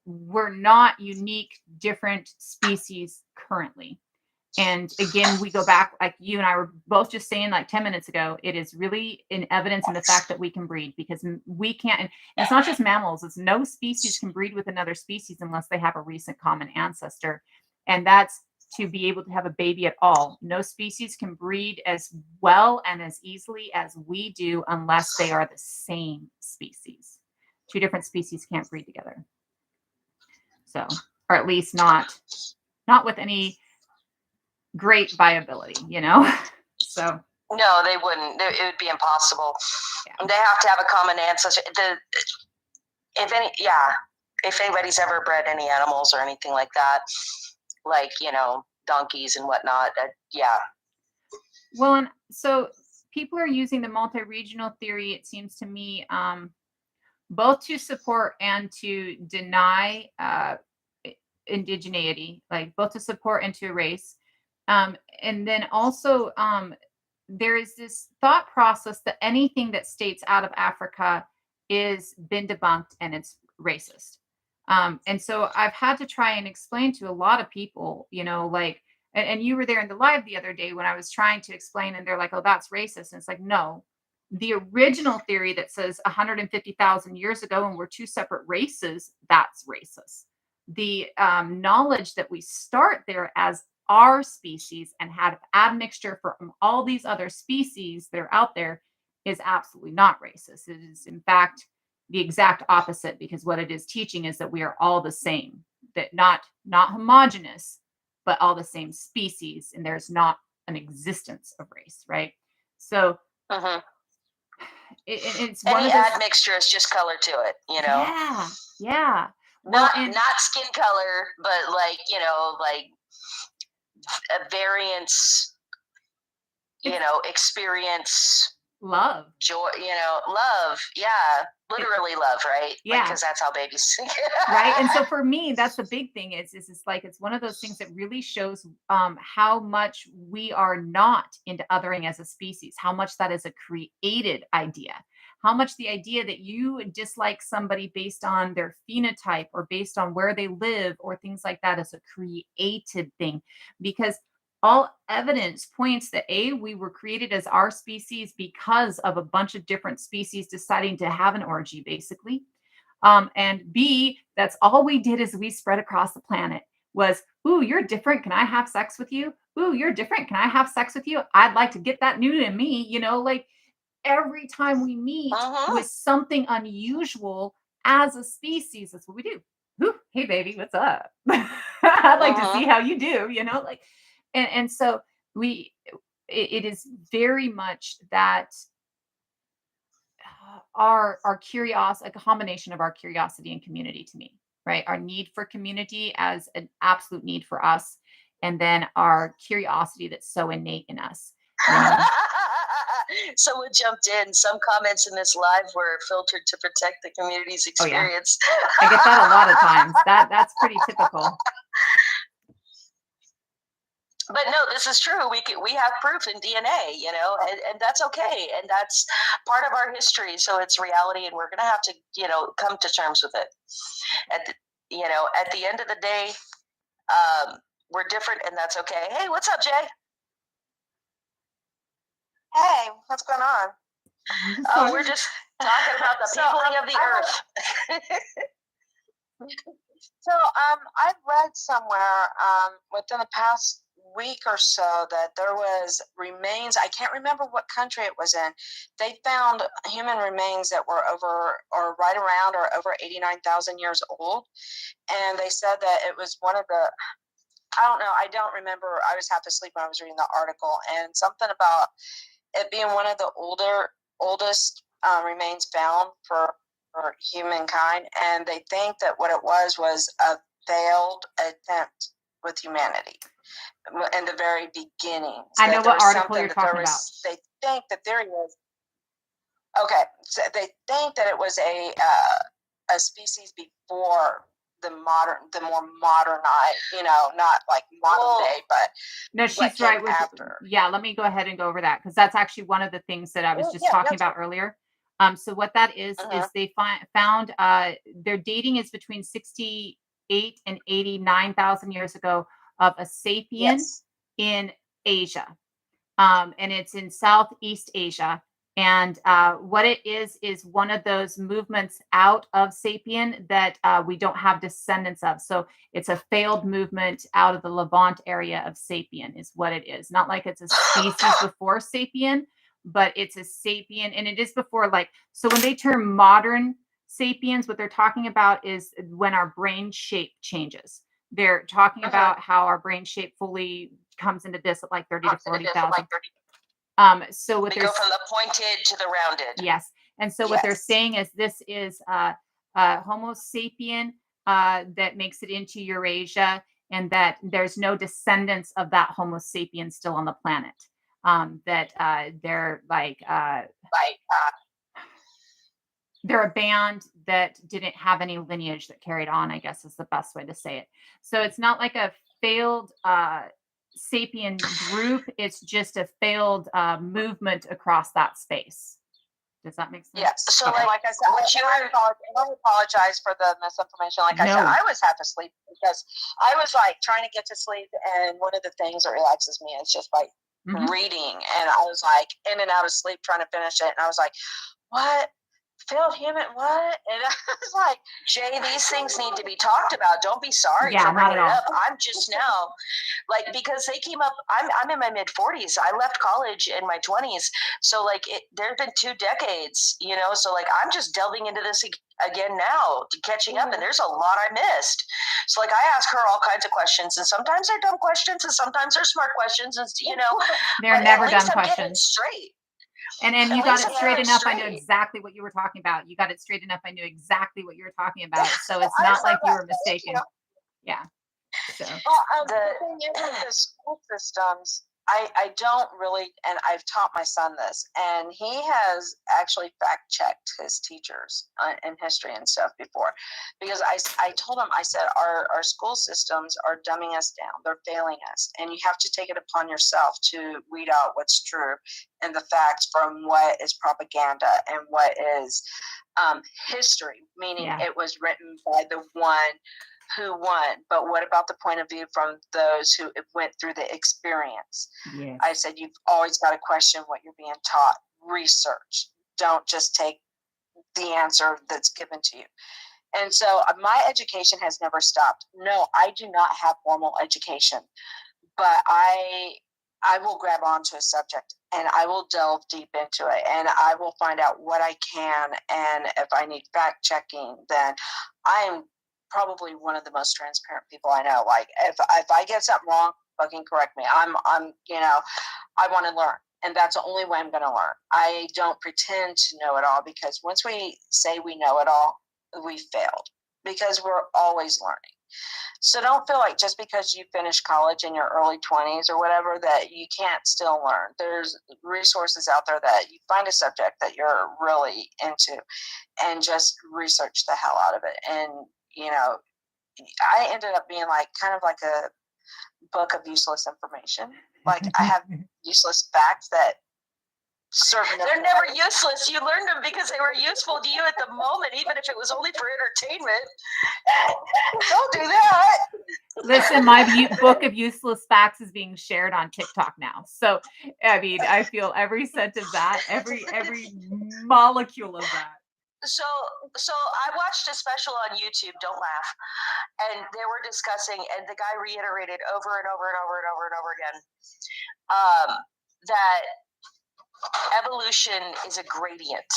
[SPEAKER 1] We're not unique, different species currently. And again, we go back, like you and I were both just saying like 10 minutes ago, it is really in evidence in the fact that we can breed, because we can't, and it's not just mammals, it's no species can breed with another species unless they have a recent common ancestor. And that's to be able to have a baby at all. No species can breed as well and as easily as we do unless they are the same species. Two different species can't breed together. So, or at least not with any great viability, So
[SPEAKER 2] No, they wouldn't. It would be impossible.
[SPEAKER 1] yeah.
[SPEAKER 2] They have to have a common ancestor. If anybody's ever bred any animals or anything like that, like donkeys and whatnot, yeah.
[SPEAKER 1] Well, and so people are using the multi-regional theory, it seems to me, both to support and to deny indigeneity, like both to support and to erase. And then also, there is this thought process that anything that states out of Africa is been debunked and it's racist. And so I've had to try and explain to a lot of people, like, and you were there in the live the other day when I was trying to explain, and they're like, oh, that's racist. And it's like, no, the original theory that says 150,000 years ago and we're two separate races, that's racist. The knowledge that we start there as our species and had admixture from all these other species that are out there is absolutely not racist. It is, in fact, the exact opposite, because what it is teaching is that we are all the same, that not homogenous, but all the same species, and there's not an existence of race, right? So it's one
[SPEAKER 2] Any
[SPEAKER 1] of those.
[SPEAKER 2] admixture is just color to it,
[SPEAKER 1] Yeah. Well,
[SPEAKER 2] not skin color, but like a variance, experience,
[SPEAKER 1] love,
[SPEAKER 2] joy, love. Yeah, literally love, right?
[SPEAKER 1] Yeah,
[SPEAKER 2] because that's how babies sing.
[SPEAKER 1] right. And so for me, that's the big thing is it's like it's one of those things that really shows how much we are not into othering as a species, how much that is a created idea, how much the idea that you dislike somebody based on their phenotype or based on where they live or things like that is a created thing, because all evidence points that we were created as our species because of a bunch of different species deciding to have an orgy, basically. And B, that's all we did is we spread across the planet was, ooh, you're different. Can I have sex with you? Ooh, you're different. Can I have sex with you? I'd like to get that new in me. Like every time we meet with something unusual as a species, that's what we do. Ooh, hey, baby, what's up? I'd like to see how you do, like, and so it is very much that our curiosity, a combination of our curiosity and community to me, right? Our need for community as an absolute need for us, and then our curiosity that's so innate in us.
[SPEAKER 2] Someone jumped in. Some comments in this live were filtered to protect the community's experience.
[SPEAKER 1] Oh, yeah. I get that a lot of times. That's pretty typical.
[SPEAKER 2] But no, this is true. We have proof in DNA, and that's okay, and that's part of our history. So it's reality, and we're gonna have to, come to terms with it. At the end of the day, we're different, and that's okay. Hey, what's up, Jay? Hey, what's going on? Oh, we're just talking about the peopling of the earth.
[SPEAKER 3] So I've read somewhere within the past week or so that there was remains. I can't remember what country it was in. They found human remains that were over or right around or over 89,000 years old. And they said that it was one of the, I don't know, I don't remember. I was half asleep when I was reading the article, and something about it being one of the oldest remains found for humankind. And they think that what it was a failed attempt with humanity in the very beginnings.
[SPEAKER 1] I know what article you're talking about.
[SPEAKER 3] They think the theory was, okay, so they think that it was a species before the more modernized, not like modern day, but
[SPEAKER 1] no, she's right.
[SPEAKER 3] After.
[SPEAKER 1] Yeah, let me go ahead and go over that, because that's actually one of the things that I was just talking about earlier. So what that is they found their dating is between 68 and 89,000 years ago of a sapien in Asia. And it's in Southeast Asia. And what it is one of those movements out of sapien that we don't have descendants of. So it's a failed movement out of the Levant area of sapien is what it is. Not like it's a species before sapien, but it's a sapien, and it is before, like, so when they term modern sapiens, what they're talking about is when our brain shape changes. They're talking about how our brain shape fully comes into this at like 30 to 40,000. So what
[SPEAKER 2] we go from the pointed to the rounded.
[SPEAKER 1] Yes. And so what they're saying is this is Homo sapien that makes it into Eurasia, and that there's no descendants of that Homo sapien still on the planet. That they're like they're a band that didn't have any lineage that carried on, I guess is the best way to say it. So it's not like a failed sapien group. It's just a failed movement across that space. Does that make sense?
[SPEAKER 3] Yes. So like I said, I apologize for the misinformation. Like I said, I was half asleep because I was like trying to get to sleep, and one of the things that relaxes me is just like reading. And I was like in and out of sleep trying to finish it. And I was like, what? Failed human, what? And I was like,
[SPEAKER 2] Jay, these things need to be talked about. Don't be sorry for bringing it up. I'm just now, like, because they came up, I'm in my mid 40s. I left college in my 20s. So like there have been 2 decades, so like I'm just delving into this again now, catching up, and there's a lot I missed. So like I ask her all kinds of questions, and sometimes they're dumb questions, and sometimes they're smart questions, and
[SPEAKER 1] they're never dumb questions.
[SPEAKER 2] Getting it straight.
[SPEAKER 1] And you got it straight enough. I know exactly what you were talking about. You got it straight enough. I knew exactly what you were talking about. So it's not like you were mistaken. Yeah. So
[SPEAKER 3] the thing is with the school systems, I don't really, and I've taught my son this, and he has actually fact checked his teachers in history and stuff before, because I told him, I said, our school systems are dumbing us down. They're failing us. And you have to take it upon yourself to weed out what's true and the facts from what is propaganda and what is history, meaning it was written by the one who won. But what about the point of view from those who went through the experience?
[SPEAKER 1] Yes.
[SPEAKER 3] I said, you've always got to question what you're being taught. Research. Don't just take the answer that's given to you. And so my education has never stopped. No, I do not have formal education, but I will grab onto a subject and I will delve deep into it, and I will find out what I can. And if I need fact checking, then I am probably one of the most transparent people I know. Like if I get something wrong, fucking correct me. I want to learn, and that's the only way I'm going to learn. I don't pretend to know it all, because once we say we know it all, we failed, because we're always learning. So don't feel like just because you finish college in your early 20s or whatever that you can't still learn. There's resources out there that you find a subject that you're really into and just research the hell out of it. And I ended up being like kind of like a book of useless information. Like I have useless facts that Serving up
[SPEAKER 2] They're
[SPEAKER 3] the
[SPEAKER 2] never
[SPEAKER 3] right-
[SPEAKER 2] useless. You learned them because they were useful to you at the moment, even if it was only for entertainment. Don't do that.
[SPEAKER 1] Listen, my book of useless facts is being shared on TikTok now. So, I mean, I feel every cent of that, every molecule of that.
[SPEAKER 2] So, so I watched a special on YouTube. Don't laugh. And they were discussing, and the guy reiterated over and over and over and over and over again that evolution is a gradient.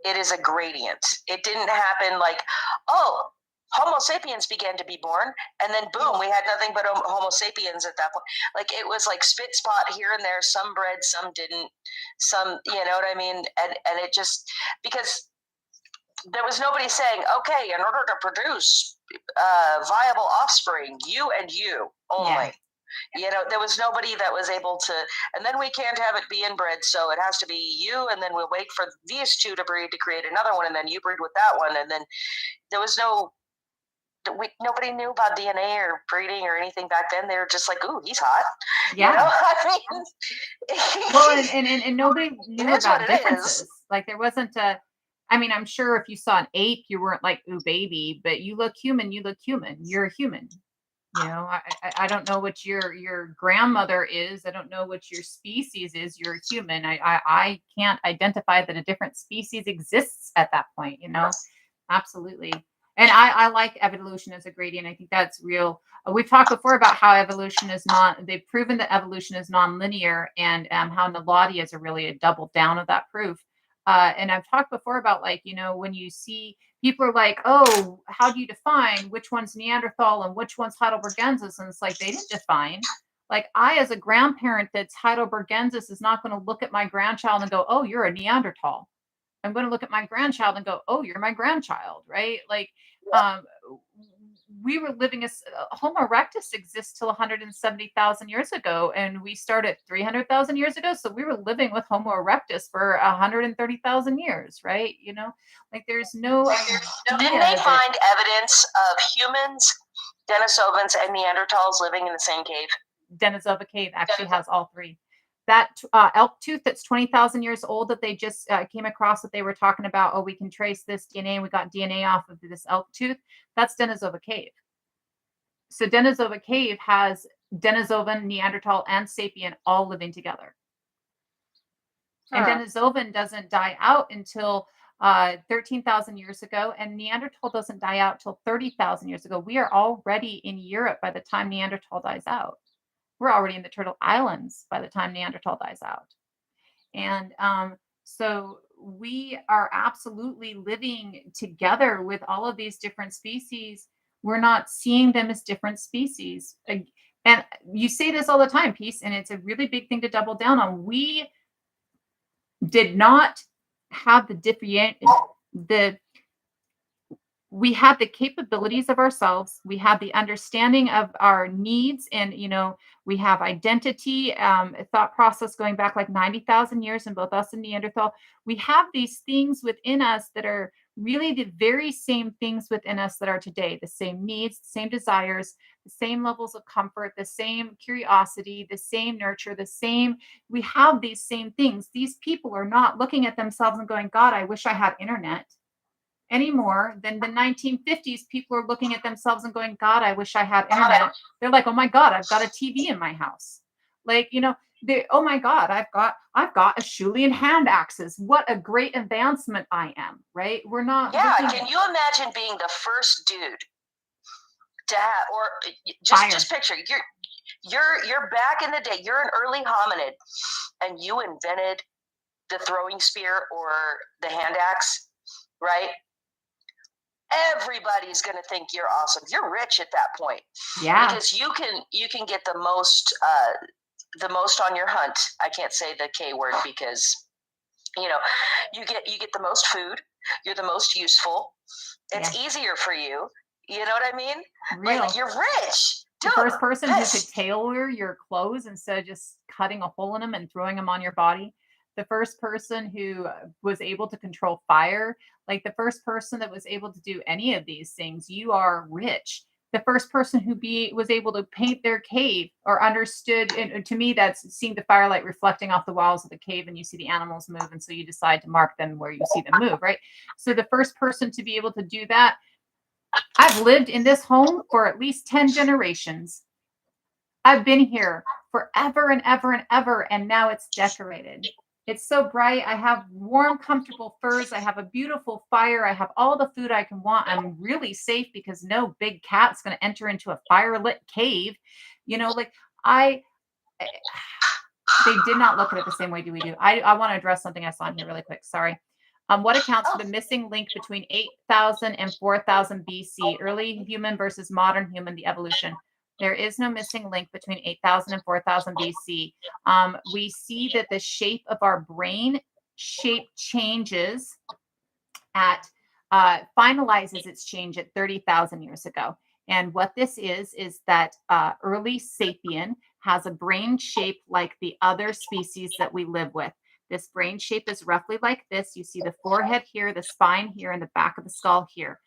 [SPEAKER 2] It is a gradient. It didn't happen like, oh, Homo sapiens began to be born, and then boom, we had nothing but Homo sapiens at that point. Like it was like spit spot here and there. Some bred, some didn't. Some, you know what I mean? And it just because there was nobody saying, okay, in order to produce viable offspring, you and you only.
[SPEAKER 1] Yeah.
[SPEAKER 2] You know, there was nobody that was able to, and then we can't have it be inbred, so it has to be you, and then we'll wait for these two to breed to create another one, and then you breed with that one, and then there was nobody knew about DNA or breeding or anything back then. They were just like, ooh, he's hot.
[SPEAKER 1] Yeah.
[SPEAKER 2] You know? I mean,
[SPEAKER 1] Well, and nobody knew
[SPEAKER 2] is what
[SPEAKER 1] about
[SPEAKER 2] it is.
[SPEAKER 1] differences. Like there wasn't a, I mean, I'm sure if you saw an ape, you weren't like, ooh, baby, but you look human, you look human. You're a human. You know, I don't know what your grandmother is. I don't know what your species is. You're a human. I can't identify that a different species exists at that point, you know? Absolutely. And I like evolution as a gradient. I think that's real. We've talked before about how evolution is not, they've proven that evolution is non-linear, and how Naladi is really a double down of that proof. And I've talked before about, like, you know, when you see people are like, oh, how do you define which one's Neanderthal and which one's Heidelbergensis? And it's like, they didn't define. Like, I, as a grandparent that's Heidelbergensis, is not going to look at my grandchild and go, oh, you're a Neanderthal. I'm going to look at my grandchild and go, oh, you're my grandchild, right? Like, um, we were living as Homo erectus exists till 170,000 years ago, and we started 300,000 years ago. So we were living with Homo erectus for 130,000 years, right? You know, like there's no idea
[SPEAKER 2] didn't they
[SPEAKER 1] that
[SPEAKER 2] find evidence of humans, Denisovans, and Neanderthals living in the same cave?
[SPEAKER 1] Denisova Cave actually has all three. That elk tooth that's 20,000 years old that they just came across, that they were talking about, oh, we can trace this DNA and we got DNA off of this elk tooth. That's Denisova Cave. So Denisova Cave has Denisovan, Neanderthal, and Sapien all living together. And Denisovan doesn't die out until 13,000 years ago, and Neanderthal doesn't die out till 30,000 years ago. We are already in Europe by the time Neanderthal dies out. We're already in the Turtle Islands by the time Neanderthal dies out. And so we are absolutely living together with all of these different species. We're not seeing them as different species. And you say this all the time, Peace, and it's a really big thing to double down on. We did not have we had the capabilities of ourselves. We had the understanding of our needs, and, you know, we have identity, thought process going back like 90,000 years in both us and Neanderthal. We have these things within us that are really the very same things within us that are today, the same needs, the same desires, the same levels of comfort, the same curiosity, the same nurture, we have these same things. These people are not looking at themselves and going, God, I wish I had internet, any more than the 1950s. People are looking at themselves and going, God, I wish I had internet. They're like, oh my God, I've got a TV in my house. Like, you know, oh my God, I've got a Schulian hand axes. What a great advancement I am, right? We're not.
[SPEAKER 2] Yeah, can you imagine being the first dude to have, or just picture, you're back in the day, you're an early hominid, and you invented the throwing spear or the hand axe, right? Everybody's going to think you're awesome. You're rich at that point.
[SPEAKER 1] Yeah.
[SPEAKER 2] Because you can get the most on your hunt. I can't say the K word because, you know, you get the most food. You're the most useful. It's easier for you. You know what I mean?
[SPEAKER 1] Real.
[SPEAKER 2] Like, you're rich.
[SPEAKER 1] The first person who could tailor your clothes instead of just cutting a hole in them and throwing them on your body. The first person who was able to control fire, like the first person that was able to do any of these things. You are rich. the first person who was able to paint their cave or understood, and to me, that's seeing the firelight reflecting off the walls of the cave, and you see the animals move, and so you decide to mark them where you see them move, right? So the first person to be able to do that, I've lived in this home for at least 10 generations. I've been here forever and ever and ever, and now it's decorated. It's so bright. I have warm, comfortable furs. I have a beautiful fire. I have all the food I can want. I'm really safe because no big cat's going to enter into a firelit cave. Like I, they did not look at it the same way do we do. I want to address something I saw in here really quick. Sorry. What accounts for the missing link between 8,000 and 4,000 BC, early human versus modern human, the evolution? There is no missing link between 8,000 and 4,000 BC. We see that the shape of our brain shape changes finalizes its change at 30,000 years ago. And what this is that early sapien has a brain shape like the other species that we live with. This brain shape is roughly like this. You see the forehead here, the spine here, and the back of the skull here.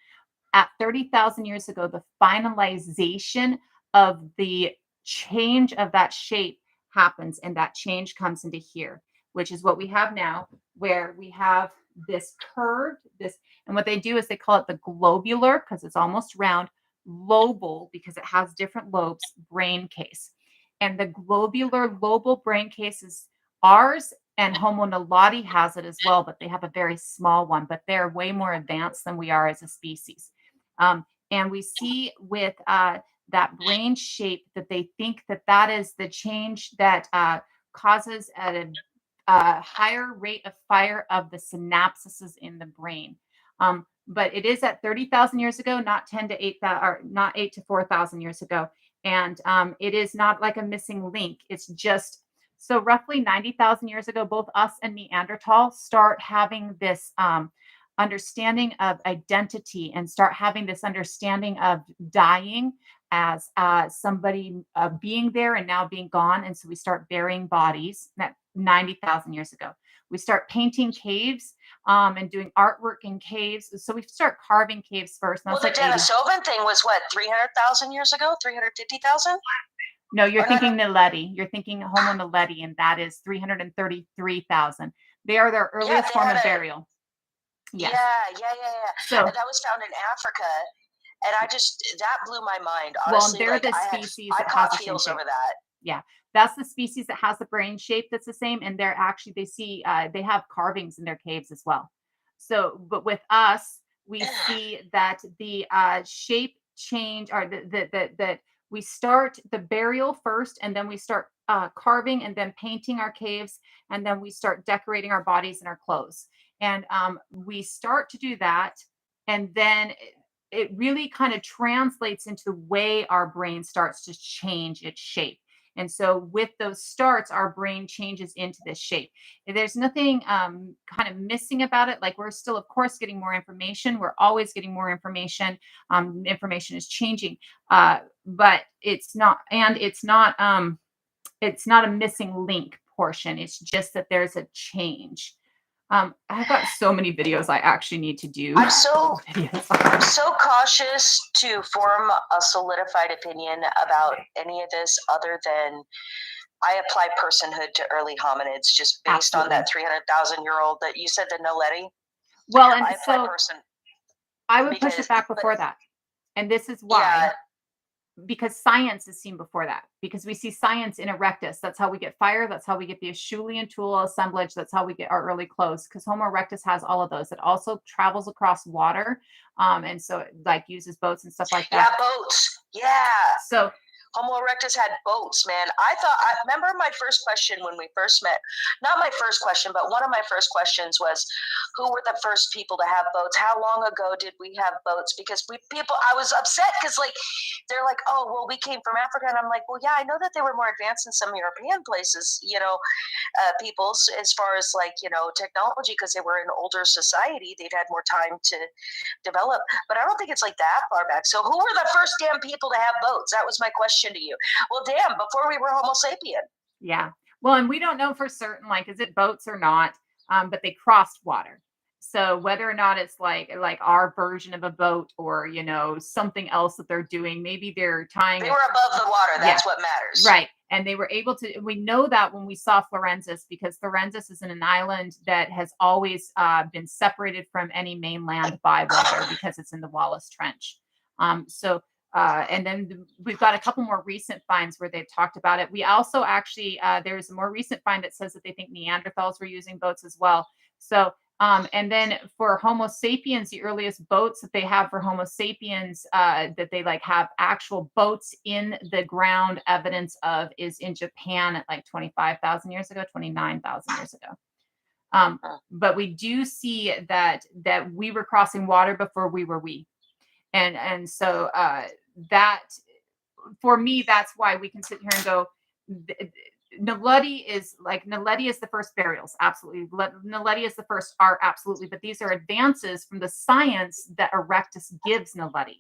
[SPEAKER 1] At 30,000 years ago, the finalization of the change of that shape happens, and that change comes into here, which is what we have now, where we have this curved, and what they do is they call it the globular, because it's almost round, lobal, because it has different lobes, brain case. And the globular lobal brain case is ours, and Homo naledi has it as well, but they have a very small one, but they're way more advanced than we are as a species. And we see with that brain shape that they think that is the change that causes a higher rate of fire of the synapses in the brain. But it is at 30,000 years ago, not 10 to 8,000, or not 8 to 4,000 years ago. And it is not like a missing link. It's just so roughly 90,000 years ago, both us and Neanderthal start having this understanding of identity and start having this understanding of dying as somebody being there and now being gone. And so we start burying bodies. That 90,000 years ago. We start painting caves and doing artwork in caves. So we start carving caves first.
[SPEAKER 2] Well, the Denisovan thing was what, 300,000 years ago? 350,000?
[SPEAKER 1] No, you're thinking Naledi. You're thinking Homo naledi, and that is 333,000. They are their earliest form of burial.
[SPEAKER 2] Yes. Yeah. So and that was found in Africa, and that blew my mind. Honestly,
[SPEAKER 1] well, they're the species that
[SPEAKER 2] caught feels over that.
[SPEAKER 1] Yeah, that's the species that has the brain shape that's the same, and they're actually they have carvings in their caves as well. So, but with us, we see that the shape change, or that we start the burial first, and then we start carving and then painting our caves, and then we start decorating our bodies and our clothes. And we start to do that, and then it really kind of translates into the way our brain starts to change its shape. And so with those starts, our brain changes into this shape. There's nothing kind of missing about it. Like, we're still, of course, getting more information. We're always getting more information. Information is changing, but it's not a missing link portion. It's just that there's a change. I've got so many videos I actually need to do.
[SPEAKER 2] I'm so cautious to form a solidified opinion about any of this, other than I apply personhood to early hominids just based on that 300,000-year-old that you said, the Naledi.
[SPEAKER 1] Well, and so I would push it back before that. And this is why. Yeah. Because science is seen before that, because we see science in erectus. That's how we get fire. That's how we get the Acheulean tool assemblage. That's how we get our early clothes, because Homo erectus has all of those. It also travels across water, and so it uses boats and stuff like that.
[SPEAKER 2] Yeah, boats. Yeah.
[SPEAKER 1] So
[SPEAKER 2] Homo erectus had boats, man. I remember my first question when we first met. Not my first question, but one of my first questions was, who were the first people to have boats? How long ago did we have boats? Because I was upset because they're like, oh, well, we came from Africa. And I'm like, well, yeah, I know that they were more advanced in some European places, peoples, as far as technology, because they were an older society. They'd had more time to develop. But I don't think it's that far back. So who were the first damn people to have boats? That was my question to you. Well, damn, before we were Homo sapien.
[SPEAKER 1] Yeah. Well, and we don't know for certain, is it boats or not? But they crossed water. So whether or not it's like our version of a boat or, you know, something else that they're doing, maybe they're tying
[SPEAKER 2] They
[SPEAKER 1] a
[SPEAKER 2] were above the water.
[SPEAKER 1] yeah,
[SPEAKER 2] That's what matters.
[SPEAKER 1] right. And they were able to, we know that when we saw Florensis, because Florensis is in an island that has always been separated from any mainland by water because it's in the Wallace Trench. And then we've got a couple more recent finds where they've talked about it. We also actually, there's a more recent find that says that they think Neanderthals were using boats as well. So, and then for Homo sapiens, the earliest boats that they have for Homo sapiens that they like have actual boats in the ground evidence of is in Japan at like 25,000 years ago, 29,000 years ago. But we do see that we were crossing water before we were we. And so that for me, that's why we can sit here and go, Naledi is the first burials. Absolutely. Naledi is the first art. Absolutely. But these are advances from the science that Erectus gives Naledi.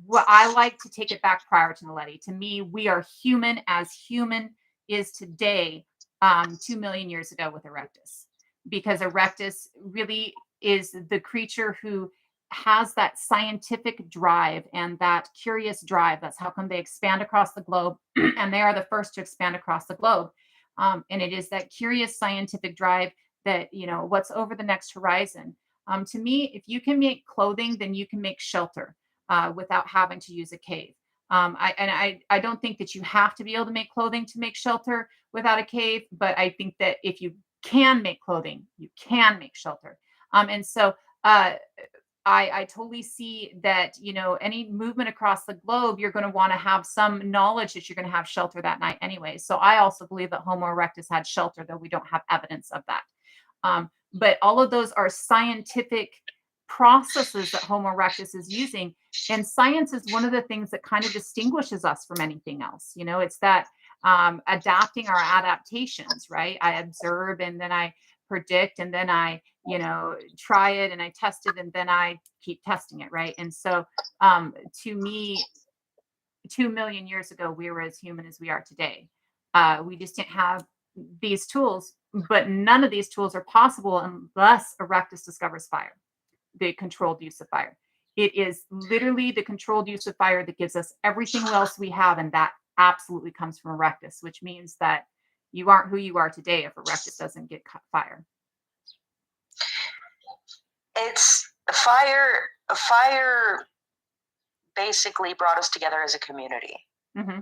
[SPEAKER 1] What I like to take it back prior to Naledi. To me, we are human as human is today 2 million years ago with Erectus, because Erectus really is the creature who has that scientific drive and that curious drive. That's how come they expand across the globe, and they are the first to expand across the globe. And it is that curious scientific drive that, you know, what's over the next horizon. To me, if you can make clothing, then you can make shelter without having to use a cave. I don't think that you have to be able to make clothing to make shelter without a cave, but I think that if you can make clothing, you can make shelter. And so I totally see that, you know, any movement across the globe, you're going to want to have some knowledge that you're going to have shelter that night anyway. So I also believe that Homo erectus had shelter, though we don't have evidence of that. But all of those are scientific processes that Homo erectus is using. And science is one of the things that kind of distinguishes us from anything else. You know, it's that adapting our adaptations, right? I observe and then I predict and then I, you know, try it and I test it and then I keep testing it, right? And so to me, 2 million years ago, we were as human as we are today. We just didn't have these tools, but none of these tools are possible unless Erectus discovers fire, the controlled use of fire. It is literally the controlled use of fire that gives us everything else we have, and that absolutely comes from Erectus, which means that you aren't who you are today if Erectus doesn't get fire.
[SPEAKER 2] It's fire. Fire basically brought us together as a community.
[SPEAKER 1] Mm-hmm.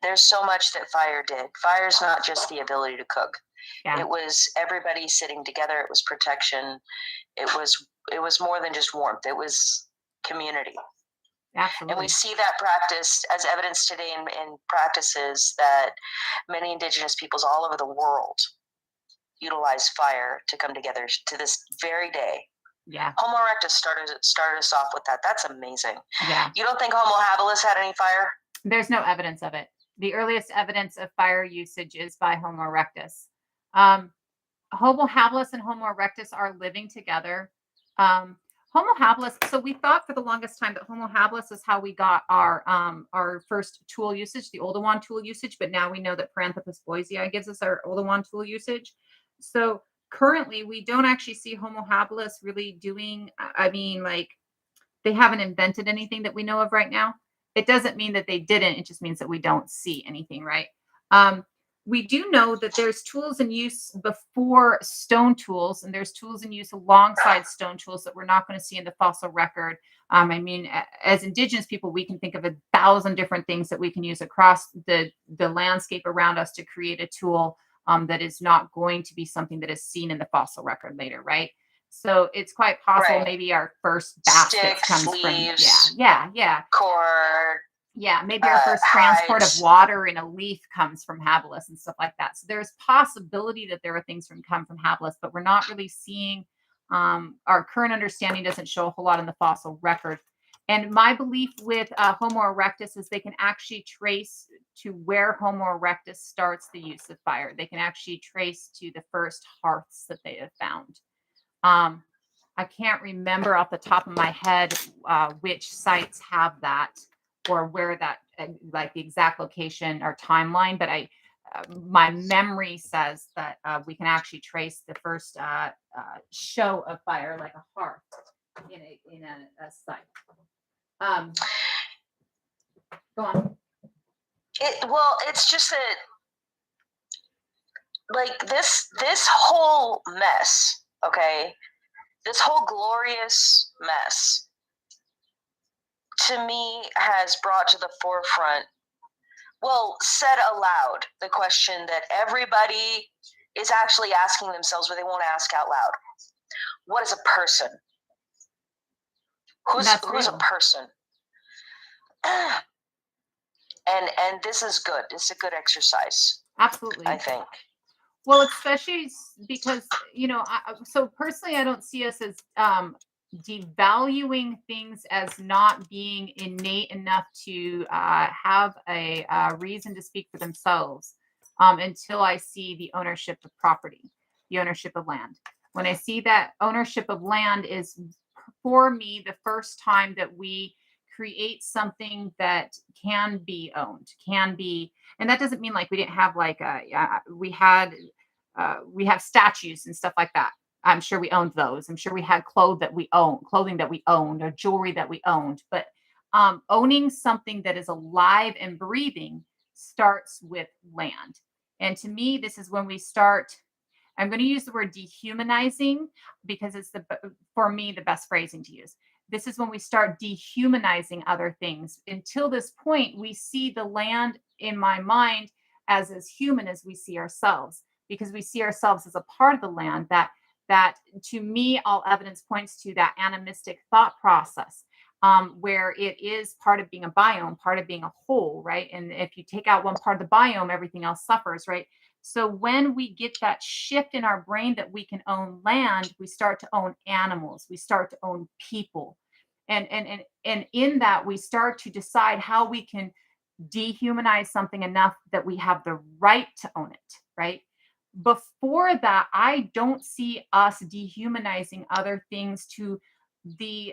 [SPEAKER 2] There's so much that fire did. Fire is not just the ability to cook.
[SPEAKER 1] Yeah.
[SPEAKER 2] It was everybody sitting together. It was protection. It was more than just warmth. It was community.
[SPEAKER 1] Absolutely.
[SPEAKER 2] And we see that practiced as evidence today in practices that many indigenous peoples all over the world utilize fire to come together to this very day.
[SPEAKER 1] Yeah.
[SPEAKER 2] Homo erectus started us off with that. That's amazing.
[SPEAKER 1] Yeah.
[SPEAKER 2] You don't think Homo habilis had any fire?
[SPEAKER 1] There's no evidence of it. The earliest evidence of fire usage is by Homo erectus. Homo habilis and Homo erectus are living together. Homo habilis. So we thought for the longest time that Homo habilis is how we got our first tool usage, the Oldowan tool usage. But now we know that Paranthropus boisei gives us our Oldowan tool usage. So currently, we don't actually see Homo habilis really doing. I mean, like they haven't invented anything that we know of right now. It doesn't mean that they didn't. It just means that we don't see anything, right? We do know that there's tools in use before stone tools, and there's tools in use alongside stone tools that we're not going to see in the fossil record. I mean, as indigenous people, we can think of 1,000 different things that we can use across the landscape around us to create a tool that is not going to be something that is seen in the fossil record later, right? So it's quite possible maybe our first basket comes
[SPEAKER 2] leaves,
[SPEAKER 1] from
[SPEAKER 2] cord.
[SPEAKER 1] Yeah, maybe our first transport of water in a leaf comes from habilis and stuff like that. So there's possibility that there are things come from habilis, but we're not really seeing. Our current understanding doesn't show a whole lot in the fossil record. And my belief with Homo erectus is they can actually trace to where Homo erectus starts the use of fire. They can actually trace to the first hearths that they have found. I can't remember off the top of my head which sites have that or where that, like the exact location or timeline, but my memory says that we can actually trace the first show of fire, like a hearth, in a site. Go on.
[SPEAKER 2] It's just that, like, this whole mess, okay, this whole glorious mess, to me, has brought to the forefront, well, said aloud, the question that everybody is actually asking themselves, but they won't ask out loud. What is a person? Who's a person? And this is good. It's a good exercise.
[SPEAKER 1] Absolutely.
[SPEAKER 2] I think.
[SPEAKER 1] Well, especially because, so personally, I don't see us as devaluing things as not being innate enough to have a reason to speak for themselves until I see the ownership of property, the ownership of land. When I see that ownership of land is, for me, the first time that we create something that can be owned, and that doesn't mean like we didn't have like we have statues and stuff like that. I'm sure we owned those. I'm sure we had clothing that we owned, or jewelry that we owned. But owning something that is alive and breathing starts with land. And to me, this is when we start. I'm going to use the word dehumanizing because it's for me, the best phrasing to use. This is when we start dehumanizing other things. Until this point, we see the land, in my mind, as human as we see ourselves, because we see ourselves as a part of the land. That to me, all evidence points to that animistic thought process, where it is part of being a biome, part of being a whole, right? And if you take out one part of the biome, everything else suffers, right? So when we get that shift in our brain that we can own land, we start to own animals, we start to own people. And in that, we start to decide how we can dehumanize something enough that we have the right to own it, right? Before that, I don't see us dehumanizing other things to the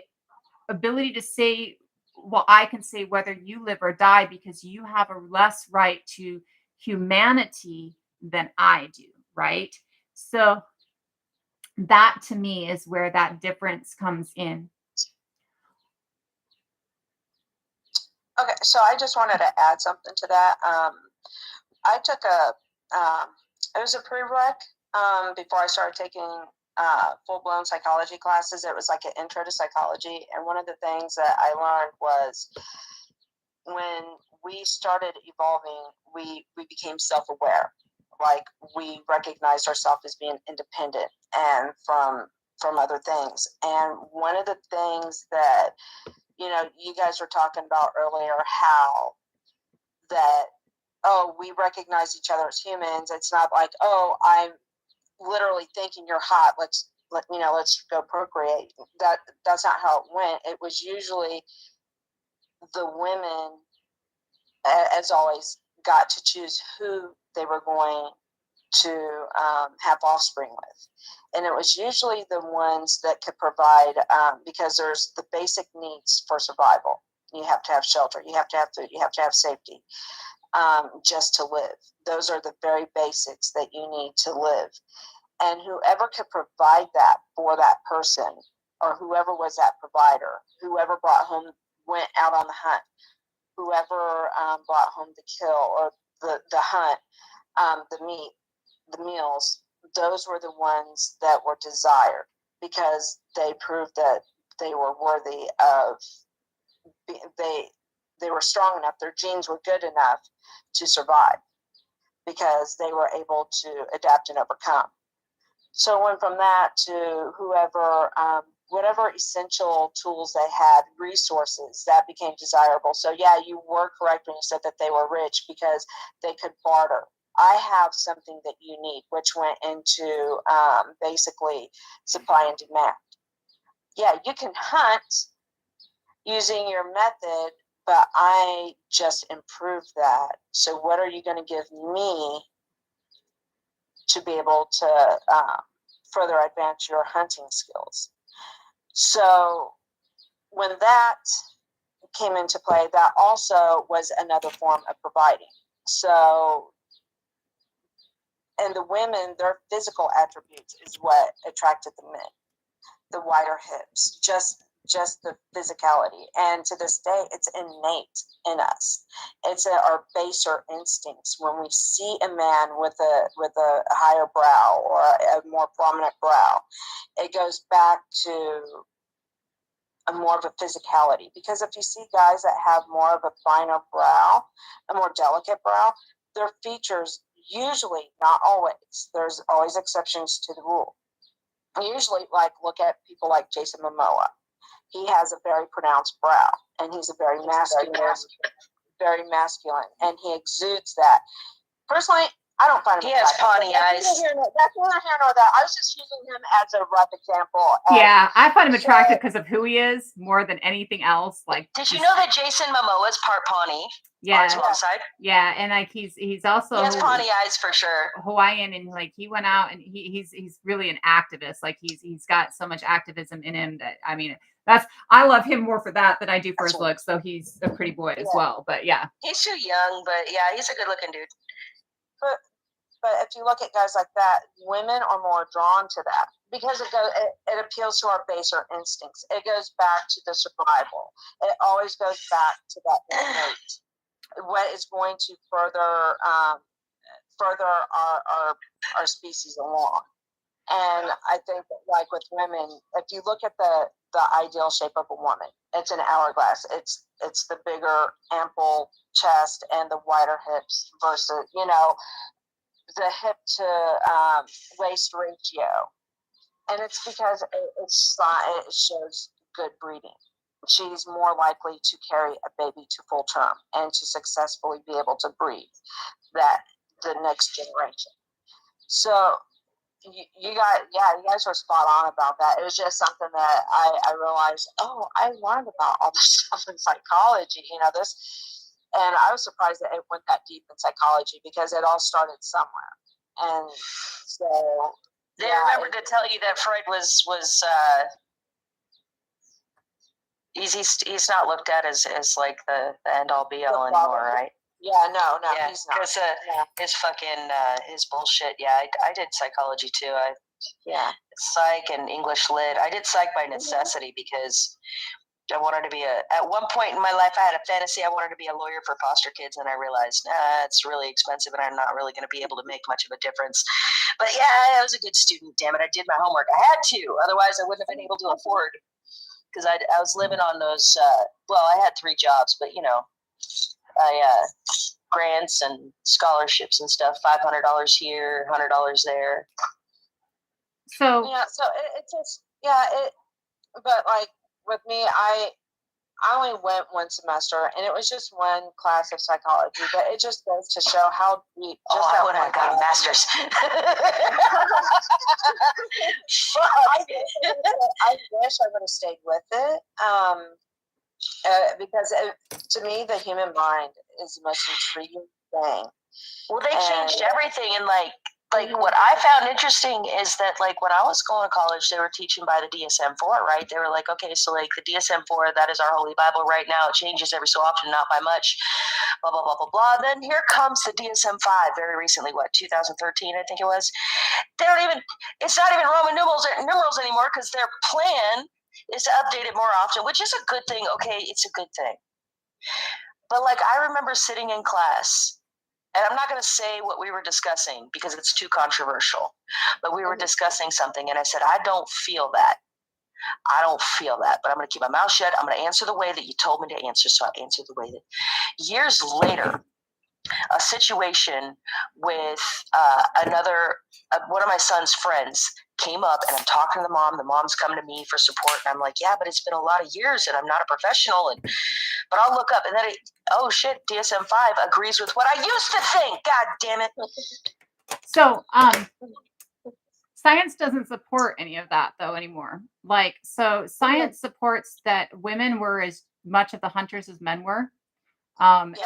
[SPEAKER 1] ability to say, well, I can say whether you live or die because you have a less right to humanity than I do, right? So that to me is where that difference comes in.
[SPEAKER 3] Okay, so I just wanted to add something to that. I took it was a prereq before I started taking full-blown psychology classes. It was like an intro to psychology. And one of the things that I learned was when we started evolving, we became self-aware. Like we recognized ourselves as being independent and from other things. And one of the things that, you guys were talking about earlier, how that, oh, we recognize each other as humans. It's not like, oh, I'm literally thinking you're hot. Let's go procreate. That's not how it went. It was usually the women, as always, got to choose who they were going to have offspring with. And it was usually the ones that could provide, because there's the basic needs for survival. You have to have shelter, you have to have food, you have to have safety, just to live. Those are the very basics that you need to live. And whoever could provide that for that person, or whoever was that provider, whoever went out on the hunt, whoever brought home the kill or the hunt, the meat, the meals, those were the ones that were desired because they proved that they were worthy of, they were strong enough, their genes were good enough to survive because they were able to adapt and overcome. So it went from that to whoever, whatever essential tools they had, resources, that became desirable. So yeah, you were correct when you said that they were rich because they could barter. I have something that you need, which went into basically supply and demand. Yeah, you can hunt using your method, but I just improved that. So what are you going to give me to be able to further advance your hunting skills? So when that came into play, that also was another form of providing. So And the women, their physical attributes is what attracted the men. The wider hips, just the physicality. And to this day, it's innate in us. It's our baser instincts. When we see a man with a higher brow or a more prominent brow, it goes back to a more of a physicality. Because if you see guys that have more of a finer brow, a more delicate brow, their features usually, not always, there's always exceptions to the rule. Usually, like, look at people like Jason Momoa. He has a very pronounced brow, and he's a very masculine, and he exudes that. Personally, I don't find him.
[SPEAKER 2] He has pawny eyes.
[SPEAKER 3] That's neither here nor there. I was just using him as a rough example.
[SPEAKER 4] Yeah, I find him attractive because of who he is more than anything else. Like,
[SPEAKER 2] did you know that Jason Momoa is part Pawnee?
[SPEAKER 4] Yeah,
[SPEAKER 2] on his mom's side.
[SPEAKER 4] Yeah, and like he's also
[SPEAKER 2] he has Pawnee eyes for sure.
[SPEAKER 4] Hawaiian, and like he went out and he's really an activist. Like he's got so much activism in him that I love him more for that than I do for his looks. So he's a pretty boy as well. But yeah,
[SPEAKER 2] he's too young, but yeah, he's a good looking dude.
[SPEAKER 3] But if you look at guys like that, women are more drawn to that because it appeals to our baser instincts. It goes back to the survival. It always goes back to that innate. What is going to further our species along. And I think that, like with women, if you look at the ideal shape of a woman, it's an hourglass. It's the bigger, ample chest and the wider hips versus, the hip to waist ratio. And it's because it shows good breeding. She's more likely to carry a baby to full term and to successfully be able to breed the next generation. So you guys were spot on about that. It was just something that I realized, I learned about all this stuff in psychology, and I was surprised that it went that deep in psychology because it all started somewhere. And so
[SPEAKER 2] they remember to tell you that Freud was he's not looked at as like the end all be all anymore, right?
[SPEAKER 3] Yeah, no, he's not.
[SPEAKER 2] Because his fucking his bullshit. Yeah, I did psychology too. Psych and English lit. I did psych by necessity because I wanted to be at one point in my life, I had a fantasy. I wanted to be a lawyer for foster kids, and I realized, it's really expensive, and I'm not really going to be able to make much of a difference. But yeah, I was a good student. Damn it, I did my homework. I had to, otherwise I wouldn't have been able to afford. Because I was living on those. I had 3 jobs, but grants and scholarships and stuff. $500 here, $100 there.
[SPEAKER 4] So
[SPEAKER 3] it's just but like with me, I only went one semester, and it was just one class of psychology. But it just goes to show how deep.
[SPEAKER 2] I would have got a master's.
[SPEAKER 3] I wish I would have stayed with it. Because to me, the human mind is the most intriguing thing.
[SPEAKER 2] Well, they changed everything, and like what I found interesting is that like when I was going to college, they were teaching by the DSM-4, right? They were like, okay, so like the DSM-4, that is our holy Bible right now. It changes every so often, not by much, blah, blah, blah, blah, blah. Then here comes the DSM-5 very recently, 2013, I think it was. It's not even Roman numerals anymore because their plan is to update it more often, which is a good thing. Okay, it's a good thing. But like I remember sitting in class, and I'm not going to say what we were discussing because it's too controversial, but we were discussing something, and I said, I don't feel that. I don't feel that, but I'm going to keep my mouth shut. I'm going to answer the way that you told me to answer. So I answered the way that. Years later, a situation with one of my son's friends came up, and I'm talking to the mom. The mom's coming to me for support, and I'm like, yeah, but it's been a lot of years, and I'm not a professional, but I'll look up, and then DSM-5 agrees with what I used to think. God damn it!
[SPEAKER 4] So science doesn't support any of that though anymore. Like, so science supports that women were as much of the hunters as men were. And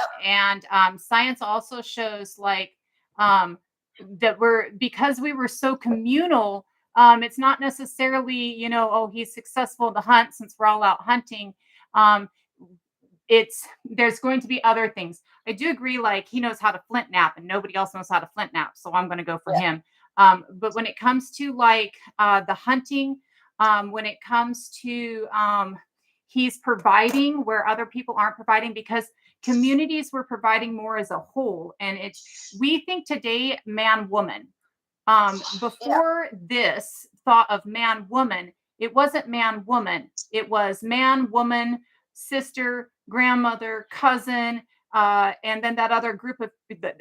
[SPEAKER 4] science also shows like that because we were so communal, it's not necessarily, he's successful in the hunt since we're all out hunting. there's going to be other things. I do agree, like he knows how to flint nap and nobody else knows how to flint nap, so I'm going to go for
[SPEAKER 2] Yeah.
[SPEAKER 4] him. But when it comes to like the hunting, when it comes to he's providing where other people aren't providing, because communities were providing more as a whole. And we think today man woman. Before this thought of man woman, it wasn't man woman, it was man woman, sister, grandmother, cousin, and then that other group of,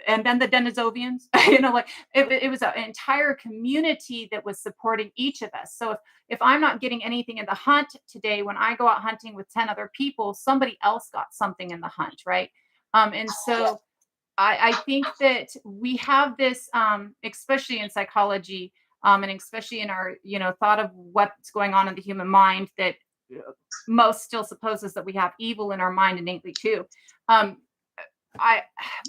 [SPEAKER 4] and then the Denisovians. Like it was an entire community that was supporting each of us. So if I'm not getting anything in the hunt today, when I go out hunting with 10 other people, somebody else got something in the hunt, right? And so I think that we have this, especially in psychology, and especially in our, thought of what's going on in the human mind, that most still supposes that we have evil in our mind innately too. Um,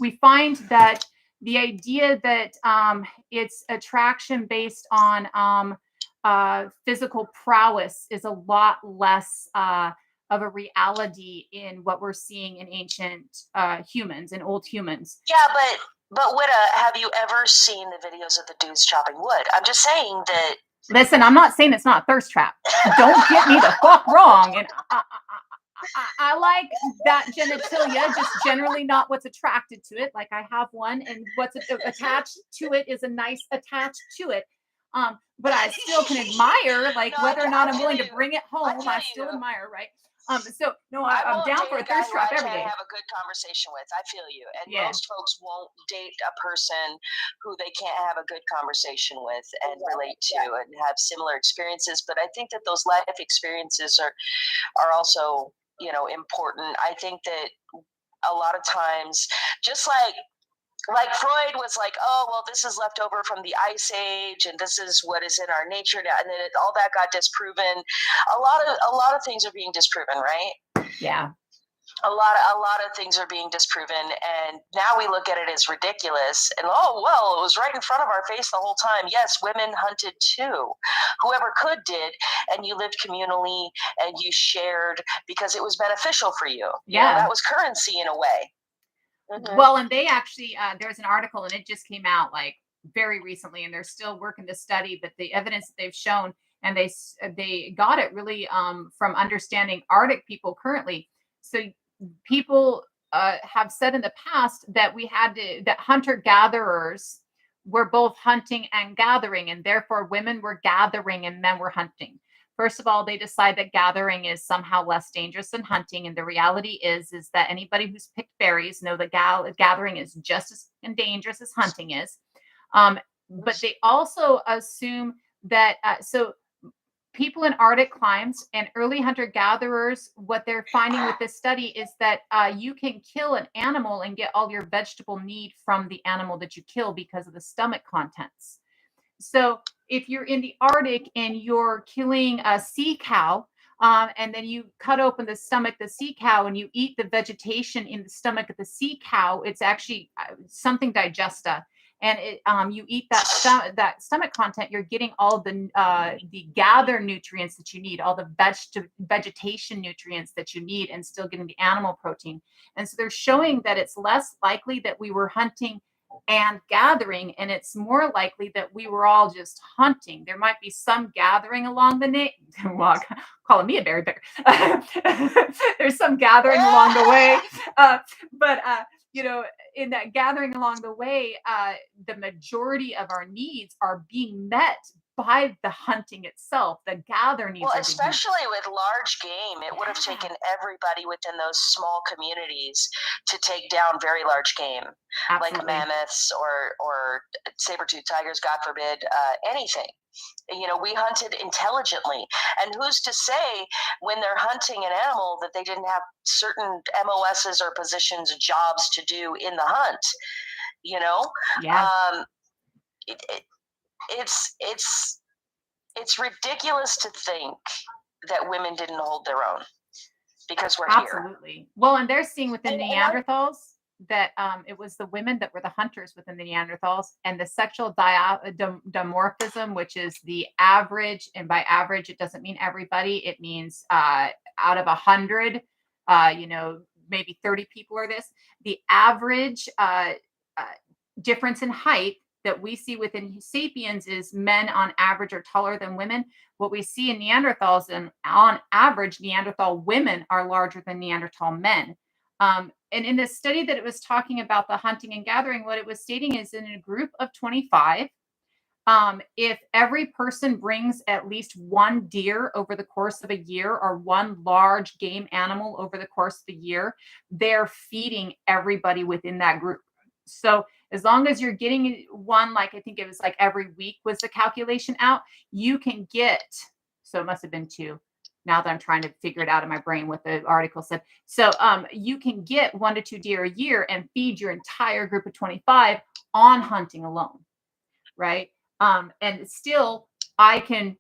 [SPEAKER 4] we find that the idea that it's attraction based on physical prowess is a lot less of a reality in what we're seeing in ancient humans and old humans.
[SPEAKER 2] Yeah, but Widda, have you ever seen the videos of the dudes chopping wood? I'm just saying that.
[SPEAKER 4] Listen, I'm not saying it's not a thirst trap. Don't get me the fuck wrong. And I like that genitalia, just generally not what's attracted to it. Like I have one, and what's attached to it is a nice attached to it. But I still can admire, like
[SPEAKER 2] No,
[SPEAKER 4] whether or not I'm willing
[SPEAKER 2] you.
[SPEAKER 4] to bring it home. I still admire, right? So no, I'm
[SPEAKER 2] won't
[SPEAKER 4] down
[SPEAKER 2] date
[SPEAKER 4] for a
[SPEAKER 2] a guy
[SPEAKER 4] thirst
[SPEAKER 2] who
[SPEAKER 4] trap
[SPEAKER 2] I
[SPEAKER 4] every
[SPEAKER 2] can't
[SPEAKER 4] day.
[SPEAKER 2] have a good conversation with. I feel you. And
[SPEAKER 4] Yeah.
[SPEAKER 2] most folks won't date a person who they can't have a good conversation with and relate to and have similar experiences. But I think that those life experiences are also, important. I think that a lot of times, just like Freud was like, oh, well, this is left over from the Ice Age, and this is what is in our nature now, and then all that got disproven. A lot of things are being disproven, right?
[SPEAKER 4] Yeah.
[SPEAKER 2] A lot of things are being disproven, and now we look at it as ridiculous. And oh well, it was right in front of our face the whole time. Yes, women hunted too. Whoever could did, and you lived communally and you shared because it was beneficial for you.
[SPEAKER 4] Yeah,
[SPEAKER 2] that was currency in a way.
[SPEAKER 4] Mm-hmm. Well, and they actually, there's an article and it just came out like very recently, and they're still working the study, but the evidence that they've shown, and they got it really from understanding Arctic people currently. So people have said in the past that that hunter gatherers were both hunting and gathering, and therefore women were gathering and men were hunting. First of all, they decide that gathering is somehow less dangerous than hunting, and the reality is that anybody who's picked berries know that gathering is just as dangerous as hunting is. But they also assume that so people in Arctic climes and early hunter-gatherers, what they're finding with this study is that you can kill an animal and get all your vegetable need from the animal that you kill because of the stomach contents. So if you're in the Arctic and you're killing a sea cow, and then you cut open the stomach of the sea cow and you eat the vegetation in the stomach of the sea cow, it's actually something digesta. And you eat that stomach content, you're getting all the gather nutrients that you need, all the vegetation nutrients that you need, and still getting the animal protein. And so they're showing that it's less likely that we were hunting and gathering, and it's more likely that we were all just hunting. There might be some gathering along the well, calling me a berry picker. There's some gathering along the way, but in that gathering along the way, the majority of our needs are being met by the hunting itself. The gather needs.
[SPEAKER 2] Well, especially with large game, it would have taken everybody within those small communities to take down very large game. Absolutely. Like mammoths or saber-toothed tigers, God forbid, anything. We hunted intelligently. And who's to say when they're hunting an animal that they didn't have certain MOSs or positions, jobs to do in the hunt?
[SPEAKER 4] Yeah.
[SPEAKER 2] It's ridiculous to think that women didn't hold their own because we're
[SPEAKER 4] Absolutely.
[SPEAKER 2] here.
[SPEAKER 4] Absolutely. Well, and they're seeing within Neanderthals that it was the women that were the hunters within the Neanderthals, and the sexual dimorphism, which is the average, and by average, it doesn't mean everybody. It means out of 100, maybe 30 people are this. The average difference in height that we see within sapiens is men on average are taller than women. What we see in Neanderthals, and on average, Neanderthal women are larger than Neanderthal men. And in this study that it was talking about the hunting and gathering, what it was stating is in a group of 25, if every person brings at least one deer over the course of a year or one large game animal over the course of the year, they're feeding everybody within that group. So as long as you're getting one, like I think it was like every week was the calculation out, you can get, so it must have been two. Now that I'm trying to figure it out in my brain what the article said. So you can get 1 to 2 deer a year and feed your entire group of 25 on hunting alone, right? And still I can,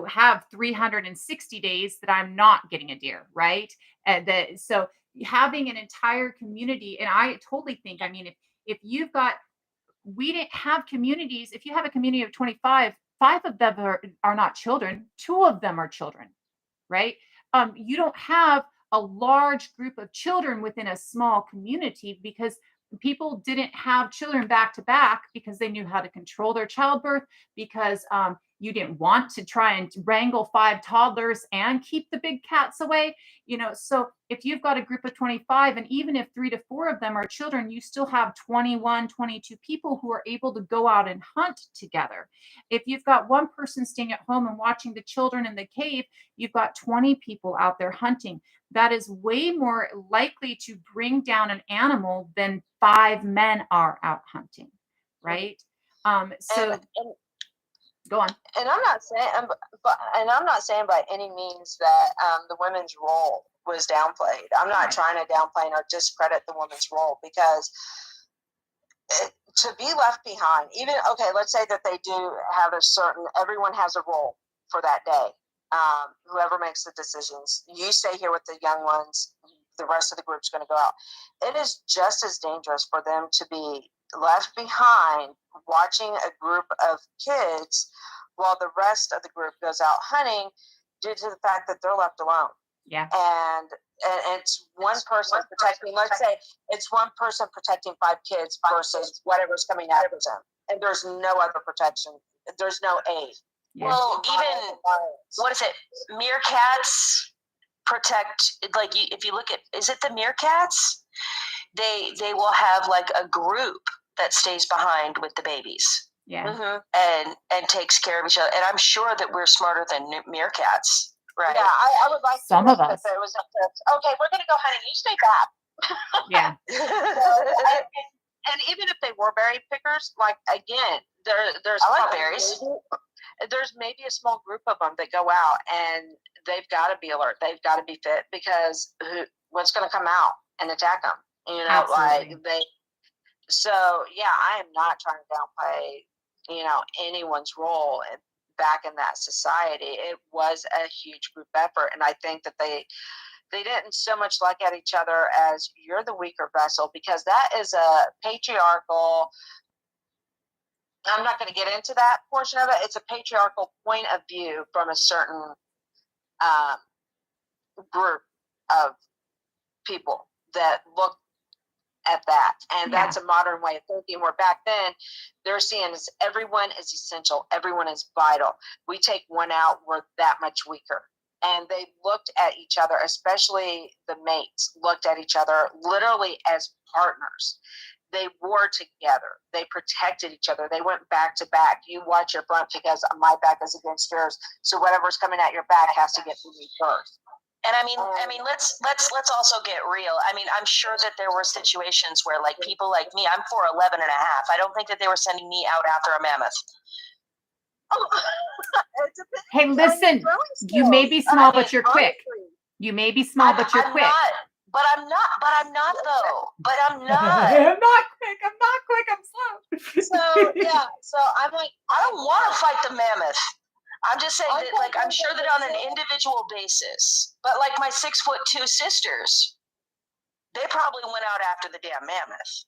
[SPEAKER 4] have 360 days that I'm not getting a deer, right? And so having an entire community, and I totally think, I mean, if you've got, we didn't have communities. If you have a community of 25, 5 of them are not children, 2 of them are children, right? You don't have a large group of children within a small community because people didn't have children back to back because they knew how to control their childbirth, because you didn't want to try and wrangle 5 toddlers and keep the big cats away. So if you've got a group of 25, and even if 3 to 4 of them are children, you still have 21, 22 people who are able to go out and hunt together. If you've got one person staying at home and watching the children in the cave, you've got 20 people out there hunting. That is way more likely to bring down an animal than 5 men are out hunting, right? So
[SPEAKER 3] and
[SPEAKER 4] go on.
[SPEAKER 3] And I'm not saying by any means that the women's role was downplayed. I'm not trying to downplay or discredit the woman's role, because to be left behind, even, okay, let's say that they do have everyone has a role for that day. Whoever makes the decisions, you stay here with the young ones, the rest of the group's going to go out. It is just as dangerous for them to be left behind watching a group of kids while the rest of the group goes out hunting, due to the fact that they're left alone.
[SPEAKER 4] Yeah.
[SPEAKER 3] And it's one person protecting, let's say it's one person protecting 5 kids versus whatever's coming after them. And there's no other protection. There's no aid.
[SPEAKER 4] Yeah.
[SPEAKER 2] Well, even, what is it? Meerkats protect, like, if you look at, is it the meerkats? They will have like a group that stays behind with the babies.
[SPEAKER 4] Yeah.
[SPEAKER 2] Mm-hmm. And takes care of each other. And I'm sure that we're smarter than meerkats, right?
[SPEAKER 3] Yeah, I would like
[SPEAKER 4] some
[SPEAKER 3] to
[SPEAKER 4] of us.
[SPEAKER 3] That it was okay, we're going to go hunting. You stay back.
[SPEAKER 4] Yeah.
[SPEAKER 3] And even if they were berry pickers, like, again, there's
[SPEAKER 2] I like berries.
[SPEAKER 3] There's maybe a small group of them that go out, and they've got to be alert. They've got to be fit, because what's going to come out and attack them?
[SPEAKER 4] Absolutely.
[SPEAKER 3] So yeah, I am not trying to downplay, anyone's role back in that society. It was a huge group effort, and I think that they didn't so much look at each other as you're the weaker vessel, because that is a patriarchal. I'm not going to get into that portion of it. It's a patriarchal point of view from a certain group of people that look at that, and that's a modern way of thinking, where back then they're seeing as everyone is essential, everyone is vital. We take one out, we're that much weaker. And they looked at each other, especially the mates looked at each other literally as partners. They wore together, they protected each other, they went back to back. You watch your front because my back is against yours, so whatever's coming at your back has to get to me first.
[SPEAKER 2] And I mean, let's also get real. I mean, I'm sure that there were situations where, like, people like me, I'm 4'11" and a half. I don't think that they were sending me out after a mammoth.
[SPEAKER 3] Oh,
[SPEAKER 4] hey, listen, you may be small, but you're quick. You may be small, but you're quick.
[SPEAKER 2] But I'm not though. But I'm not.
[SPEAKER 4] I'm not quick. I'm slow.
[SPEAKER 3] So yeah. So I'm like,
[SPEAKER 2] I don't want to fight the mammoth. I'm just saying that, like, I'm sure that on an individual basis, but like my 6'2" sisters, they probably went out after the damn mammoth.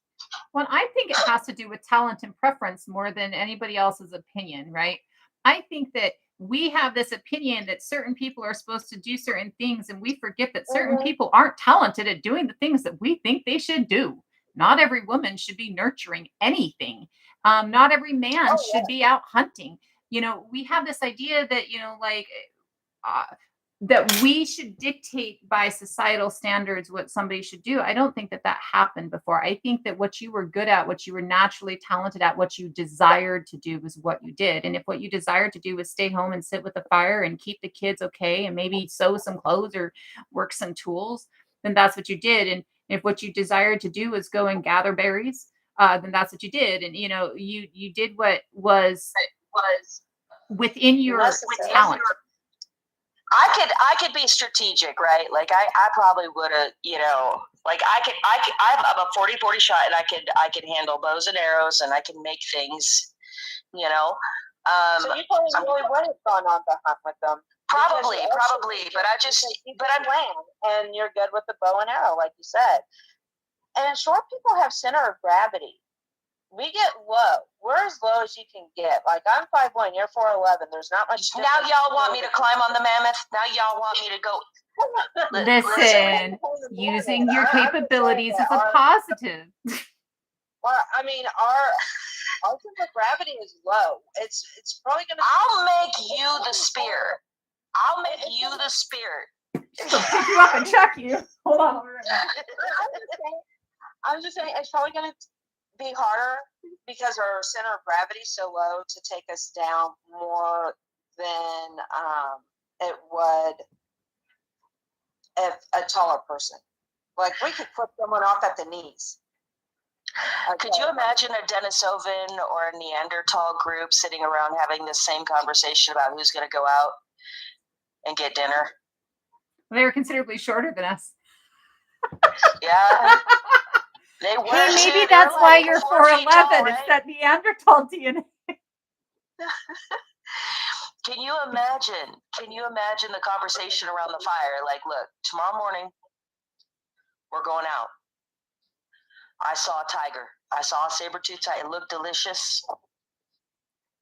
[SPEAKER 4] Well, I think it has to do with talent and preference more than anybody else's opinion, right? I think that we have this opinion that certain people are supposed to do certain things, and we forget that certain people aren't talented at doing the things that we think they should do. Not every woman should be nurturing anything. Not every man should be out hunting. We have this idea that, uh, that we should dictate by societal standards what somebody should do. I don't think that happened before. I think that what you were good at, what you were naturally talented at, what you desired to do was what you did. And if what you desired to do was stay home and sit with the fire and keep the kids okay and maybe sew some clothes or work some tools, then that's what you did. And if what you desired to do was go and gather berries, then that's what you did. And you did what was within your talent.
[SPEAKER 2] I could be strategic, right? Like I probably would have, like I'm a 40-40 shot, and I could handle bows and arrows, and I can make things,
[SPEAKER 3] So you probably really would have gone on the hunt with them.
[SPEAKER 2] Probably, but I'm
[SPEAKER 3] land, and you're good with the bow and arrow, like you said. And short people have center of gravity. We get low. We're as low as you can get. Like I'm 5'1", you're 4'11". There's not much.
[SPEAKER 2] Now y'all want me to climb on the mammoth? Now y'all want me to go?
[SPEAKER 4] Listen, using your capabilities is a positive.
[SPEAKER 3] Well, I mean, our center of gravity is low. It's probably gonna.
[SPEAKER 2] I'll make you the spear. I'll make you the spear.
[SPEAKER 4] She'll pick you up and chuck you. Hold on.
[SPEAKER 3] I'm just saying, it's probably gonna be harder because our center of gravity is so low to take us down more than it would if a taller person. Like we could flip someone off at the knees.
[SPEAKER 2] Could you imagine a Denisovan or a Neanderthal group sitting around having the same conversation about who's going to go out and get dinner?
[SPEAKER 4] They were considerably shorter than us.
[SPEAKER 2] Yeah. They were.
[SPEAKER 4] Hey, maybe that's why you're 4'11". Right? It's that Neanderthal DNA.
[SPEAKER 2] Can you imagine the conversation around the fire? Like, look, tomorrow morning, we're going out. I saw a tiger. I saw a saber-toothed tiger. It looked delicious.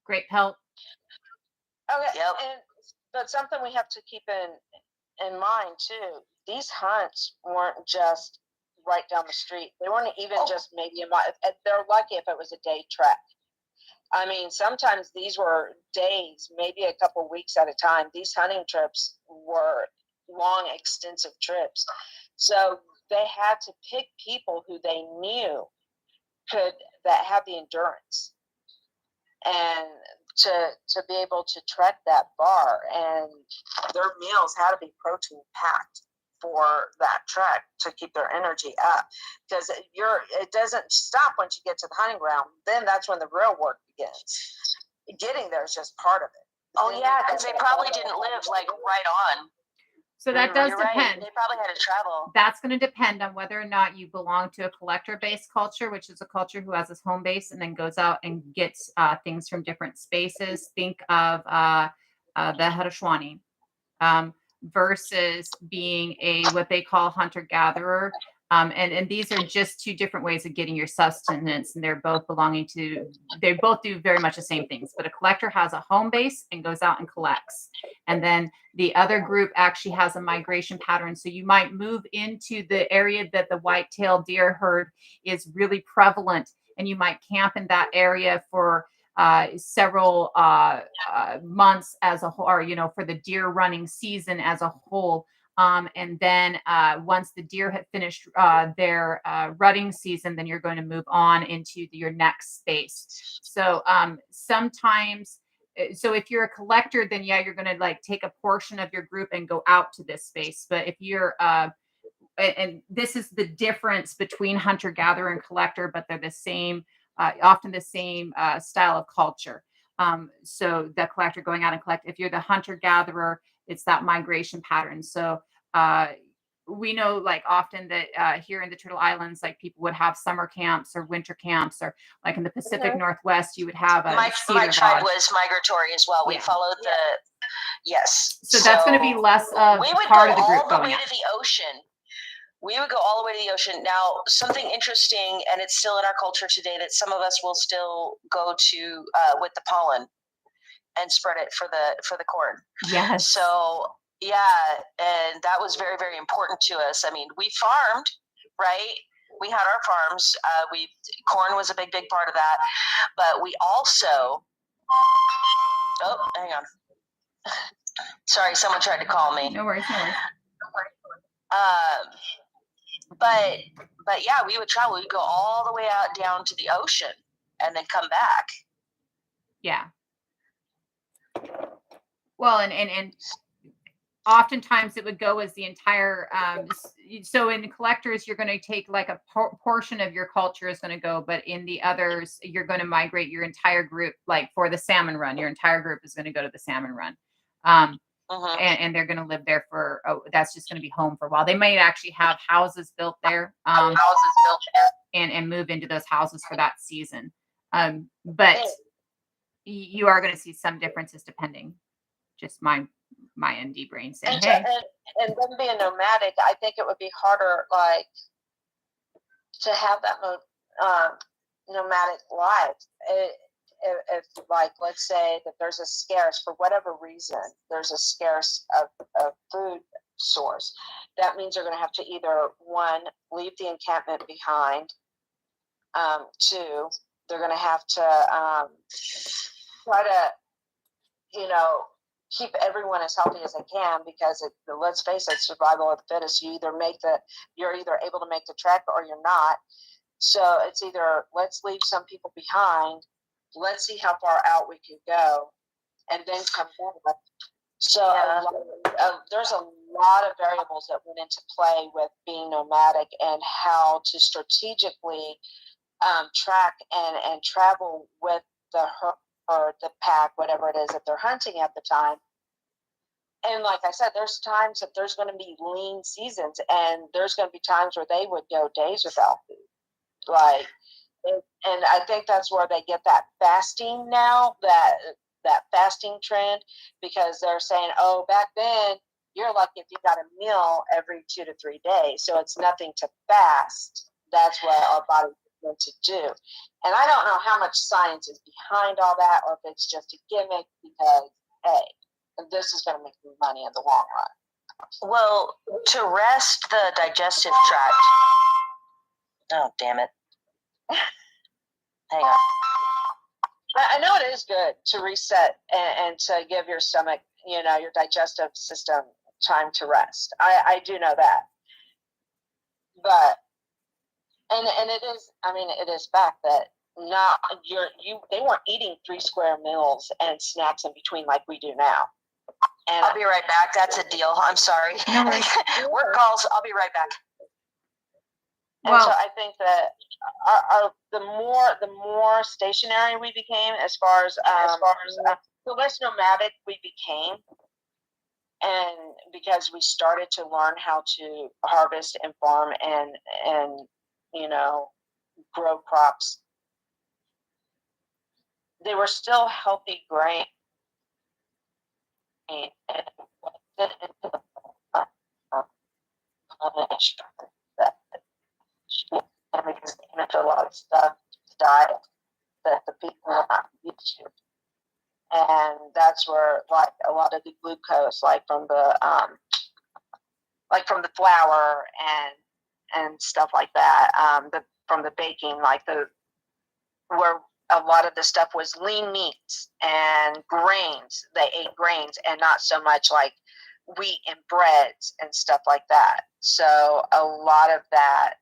[SPEAKER 4] Great pelt.
[SPEAKER 3] Okay.
[SPEAKER 2] Yep.
[SPEAKER 3] But something we have to keep in mind too. These hunts weren't just right down the street. They weren't even just maybe they're lucky if it was a day trek. I mean, sometimes these were days, maybe a couple weeks at a time. These hunting trips were long, extensive trips. So they had to pick people who they knew that had the endurance and to be able to trek that bar. And their meals had to be protein packed for that trek to keep their energy up, because it doesn't stop once you get to the hunting ground. Then that's when the real work begins. Getting there is just part of it.
[SPEAKER 2] Oh yeah, because they probably didn't live like right on.
[SPEAKER 4] So that does depend.
[SPEAKER 2] Right. They probably had to travel.
[SPEAKER 4] That's going to depend on whether or not you belong to a collector-based culture, which is a culture who has its home base and then goes out and gets things from different spaces. Think of the Haudenosaunee. Versus being what they call hunter-gatherer. And these are just two different ways of getting your sustenance, and they both do very much the same things. But a collector has a home base and goes out and collects. And then the other group actually has a migration pattern. So you might move into the area that the white-tailed deer herd is really prevalent, and you might camp in that area for several months as a whole, or for the deer running season as a whole. And then once the deer have finished their rutting season, then you're going to move on into your next space. So sometimes, so if you're a collector, then yeah, you're going to like take a portion of your group and go out to this space. But if you're and this is the difference between hunter-gatherer and collector, but they're the same. Often the same style of culture. So the collector going out and collect. If you're the hunter-gatherer, it's that migration pattern. So we know like often that here in the Turtle Islands, like people would have summer camps or winter camps, or like in the Pacific Northwest, you would have a
[SPEAKER 2] my tribe was migratory as well. We followed yes.
[SPEAKER 4] So that's going to be less of part of the group
[SPEAKER 2] going to the ocean. We would go all the way to the ocean. Now, something interesting, and it's still in our culture today, that some of us will still go to with the pollen. and spread it for the corn.
[SPEAKER 4] Yes.
[SPEAKER 2] So yeah, and that was very, very important to us. I mean, we farmed, right? We had our farms. Corn was a big, big part of that, but we also. Oh, hang on. Sorry, someone tried to call me.
[SPEAKER 4] No worries, no worries.
[SPEAKER 2] But yeah, we would travel. We'd go all the way out down to the ocean and then come back.
[SPEAKER 4] Yeah. Well, and oftentimes it would go as the entire so in collectors you're going to take like a portion of your culture is going to go, but in the others you're going to migrate your entire group. Like for the salmon run, your entire group is going to go to the salmon run, and they're going to live there for that's just going to be home for a while. They might actually have houses built there, and move into those houses for that season, but you are going to see some differences depending. Just my ND brain saying,
[SPEAKER 3] and,
[SPEAKER 4] hey.
[SPEAKER 3] and them being nomadic, I think it would be harder, like, to have that nomadic life. If, like, let's say that there's a scarce, for whatever reason, there's a scarce of food source, that means they're going to have to either, one, leave the encampment behind, two, they're going to have to try to, keep everyone as healthy as they can, because let's face it, survival of the fittest. You're either able to make the trek or you're not. So it's either let's leave some people behind, let's see how far out we can go, and then come back. So there's a lot of variables that went into play with being nomadic and how to strategically track and travel with the herd or the pack, whatever it is that they're hunting at the time. And like I said, there's times that there's going to be lean seasons, and there's going to be times where they would go days without food. And I think that's where they get that fasting now, that fasting trend, because they're saying, oh, back then you're lucky if you got a meal every 2 to 3 days, so it's nothing to fast. That's what our body meant to do. And I don't know how much science is behind all that, or if it's just a gimmick because, hey, this is going to make me money in the long run.
[SPEAKER 2] Well, to rest the digestive tract. Oh, damn it. Hang on.
[SPEAKER 3] I know it is good to reset and to give your stomach, your digestive system time to rest. I do know that. But and it is, it is fact that they weren't eating 3 square meals and snacks in between like we do now. And
[SPEAKER 2] I'll be right back. That's a deal. I'm sorry. Work calls. I'll be right back.
[SPEAKER 3] And so I think that the more stationary we became, as far as the less nomadic we became, and because we started to learn how to harvest and farm and grow crops, they were still healthy grain. And into a lot of stuff, diet that the people are not used to, and that's where like a lot of the glucose, like from the flour and stuff like that, from the baking, where a lot of the stuff was lean meats and grains. They ate grains and not so much like wheat and breads and stuff like that. So a lot of that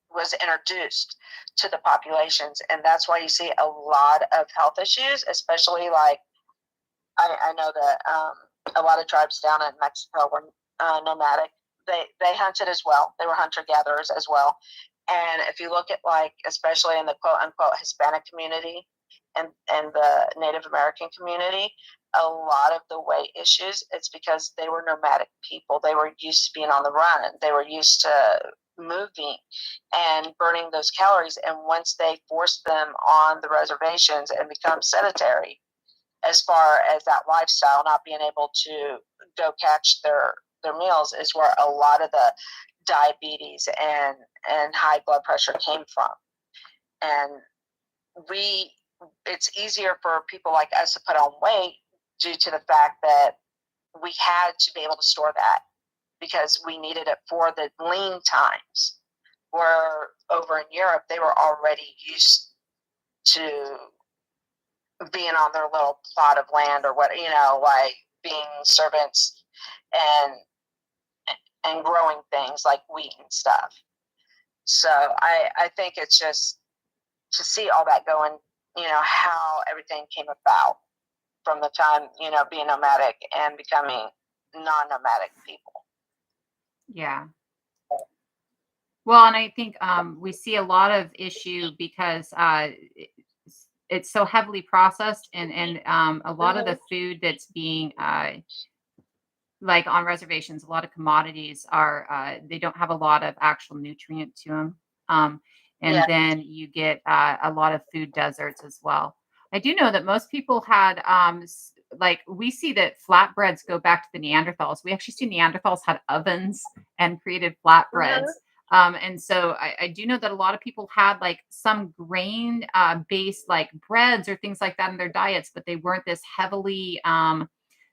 [SPEAKER 3] was introduced to the populations, and that's why you see a lot of health issues, especially like I know that a lot of tribes down in Mexico were nomadic. They hunted as well. They were hunter-gatherers as well. And if you look at especially in the quote-unquote Hispanic community and the Native American community, a lot of the weight issues, it's because they were nomadic people. They were used to being on the run. They were used to moving and burning those calories. And once they forced them on the reservations and become sedentary, as far as that lifestyle, not being able to go catch their meals, is where a lot of the diabetes and high blood pressure came from. And we it's easier for people like us to put on weight due to the fact that we had to be able to store that because we needed it for the lean times. Where over in Europe, they were already used to being on their little plot of land or what, like being servants and growing things like wheat and stuff. So I think it's just to see all that going, how everything came about from the time, being nomadic and becoming non-nomadic people.
[SPEAKER 4] Yeah. Well, and I think we see a lot of issue because it's so heavily processed, and a lot of the food that's being like on reservations, a lot of commodities are they don't have a lot of actual nutrient to them. And
[SPEAKER 3] Yeah.
[SPEAKER 4] then you get a lot of food deserts as well. I do know that most people had like we see that flatbreads go back to the Neanderthals. We actually see Neanderthals had ovens and created flatbreads. And so I do know that a lot of people had like some grain based like breads or things like that in their diets, but they weren't this heavily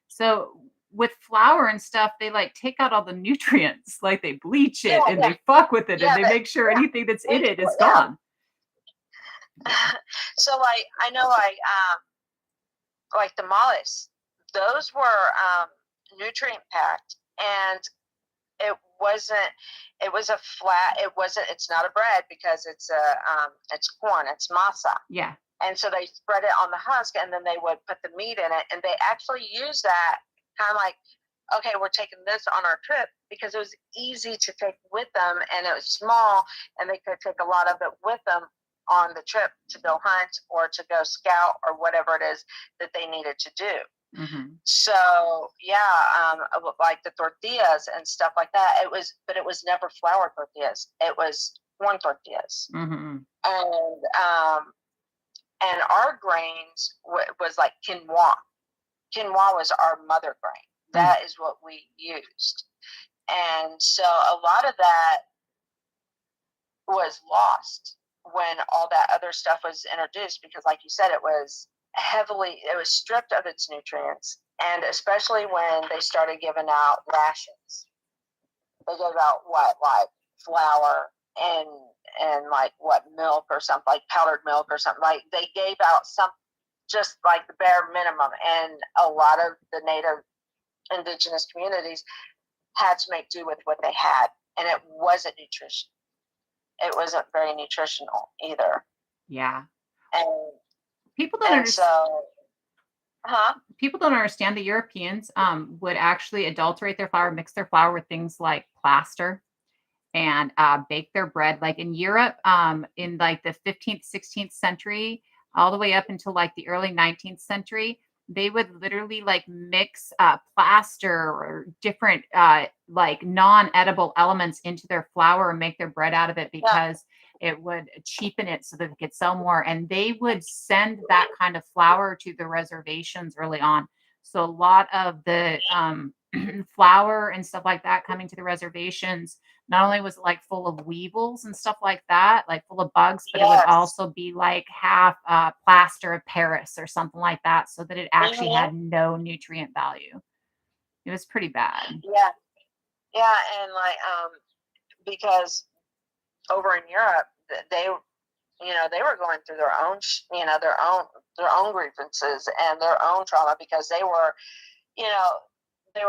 [SPEAKER 4] so with flour and stuff, they like take out all the nutrients, like they bleach it and they fuck with it and they make sure anything that's in it is gone.
[SPEAKER 3] So like I know like the mollusks, those were nutrient packed, and it was it's not a bread because it's corn, it's masa.
[SPEAKER 4] Yeah.
[SPEAKER 3] And so they spread it on the husk, and then they would put the meat in it, and they actually use that kind of like, okay, we're taking this on our trip because it was easy to take with them, and it was small, and they could take a lot of it with them on the trip to go hunt or to go scout or whatever it is that they needed to do.
[SPEAKER 4] Mm-hmm.
[SPEAKER 3] So yeah, like the tortillas and stuff like that. But it was never flour tortillas. It was corn tortillas.
[SPEAKER 4] Mm-hmm.
[SPEAKER 3] And our grains was like quinoa. Quinoa was our mother grain. That is what we used. And so a lot of that was lost when all that other stuff was introduced, because like you said, it was stripped of its nutrients. And especially when they started giving out rations, they gave out like flour and like milk or something, like powdered milk or something. Like they gave out some, just like the bare minimum. And a lot of the native indigenous communities had to make do with what they had, and it wasn't nutrition. It wasn't very nutritional either.
[SPEAKER 4] Yeah.
[SPEAKER 3] And
[SPEAKER 4] people don't understand.
[SPEAKER 3] So,
[SPEAKER 4] people don't understand the Europeans would actually adulterate their flour, mix their flour with things like plaster, and bake their bread. Like in Europe, in like the 15th, 16th century, all the way up until like the early 19th century, they would literally like mix plaster or different like non-edible elements into their flour and make their bread out of it because it would cheapen it so that they could sell more. And they would send that kind of flour to the reservations early on. So a lot of the flour and stuff like that coming to the reservations, not only was it like full of weevils and stuff like that, like full of bugs, but it would also be like half plaster of Paris or something like that, so that it actually had no nutrient value. It was pretty bad.
[SPEAKER 3] Yeah, and like because over in Europe, they were going through their own their own grievances and their own trauma, because they were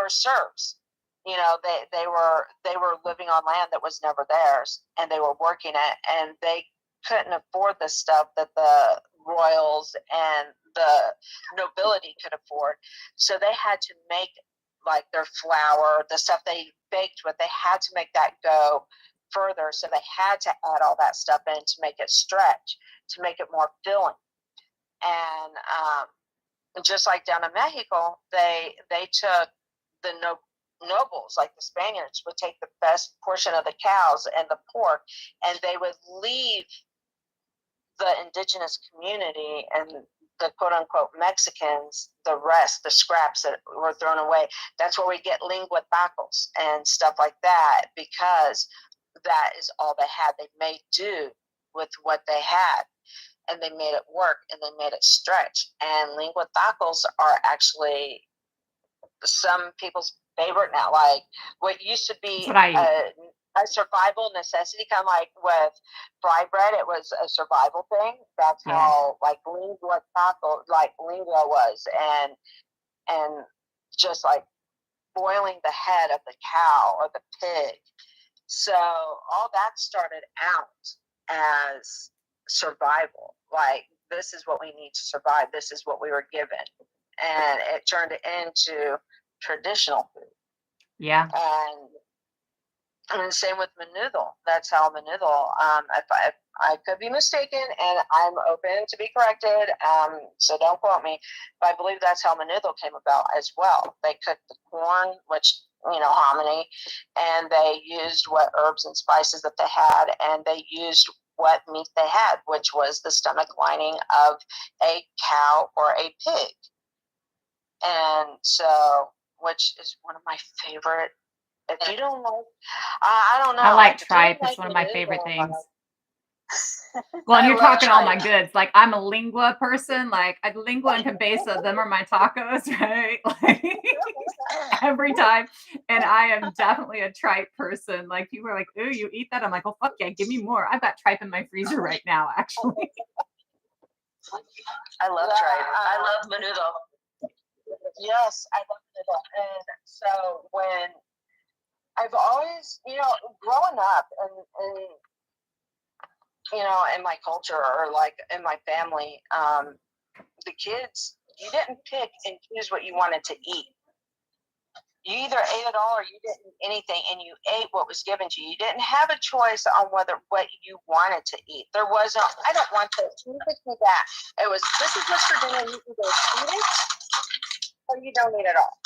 [SPEAKER 3] serfs. They were living on land that was never theirs, and they were working it, and they couldn't afford the stuff that the royals and the nobility could afford. So they had to make like their flour, the stuff they baked with, they had to make that go further. So they had to add all that stuff in to make it stretch, to make it more filling. And just like down in Mexico, they took the nobles, like the Spaniards, would take the best portion of the cows and the pork, and they would leave the indigenous community and the quote unquote Mexicans the rest, the scraps that were thrown away. That's where we get lengua tacos and stuff like that, because that is all they had. They made do with what they had. and they made it work, and they made it stretch. And lingua tacos are actually some people's favorite now. Like what used to be a survival necessity, kind of like with fry bread, it was a survival thing. That's how like lingua taco, like lingua was, and just like boiling the head of the cow or the pig. So all that started out as survival. Like, this is what we need to survive. This is what we were given. And it turned into traditional food.
[SPEAKER 4] Yeah.
[SPEAKER 3] And the same with menudo. That's how menudo, if I could be mistaken, and I'm open to be corrected, so don't quote me, but I believe that's how menudo came about as well. They cooked the corn, which, hominy, and they used what herbs and spices that they had, and they used what meat they had, which was the stomach lining of a cow or a pig. And so, which is one of my favorite. If you don't like, I don't know.
[SPEAKER 4] I like
[SPEAKER 3] if you
[SPEAKER 4] tripe.
[SPEAKER 3] don't
[SPEAKER 4] It's one of
[SPEAKER 3] like
[SPEAKER 4] my favorite
[SPEAKER 3] menudo,
[SPEAKER 4] things. Well, and
[SPEAKER 2] I
[SPEAKER 4] you're
[SPEAKER 2] love
[SPEAKER 4] talking all my
[SPEAKER 2] tripe.
[SPEAKER 4] goods. Like, I'm a lingua person. Like, lingua and cabeza, them are my tacos, right? Like, every time. And I am definitely a tripe person. Like, people are like, "Ooh, you eat that?" I'm like, "Oh, fuck yeah, give me more." I've got tripe in my freezer right now, actually.
[SPEAKER 2] I love tripe. I love menudo.
[SPEAKER 3] Yes, I love menudo. And so when I've always, growing up and in my culture or like in my family, the kids, you didn't pick and choose what you wanted to eat. You either ate it all or you didn't eat anything, and you ate what was given to you. You didn't have a choice on what you wanted to eat. There wasn't, I don't want this, can you fix me that? It was, this is what's for dinner, you either eat it or you don't eat it all.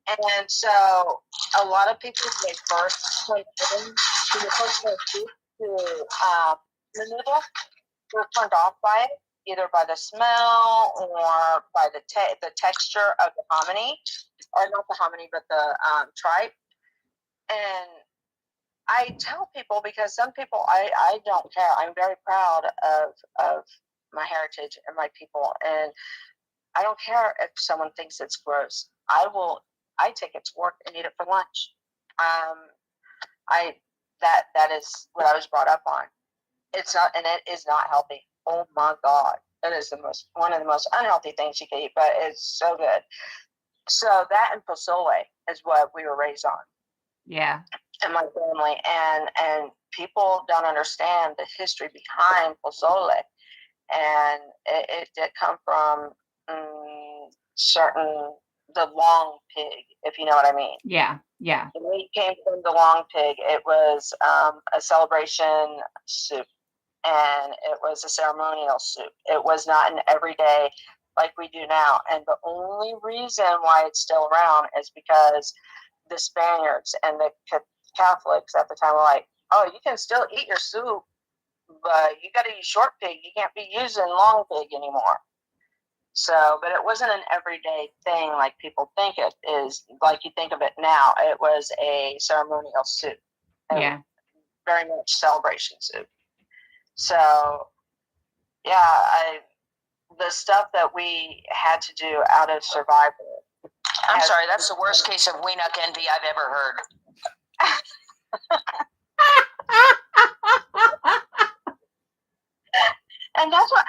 [SPEAKER 3] And so a lot of people, when they first come in to the first to menudo, were turned off by it, either by the smell or by the texture of the hominy, or not the hominy, but the tripe. And I tell people, because some people, I don't care. I'm very proud of my heritage and my people, and I don't care if someone thinks it's gross. I take it to work and eat it for lunch. That is what I was brought up on. It's not, and it is not healthy. Oh my God. It is one of the most unhealthy things you can eat, but it's so good. So that and pozole is what we were raised on.
[SPEAKER 4] Yeah.
[SPEAKER 3] In my family. And people don't understand the history behind pozole. And it did come from the long pig, if you know what I mean.
[SPEAKER 4] Yeah. Yeah.
[SPEAKER 3] The meat came from the long pig. It was a celebration soup, and it was a ceremonial soup. It was not an everyday like we do now. And the only reason why it's still around is because the Spaniards and the Catholics at the time were like, oh, you can still eat your soup, but you got to use short pig. You can't be using long pig anymore. So, but it wasn't an everyday thing like people think it is, like you think of it now. It was a ceremonial soup.
[SPEAKER 4] Yeah.
[SPEAKER 3] Very much celebration soup. So, yeah, the stuff that we had to do out of survival.
[SPEAKER 2] I'm sorry, that's the worst case of Weenuck envy I've ever heard.
[SPEAKER 3] And that's what.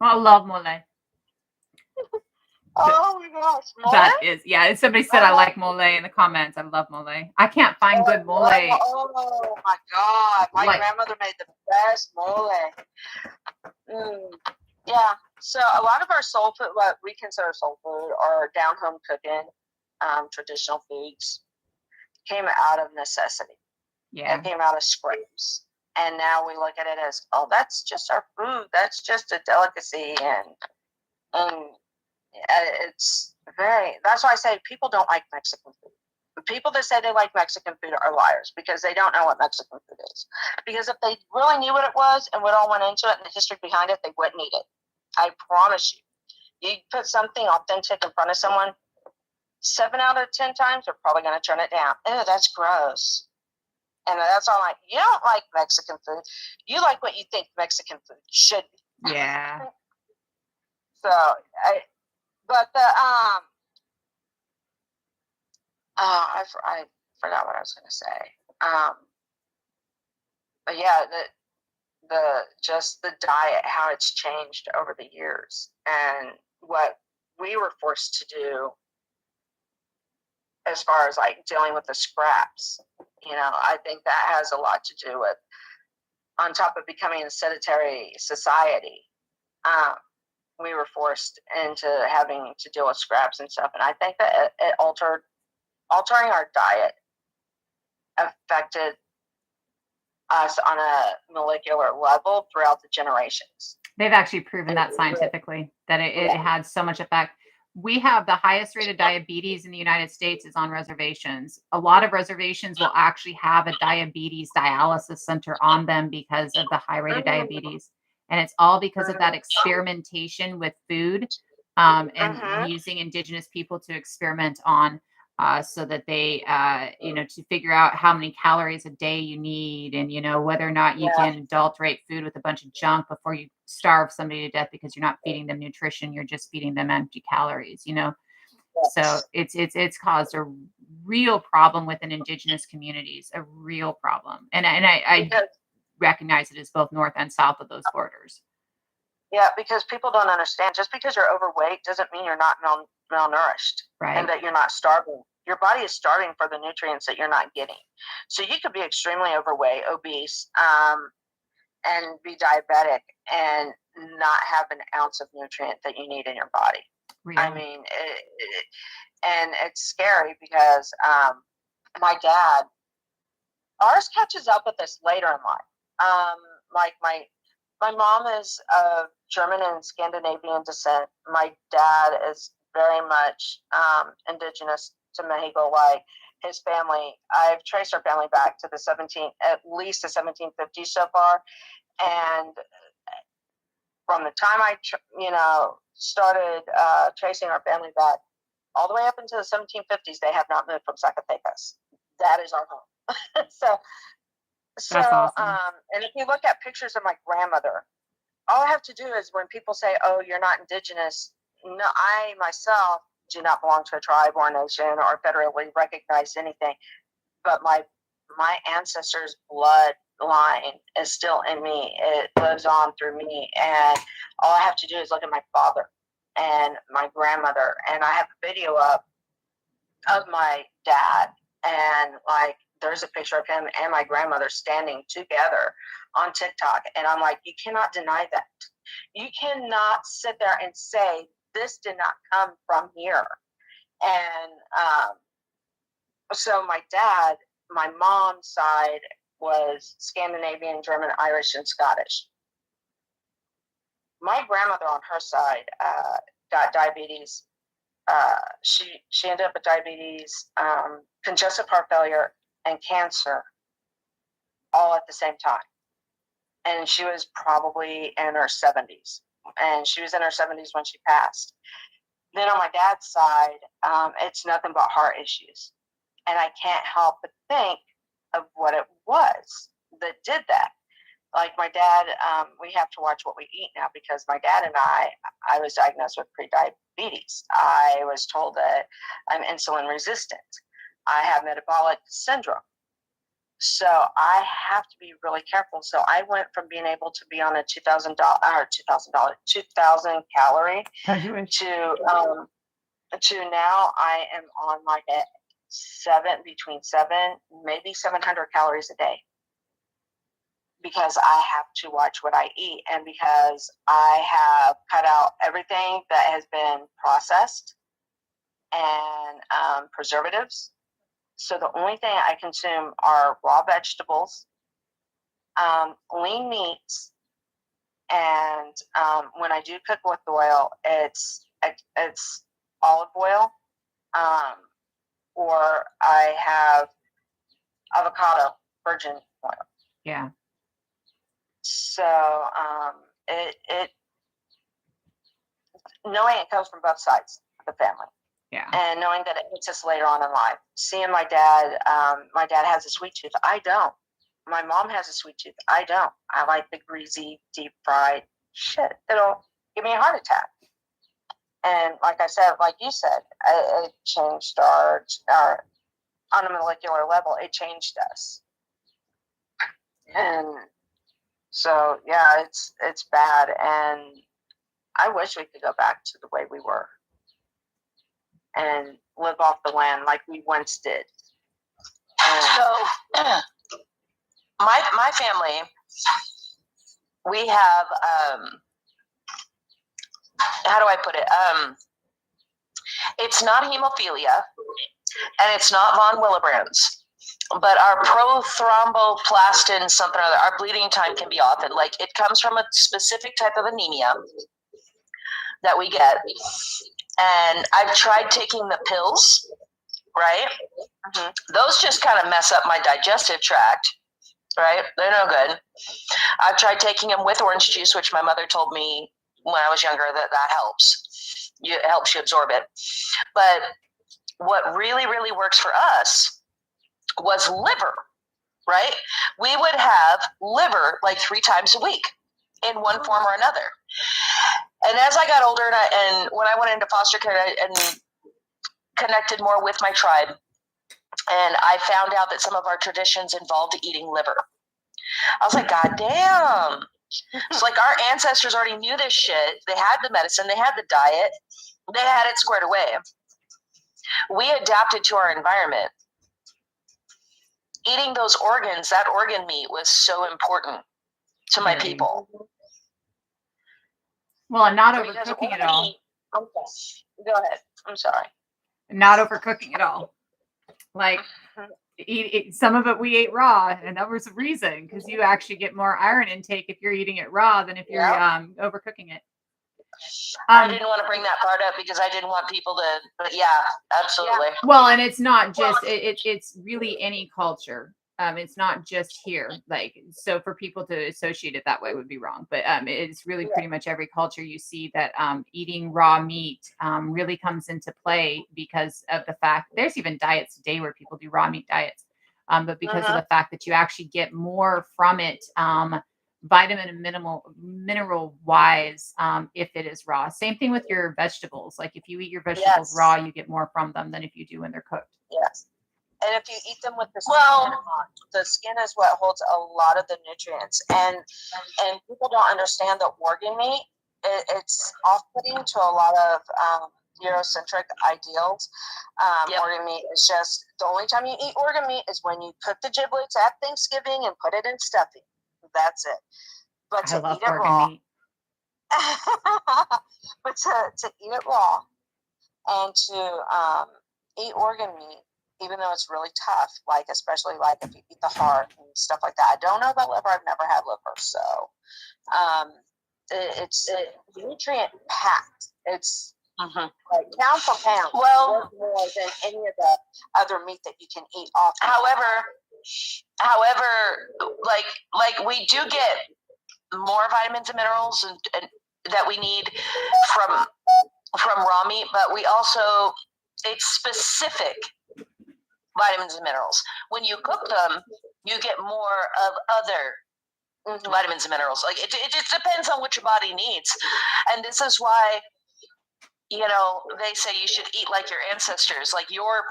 [SPEAKER 4] I love mole.
[SPEAKER 3] Oh my gosh, mole?
[SPEAKER 4] That is, yeah. Somebody said I like mole in the comments. I love mole. I can't find good mole.
[SPEAKER 3] Oh my God, my grandmother made the best mole. Yeah, so a lot of our soul food, what we consider soul food, or down home cooking, traditional foods, came out of necessity.
[SPEAKER 4] Yeah.
[SPEAKER 3] It came out of scrapes. And now we look at it as, oh, that's just our food. That's just a delicacy. And it's that's why I say people don't like Mexican food. The people that say they like Mexican food are liars, because they don't know what Mexican food is. Because if they really knew what it was and what all went into it and the history behind it, they wouldn't eat it. I promise you. You put something authentic in front of someone, 7 out of 10 times they're probably going to turn it down. Ew, that's gross. And that's all I'm like, you don't like Mexican food. You like what you think Mexican food should be.
[SPEAKER 4] Yeah.
[SPEAKER 3] So, but the, I forgot what I was going to say. But yeah, just the diet, how it's changed over the years, and what we were forced to do as far as like dealing with the scraps. I think that has a lot to do with, on top of becoming a sedentary society, we were forced into having to deal with scraps and stuff. And I think that it altering our diet affected us on a molecular level throughout the generations.
[SPEAKER 4] They've actually proven that scientifically, that it had so much effect. We have the highest rate of diabetes in the United States is on reservations. A lot of reservations will actually have a diabetes dialysis center on them because of the high rate of diabetes. And it's all because of that experimentation with food, and using indigenous people to experiment on, so that they, to figure out how many calories a day you need, and, whether or not you can adulterate food with a bunch of junk before you starve somebody to death because you're not feeding them nutrition, you're just feeding them empty calories, So it's caused a real problem within indigenous communities, a real problem. And I recognize it as both north and south of those borders.
[SPEAKER 3] Yeah, because people don't understand, just because you're overweight doesn't mean you're not malnourished,
[SPEAKER 4] Right.
[SPEAKER 3] And that you're not starving. Your body is starving for the nutrients that you're not getting. So you could be extremely overweight, obese, and be diabetic and not have an ounce of nutrient that you need in your body.
[SPEAKER 4] Real.
[SPEAKER 3] I mean, and it's scary because my dad, ours catches up with us later in life. Like my mom is of German and Scandinavian descent. My dad is very much indigenous to Mexico. Like his family, I've traced our family back to at least the 1750s so far. And from the time I, started tracing our family back all the way up into the 1750s, they have not moved from Zacatecas. That is our home. So,
[SPEAKER 4] That's awesome.
[SPEAKER 3] And if you look at pictures of my grandmother, all I have to do is, when people say, "Oh, you're not indigenous," no, I myself do not belong to a tribe or a nation or federally recognized anything. But my ancestors' bloodline is still in me. It lives on through me, and all I have to do is look at my father and my grandmother, and I have a video of my dad, and like there's a picture of him and my grandmother standing together on TikTok, and I'm like, you cannot deny that. You cannot sit there and say this did not come from here. And so my dad, my mom's side was Scandinavian, German, Irish, and Scottish. My grandmother on her side got diabetes. She ended up with diabetes, congestive heart failure, and cancer all at the same time. And she was probably in her 70s. And she was in her 70s when she passed. Then on my dad's side, it's nothing but heart issues. And I can't help but think of what it was that did that. Like my dad, we have to watch what we eat now, because my dad and I was diagnosed with prediabetes. I was told that I'm insulin resistant. I have metabolic syndrome. So I have to be really careful. So I went from being able to be on a 2,000 calorie to now I am on like between 700 calories a day, because I have to watch what I eat, and because I have cut out everything that has been processed and preservatives. So the only thing I consume are raw vegetables, lean meats, and when I do cook with oil, it's olive oil, or I have avocado virgin oil.
[SPEAKER 4] Yeah.
[SPEAKER 3] So it knowing it comes from both sides of the family.
[SPEAKER 4] Yeah.
[SPEAKER 3] And knowing that it hits us later on in life. Seeing my dad has a sweet tooth. I don't. My mom has a sweet tooth. I don't. I like the greasy, deep fried shit. It'll give me a heart attack. And like I said, like you said, it changed our on a molecular level. It changed us. And so, yeah, it's bad. And I wish we could go back to the way we were and live off the land like we once did.
[SPEAKER 2] So, my family, we have, how do I put it? It's not hemophilia, and it's not von Willebrand's, but our prothromboplastin something or other, our bleeding time can be off, and like it comes from a specific type of anemia that we get. And I've tried taking the pills, right? Mm-hmm. Those just kind of mess up my digestive tract, right? They're no good. I've tried taking them with orange juice, which my mother told me when I was younger that helps. It helps you absorb it. But what really, really works for us was liver, right? We would have liver like 3 times a week in one form or another. And as I got older and when I went into foster care and connected more with my tribe, and I found out that some of our traditions involved eating liver, I was like, God damn. It's like our ancestors already knew this shit. They had the medicine, they had the diet, they had it squared away. We adapted to our environment. Eating those organs, that organ meat was so important to my people.
[SPEAKER 4] Well, and not overcooking it all.
[SPEAKER 3] Go ahead. I'm sorry.
[SPEAKER 4] Not overcooking it all. Like, some of it we ate raw, and that was a reason, because you actually get more iron intake if you're eating it raw than if you're overcooking it.
[SPEAKER 2] I didn't want to bring that part up because I didn't want people to, but yeah, absolutely.
[SPEAKER 4] Yeah. Well, and it's not just, it's really any culture. It's not just here. Like, so for people to associate it that way would be wrong, but it's really pretty much every culture you see that eating raw meat really comes into play because of the fact there's even diets today where people do raw meat diets, but because of the fact that you actually get more from it, vitamin and mineral wise, if it is raw. Same thing with your vegetables. Like if you eat your vegetables raw, you get more from them than if you do when they're cooked.
[SPEAKER 3] Yes. And if you eat them with the skin on, the skin is what holds a lot of the nutrients. And people don't understand that organ meat, it's off-putting to a lot of Eurocentric ideals. Organ meat is just, the only time you eat organ meat is when you cook the giblets at Thanksgiving and put it in stuffing. That's it. But to eat it raw, but to eat it raw and to eat organ meat, even though it's really tough, like especially like if you eat the heart and stuff like that. I don't know about liver. I've never had liver, so it's nutrient packed. It's like pound for pound.
[SPEAKER 2] Well,
[SPEAKER 3] more than any of the other meat that you can eat off.
[SPEAKER 2] However, like we do get more vitamins and minerals and that we need from raw meat, but we also, it's specific vitamins and minerals. When you cook them, you get more of other vitamins and minerals. Like it just depends on what your body needs. And this is why, you know, they say you should eat like your ancestors, like your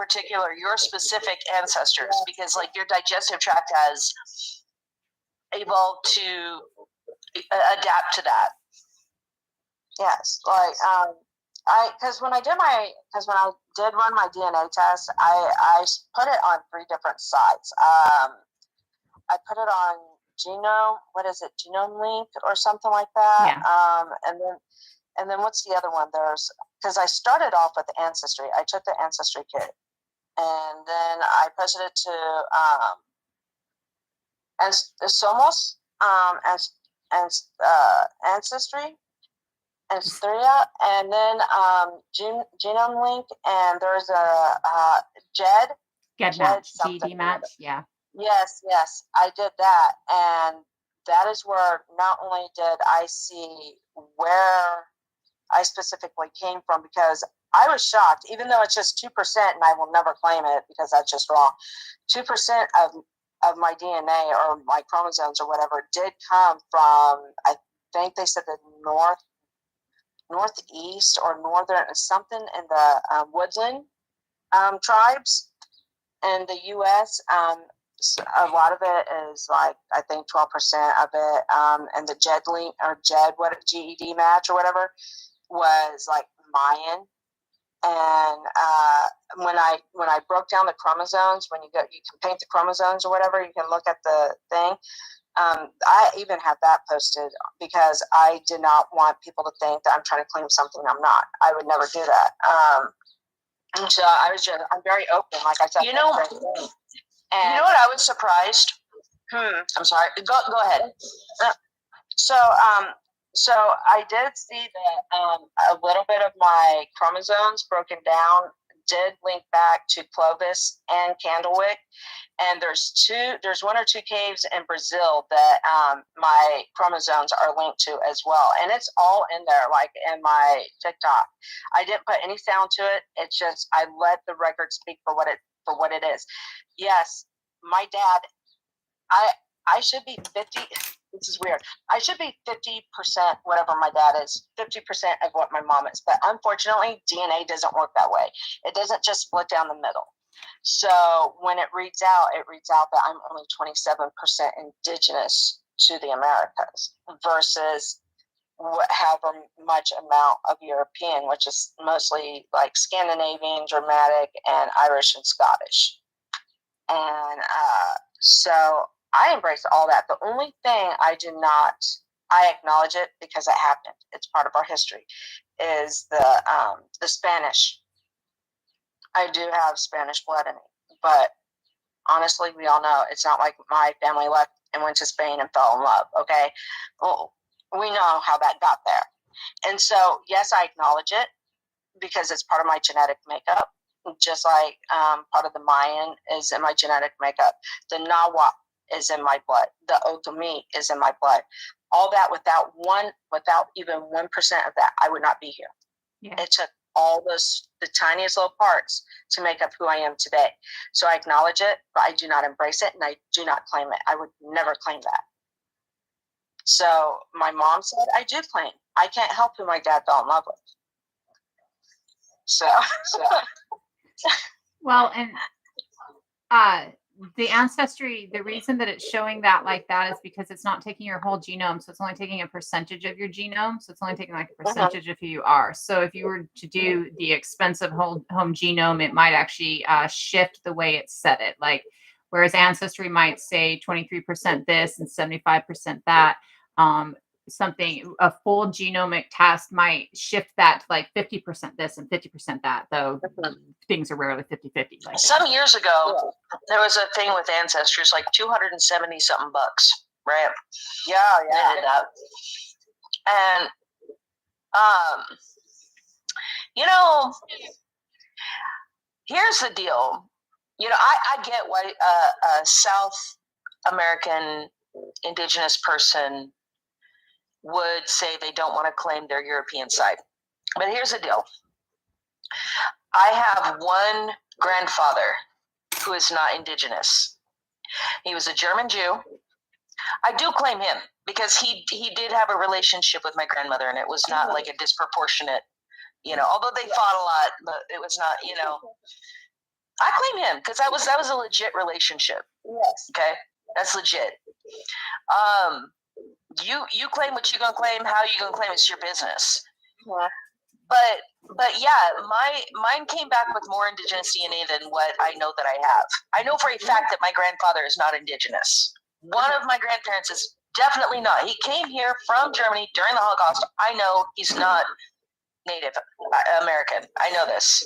[SPEAKER 2] specific ancestors, because like your digestive tract has evolved to adapt to that.
[SPEAKER 3] Yes, like because when I did run my DNA test, I put it on 3 different sites. I put it on Genome Link or something like that. Yeah. And then what's the other one? Because I started off with Ancestry. I took the Ancestry kit, and then I posted it to Somos, Ancestry, Asteria, and then Genome Link, and there's a
[SPEAKER 4] GED match, yeah.
[SPEAKER 3] Yes, I did that, and that is where not only did I see where I specifically came from, because I was shocked, even though it's just 2%, and I will never claim it because that's just wrong. 2% of of my DNA or my chromosomes or whatever did come from, I think they said the northeast or northern, something in the woodland tribes in the U.S. A lot of it is like, I think 12% of it, and the GED match or whatever was like Mayan. And when I broke down the chromosomes, you can paint the chromosomes or whatever, you can look at the thing. I even have that posted because I did not want people to think that I'm trying to claim something I'm not. I would never do that. And so I'm very open, like I said.
[SPEAKER 2] You know what I was surprised? I'm sorry. Go ahead.
[SPEAKER 3] So I did see that a little bit of my chromosomes broken down did link back to Clovis and Candlewick. And there's one or two caves in Brazil that my chromosomes are linked to as well. And it's all in there, like in my TikTok. I didn't put any sound to it. It's just, I let the record speak for what it is. Yes, my dad, I should be 50. This is weird. I should be 50% whatever my dad is, 50% of what my mom is. But unfortunately, DNA doesn't work that way. It doesn't just split down the middle. So when it reads out that I'm only 27% indigenous to the Americas versus however much amount of European, which is mostly like Scandinavian, Germanic, and Irish and Scottish. And so I embrace all that. The only thing I acknowledge it because it happened. It's part of our history. Is the Spanish. I do have Spanish blood in me, but honestly, we all know it's not like my family left and went to Spain and fell in love. Okay, well, we know how that got there, and so yes, I acknowledge it because it's part of my genetic makeup. Just like part of the Mayan is in my genetic makeup. The Nahuatl is in my blood. The Otomi is in my blood. All that without even 1% of that, I would not be here. Yeah. It took all the tiniest little parts to make up who I am today. So I acknowledge it, but I do not embrace it, and I do not claim it. I would never claim that. So my mom said, I do claim. I can't help who my dad fell in love with. So.
[SPEAKER 4] Well, and the ancestry, the reason that it's showing that like that is because it's not taking your whole genome. So it's only taking a percentage of your genome. So it's only taking like a percentage of who you are. So if you were to do the expensive home genome, it might actually shift the way it set it. Like, whereas ancestry might say 23% this and 75% that, a full genomic test might shift that to like 50% this and 50% that, though things are rarely 50-50. Like
[SPEAKER 2] some years ago, there was a thing with ancestors, like 270 something bucks, right?
[SPEAKER 3] Yeah.
[SPEAKER 2] They did that. And, here's the deal. I get why a South American indigenous person would say they don't want to claim their European side. But here's the deal. I have one grandfather who is not indigenous. He was a German Jew. I do claim him because he did have a relationship with my grandmother, and it was not like a disproportionate, although they fought a lot, but it was not, I claim him because that was a legit relationship.
[SPEAKER 3] Yes.
[SPEAKER 2] Okay. That's legit. You claim what you're gonna claim, how you gonna claim, it's your business.
[SPEAKER 3] Yeah.
[SPEAKER 2] But yeah, mine came back with more indigenous DNA than what I know that I have. I know for a fact that my grandfather is not indigenous. One of my grandparents is definitely not. He came here from Germany during the Holocaust. I know he's not Native American. I know this.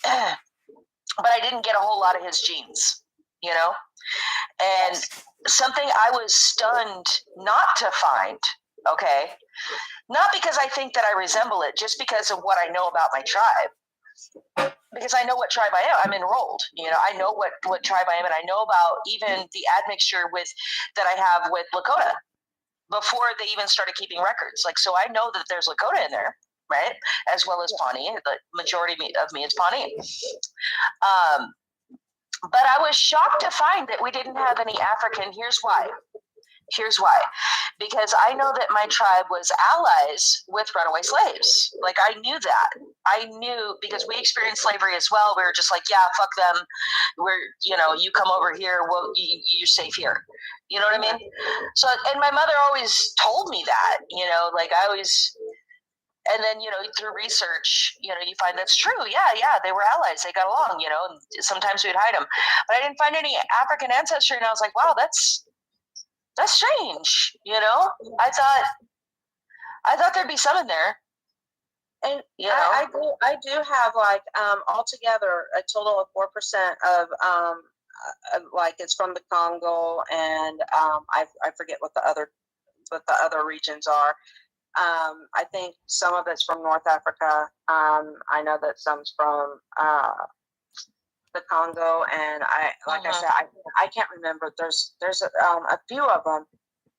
[SPEAKER 2] But I didn't get a whole lot of his genes, And something I was stunned not to find, okay? Not because I think that I resemble it, just because of what I know about my tribe. Because I know what tribe I am. I'm enrolled. I know what tribe I am, and I know about even the admixture that I have with Lakota before they even started keeping records. Like, so I know that there's Lakota in there, right? As well as Pawnee. The majority of me is Pawnee. But I was shocked to find that we didn't have any African. Here's why. Because I know that my tribe was allies with runaway slaves. Like, I knew that. I knew, because we experienced slavery as well. We were just like, yeah, fuck them. You come over here. Well, you're safe here. You know what I mean? So, and my mother always told me that, like I always, and then, through research, you find that's true. Yeah, they were allies. They got along, and sometimes we'd hide them. But I didn't find any African ancestry, and I was like, wow, that's strange. I thought there'd be some in there.
[SPEAKER 3] And I do have like altogether a total of 4% of like it's from the Congo, and I forget what the other regions are. I think some of it's from North Africa. I know that some's from the Congo, and I said, I can't remember. There's a few of them,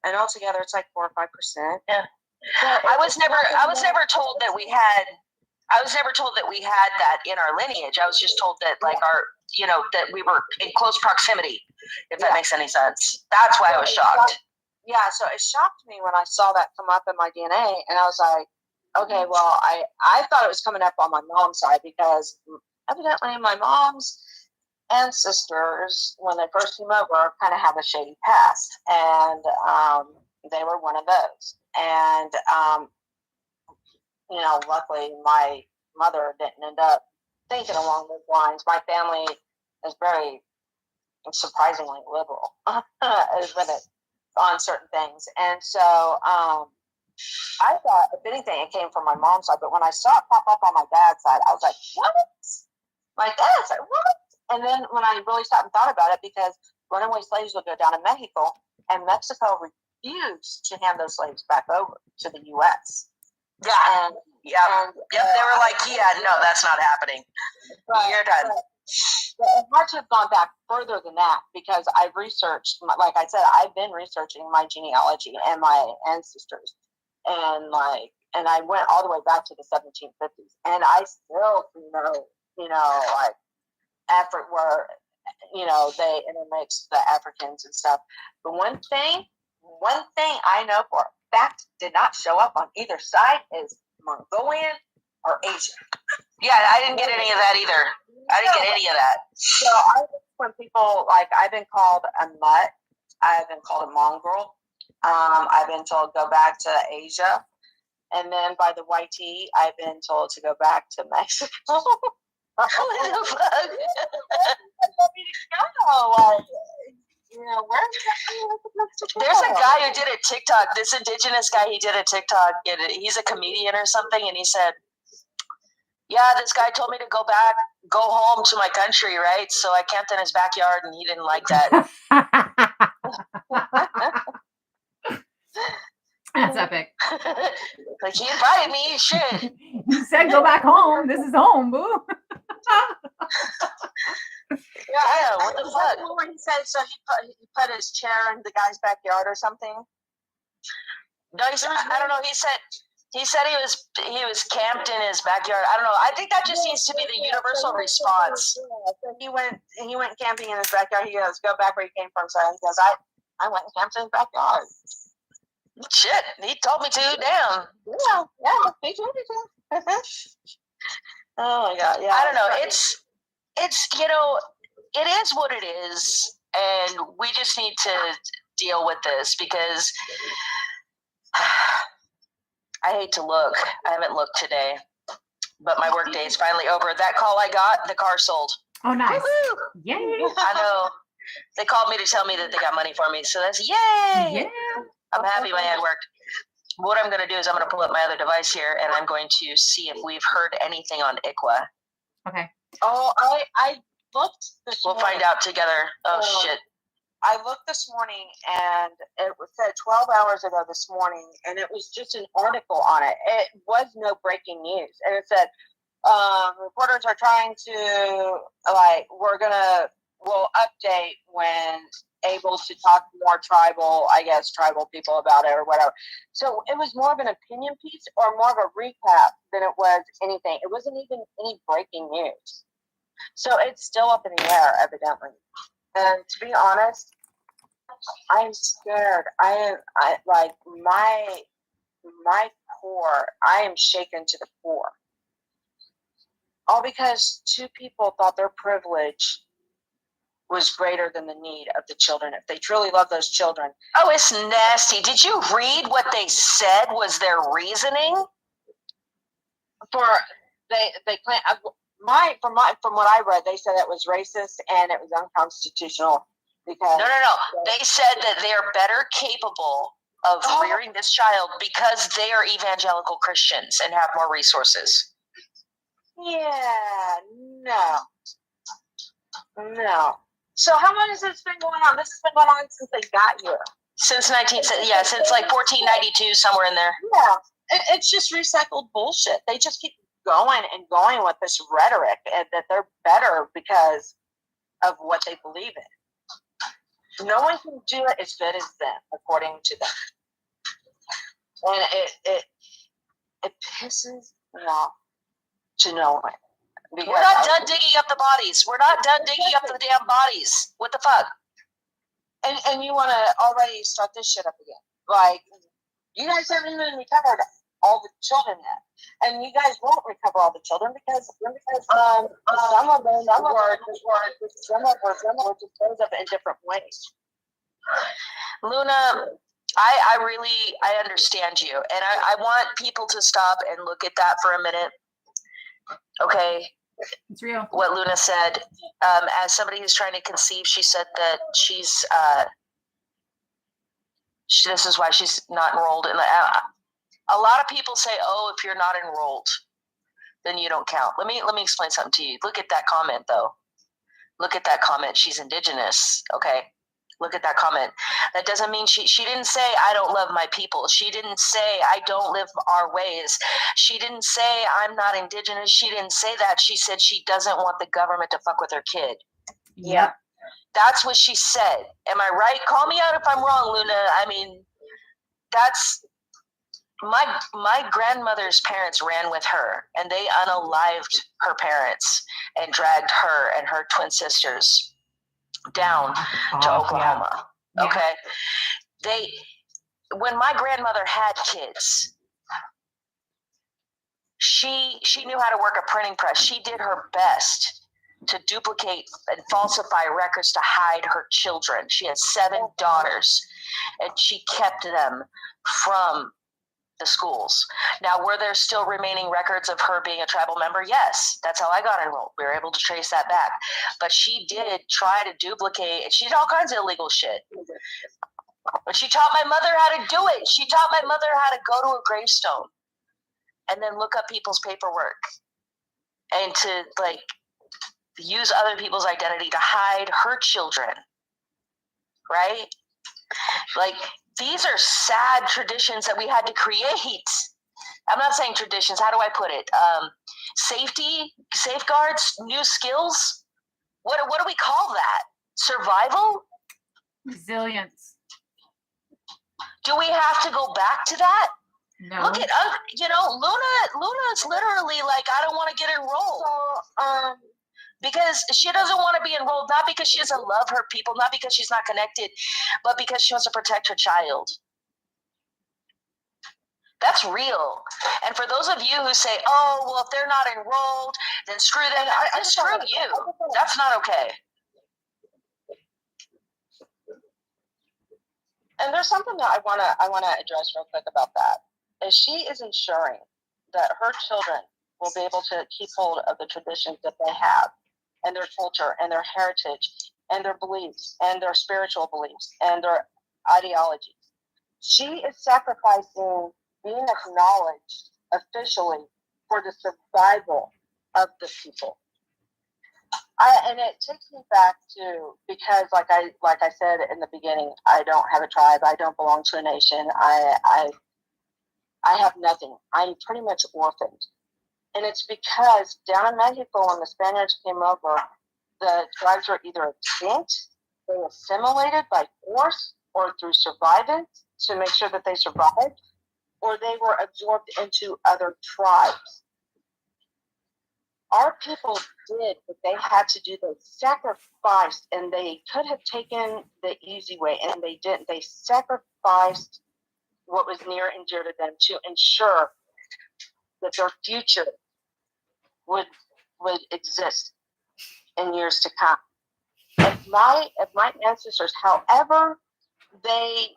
[SPEAKER 3] and altogether it's like 4 or 5%.
[SPEAKER 2] Yeah. I was never told that we had. I was never told that we had that in our lineage. I was just told that like that we were in close proximity. If that makes any sense. That's why I was shocked.
[SPEAKER 3] Yeah, so it shocked me when I saw that come up in my DNA, and I was like, okay, well, I thought it was coming up on my mom's side, because evidently my mom's ancestors, when they first came over, kind of have a shady past, and they were one of those. And luckily my mother didn't end up thinking along those lines. My family is very surprisingly liberal on certain things, and so I thought, if anything, it came from my mom's side. But when I saw it pop up on my dad's side, I was like, what? My dad's like, what? And then when I really stopped and thought about it, because runaway slaves would go down to Mexico, and Mexico refused to hand those slaves back over to the U.S.
[SPEAKER 2] Yeah. And they were like, no, that's not happening. You're done.
[SPEAKER 3] It had to have gone back further than that, because I've researched, like I said, I've been researching my genealogy and my ancestors, and I went all the way back to the 1750s, and I still know, like Africa, where they intermixed the Africans and stuff. But one thing I know for a fact did not show up on either side is Mongolian or Asian.
[SPEAKER 2] Yeah, I didn't get any of that either. I didn't get any of that.
[SPEAKER 3] So when people, like, I've been called a mutt, I've been called a mongrel, I've been told go back to Asia, and then by the YT, I've been told to go back to Mexico. What the fuck?
[SPEAKER 2] There's a guy who did a TikTok. This indigenous guy, he did a TikTok. He's a comedian or something, and he said, yeah, this guy told me to go home to my country, right? So I camped in his backyard, and he didn't like that.
[SPEAKER 4] That's epic.
[SPEAKER 2] Like, he invited me, shit.
[SPEAKER 4] He said, go back home. This is home, boo.
[SPEAKER 3] Yeah, what the fuck? When he said, so he put his chair in the guy's backyard or something?
[SPEAKER 2] No, I don't know. He said he was camped in his backyard. I don't know. I think that just seems to be the universal response.
[SPEAKER 3] So he went camping in his backyard. He goes, go back where you came from. So he goes, I went and camped in his backyard.
[SPEAKER 2] Shit, he told me to. Damn.
[SPEAKER 3] Yeah, he told me to. Oh my god, yeah.
[SPEAKER 2] I don't know. It's it is what it is, and we just need to deal with this, because I hate to look. I haven't looked today, but my work day is finally over. That call I got, the car sold.
[SPEAKER 4] Oh, nice.
[SPEAKER 2] Woo-hoo!
[SPEAKER 4] Yay.
[SPEAKER 2] I know. They called me to tell me that they got money for me, so that's yay.
[SPEAKER 4] Yeah.
[SPEAKER 2] I'm happy my ad worked. What I'm going to do is I'm going to pull up my other device here, and I'm going to see if we've heard anything on ICWA.
[SPEAKER 4] Okay.
[SPEAKER 3] Oh, I looked this
[SPEAKER 2] We'll
[SPEAKER 3] morning.
[SPEAKER 2] find out together. Oh, shit.
[SPEAKER 3] I looked this morning, and it was said 12 hours ago this morning, and it was just an article on it. It was no breaking news. And it said, reporters are trying to, we'll update when able to talk to more tribal people about it or whatever. So it was more of an opinion piece or more of a recap than it was anything. It wasn't even any breaking news. So it's still up in the air, evidently. And to be honest, I'm scared. I like my core. I am shaken to the core. All because two people thought their privilege was greater than the need of the children. If they truly love those children.
[SPEAKER 2] Oh, it's nasty. Did you read what they said was their reasoning?
[SPEAKER 3] For they claim from what I read, they said it was racist and it was unconstitutional because
[SPEAKER 2] No. They said that they are better capable of rearing this child because they are evangelical Christians and have more resources.
[SPEAKER 3] Yeah, no. So how long has this been going on? This has been going on since they got here.
[SPEAKER 2] Since since like 1492, somewhere in there.
[SPEAKER 3] Yeah, it's just recycled bullshit. They just keep going and going with this rhetoric and that they're better because of what they believe in. No one can do it as good as them, according to them. And it pisses me off to no one.
[SPEAKER 2] We're not done digging up the bodies. We're not done digging up the damn bodies. What the fuck?
[SPEAKER 3] And you want to already start this shit up again. Like, you guys haven't even recovered all the children yet. And you guys won't recover all the children because some of them were disposed of in different ways.
[SPEAKER 2] Luna, I understand you. And I want people to stop and look at that for a minute. Okay.
[SPEAKER 4] It's real.
[SPEAKER 2] What Luna said, as somebody who's trying to conceive, she said that she's, this is why she's not enrolled. And a lot of people say, oh, if you're not enrolled, then you don't count. Let me explain something to you. Look at that comment, though. Look at that comment. She's indigenous. Okay. Look at that comment. That doesn't mean she didn't say, I don't love my people. She didn't say, I don't live our ways. She didn't say, I'm not indigenous. She didn't say that. She said she doesn't want the government to fuck with her kid.
[SPEAKER 4] Yeah.
[SPEAKER 2] That's what she said. Am I right? Call me out if I'm wrong, Luna. I mean, that's my grandmother's parents ran with her, and they unalived her parents and dragged her and her twin sisters down to Oklahoma.
[SPEAKER 4] Yeah.
[SPEAKER 2] Okay. When my grandmother had kids, she knew how to work a printing press. She did her best to duplicate and falsify records to hide her children. She had 7 daughters, and she kept them from the schools. Now, were there still remaining records of her being a tribal member? Yes, that's how I got enrolled. We were able to trace that back. But she did try to duplicate, and she did all kinds of illegal shit. But she taught my mother how to do it. She taught my mother how to go to a gravestone and then look up people's paperwork and to use other people's identity to hide her children, right? These are sad traditions that we had to create. I'm not saying traditions. How do I put it? Safety, safeguards, new skills. What do we call that? Survival?
[SPEAKER 4] Resilience.
[SPEAKER 2] Do we have to go back to that?
[SPEAKER 4] No.
[SPEAKER 2] Look at Luna's literally like, I don't want to get enrolled.
[SPEAKER 3] So,
[SPEAKER 2] because she doesn't want to be enrolled, not because she doesn't love her people, not because she's not connected, but because she wants to protect her child. That's real. And for those of you who say, oh, well, if they're not enrolled, then screw them. Screw you. That's not okay.
[SPEAKER 3] And there's something that I wanna address real quick about that. Is she is ensuring that her children will be able to keep hold of the traditions that they have, and their culture, and their heritage, and their beliefs, and their spiritual beliefs, and their ideologies. She is sacrificing being acknowledged officially for the survival of the people. And it takes me back to, because like I said in the beginning, I don't have a tribe. I don't belong to a nation. I have nothing. I'm pretty much orphaned. And it's because down in Mexico, when the Spaniards came over, the tribes were either extinct, they were assimilated by force or through survivance to make sure that they survived, or they were absorbed into other tribes. our people did what they had to do. They sacrificed, and they could have taken the easy way, and they didn't. They sacrificed what was near and dear to them to ensure that their future would exist in years to come. If my ancestors, however they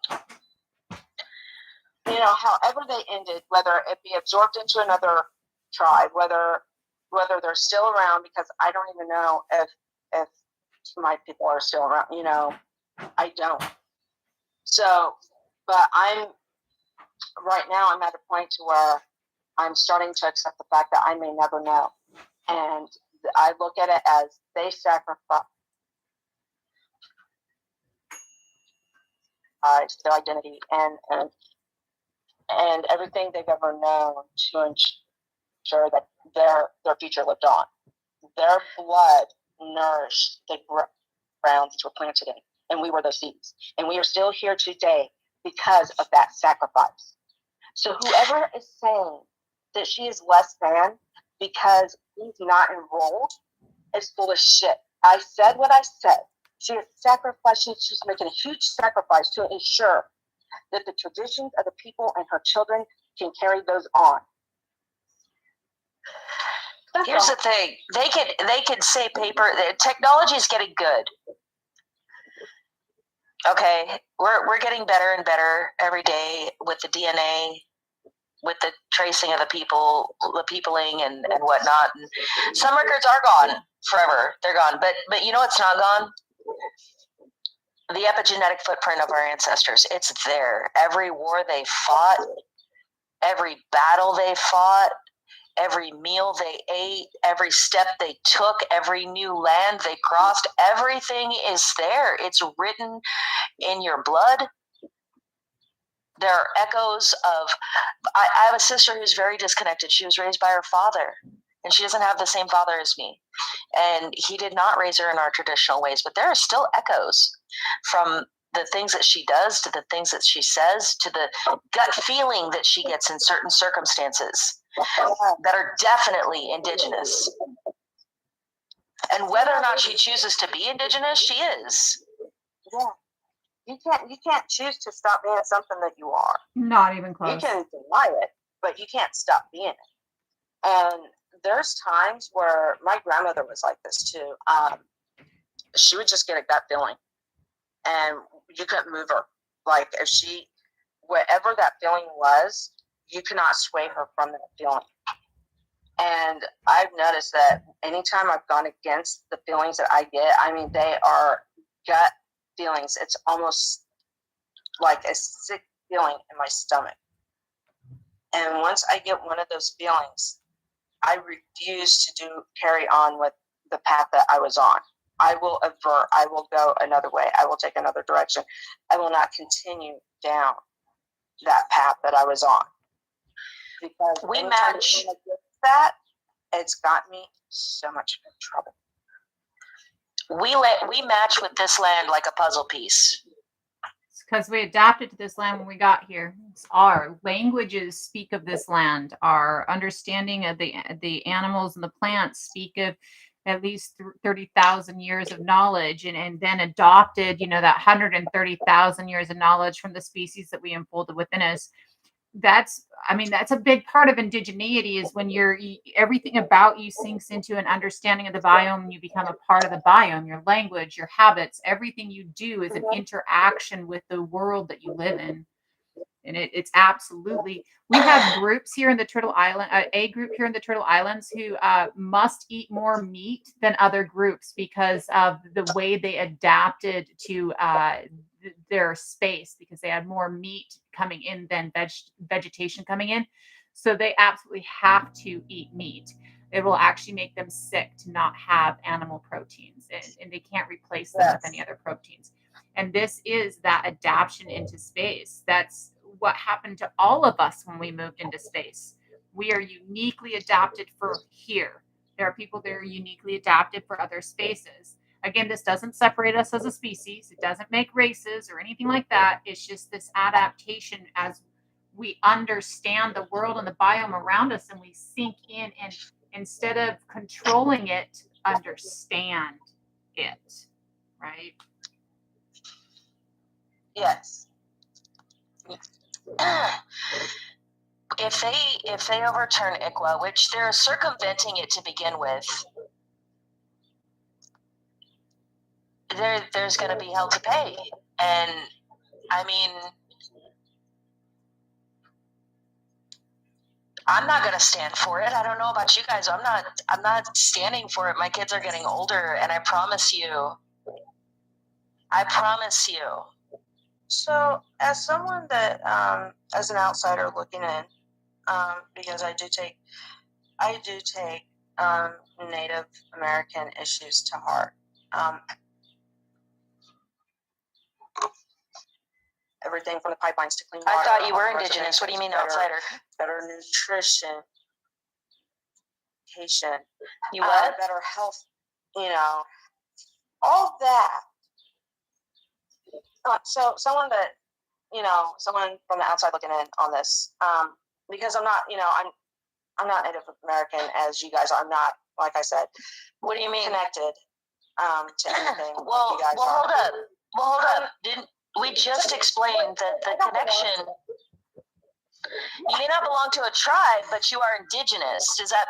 [SPEAKER 3] ended, whether it be absorbed into another tribe, whether they're still around, because I don't even know if my people are still around, I don't. So, but right now I'm at a point to where I'm starting to accept the fact that I may never know. And I look at it as they sacrificed their identity and everything they've ever known to ensure that their future lived on. Their blood nourished the ground these were planted in, and we were those seeds. And we are still here today because of that sacrifice. So whoever is saying that she is less than because he's not enrolled is full of shit. I said what I said. She is sacrificing. She's making a huge sacrifice to ensure that the traditions of the people and her children can carry those on.
[SPEAKER 2] Here's the thing: they could say paper. Technology is getting good. Okay, we're getting better and better every day with the DNA, with the tracing of the people, the peopling and whatnot. And some records are gone forever; they're gone. But you know what's not gone? The epigenetic footprint of our ancestors. It's there. Every war they fought, every battle they fought, every meal they ate, every step they took, every new land they crossed, everything is there. It's written in your blood. There are echoes of, I have a sister who's very disconnected. She was raised by her father, and she doesn't have the same father as me. And he did not raise her in our traditional ways, but there are still echoes from the things that she does, to the things that she says, to the gut feeling that she gets in certain circumstances that are definitely indigenous. And whether or not she chooses to be indigenous, she is.
[SPEAKER 3] Yeah. You can't choose to stop being something that you are.
[SPEAKER 4] Not even close.
[SPEAKER 3] You can deny it, but you can't stop being it. And there's times where my grandmother was like this too. She would just get a gut feeling, and you couldn't move her. Like if whatever that feeling was, you cannot sway her from that feeling. And I've noticed that anytime I've gone against the feelings that I get, I mean, they are gut feelings. It's almost like a sick feeling in my stomach. And once I get one of those feelings, I refuse to carry on with the path that I was on. I will avert. I will go another way. I will take another direction. I will not continue down that path that I was on. Because
[SPEAKER 2] we
[SPEAKER 3] anytime
[SPEAKER 2] match
[SPEAKER 3] that, it's got me so much trouble.
[SPEAKER 2] We match with this land like a puzzle piece.
[SPEAKER 4] Because we adapted to this land when we got here. Our languages speak of this land. Our understanding of the animals and the plants speak of at least 30,000 years of knowledge, and then adopted, that 130,000 years of knowledge from the species that we enfolded within us. That's a big part of indigeneity, is when everything about you sinks into an understanding of the biome, and you become a part of the biome. Your language, your habits, everything you do is an interaction with the world that you live in. And it's absolutely, we have groups here in the Turtle Island, a group here in the Turtle Islands who must eat more meat than other groups because of the way they adapted to their space, because they had more meat coming in than vegetation coming in. So they absolutely have to eat meat. It will actually make them sick to not have animal proteins, and they can't replace them with any other proteins. And this is that adaptation into space. That's what happened to all of us when we moved into space. We are uniquely adapted for here. There are people that are uniquely adapted for other spaces. Again, this doesn't separate us as a species. It doesn't make races or anything like that. It's just this adaptation as we understand the world and the biome around us, and we sink in instead of controlling it, understand it, right?
[SPEAKER 2] Yes. If they overturn ICWA, which they're circumventing it to begin with, there's going to be hell to pay. And I mean, I'm not going to stand for it. I don't know about you guys. I'm not standing for it. My kids are getting older, and I promise you.
[SPEAKER 3] So, as someone that, as an outsider looking in, because I do take Native American issues to heart. Everything from the pipelines to clean water.
[SPEAKER 2] I thought you were Indigenous. What do you mean outsider?
[SPEAKER 3] Better nutrition, education.
[SPEAKER 2] You what?
[SPEAKER 3] Better health, all that. So someone from the outside looking in on this, because I'm not, I'm not Native American as you guys are. I'm not, like I said.
[SPEAKER 2] What do you mean?
[SPEAKER 3] Connected to anything.
[SPEAKER 2] Well, hold up. Didn't we just explained that the connection? You may not belong to a tribe, but you are Indigenous. Does that?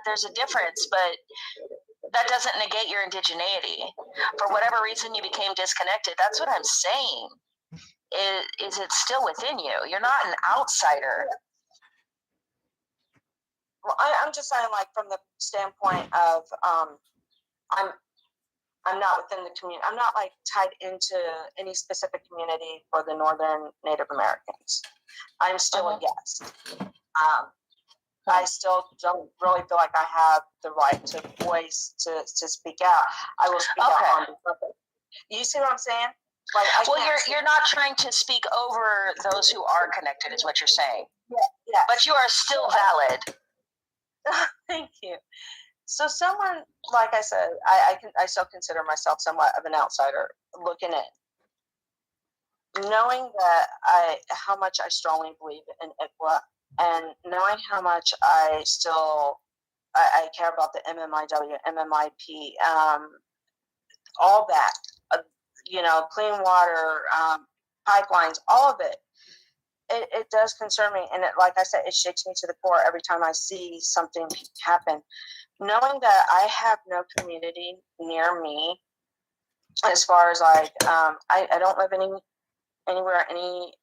[SPEAKER 2] There's a difference, but that doesn't negate your indigeneity. For whatever reason you became disconnected. That's what I'm saying. Is it still within you? You're not an outsider.
[SPEAKER 3] Well, I'm just saying, like, from the standpoint of, I'm not within the community. I'm not like tied into any specific community for the Northern Native Americans. I'm still a guest. I still don't really feel like I have the right to voice to speak out. I will speak out on something. You see what I'm saying? Like,
[SPEAKER 2] you're not trying to speak over those who are connected, is what you're saying.
[SPEAKER 3] Yeah.
[SPEAKER 2] But you are still valid.
[SPEAKER 3] Thank you. So someone, like I said, I still consider myself somewhat of an outsider looking in, knowing that how much I strongly believe in ICWA, and knowing how much I care about the MMIW, MMIP, all that, clean water, pipelines, all of it. It does concern me, and like I said, it shakes me to the core every time I see something happen. Knowing that I have no community near me, as far as like, I don't live anywhere, any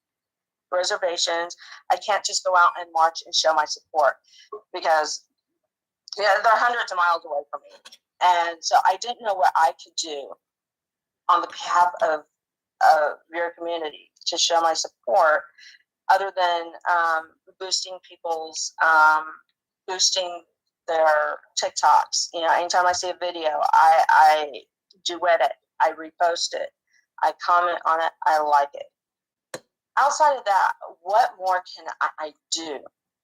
[SPEAKER 3] reservations. I can't just go out and march and show my support because they're hundreds of miles away from me. And so I didn't know what I could do on the behalf of your community to show my support, other than boosting their TikToks. Anytime I see a video, I duet it, I repost it, I comment on it, I like it. Outside of that, what more can I do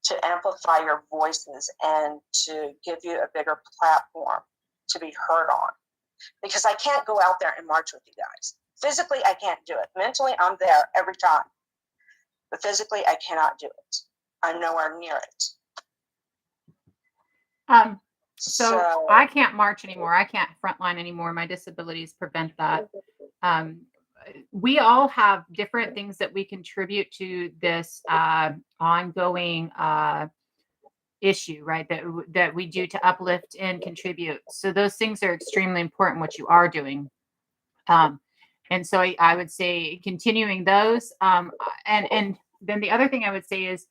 [SPEAKER 3] to amplify your voices and to give you a bigger platform to be heard on? Because I can't go out there and march with you guys. Physically, I can't do it. Mentally, I'm there every time. But physically, I cannot do it. I'm nowhere near it.
[SPEAKER 4] So I can't march anymore. I can't frontline anymore. My disabilities prevent that. We all have different things that we contribute to this ongoing issue, right? That we do to uplift and contribute. So those things are extremely important, what you are doing. And so I would say continuing those. And then the other thing I would say is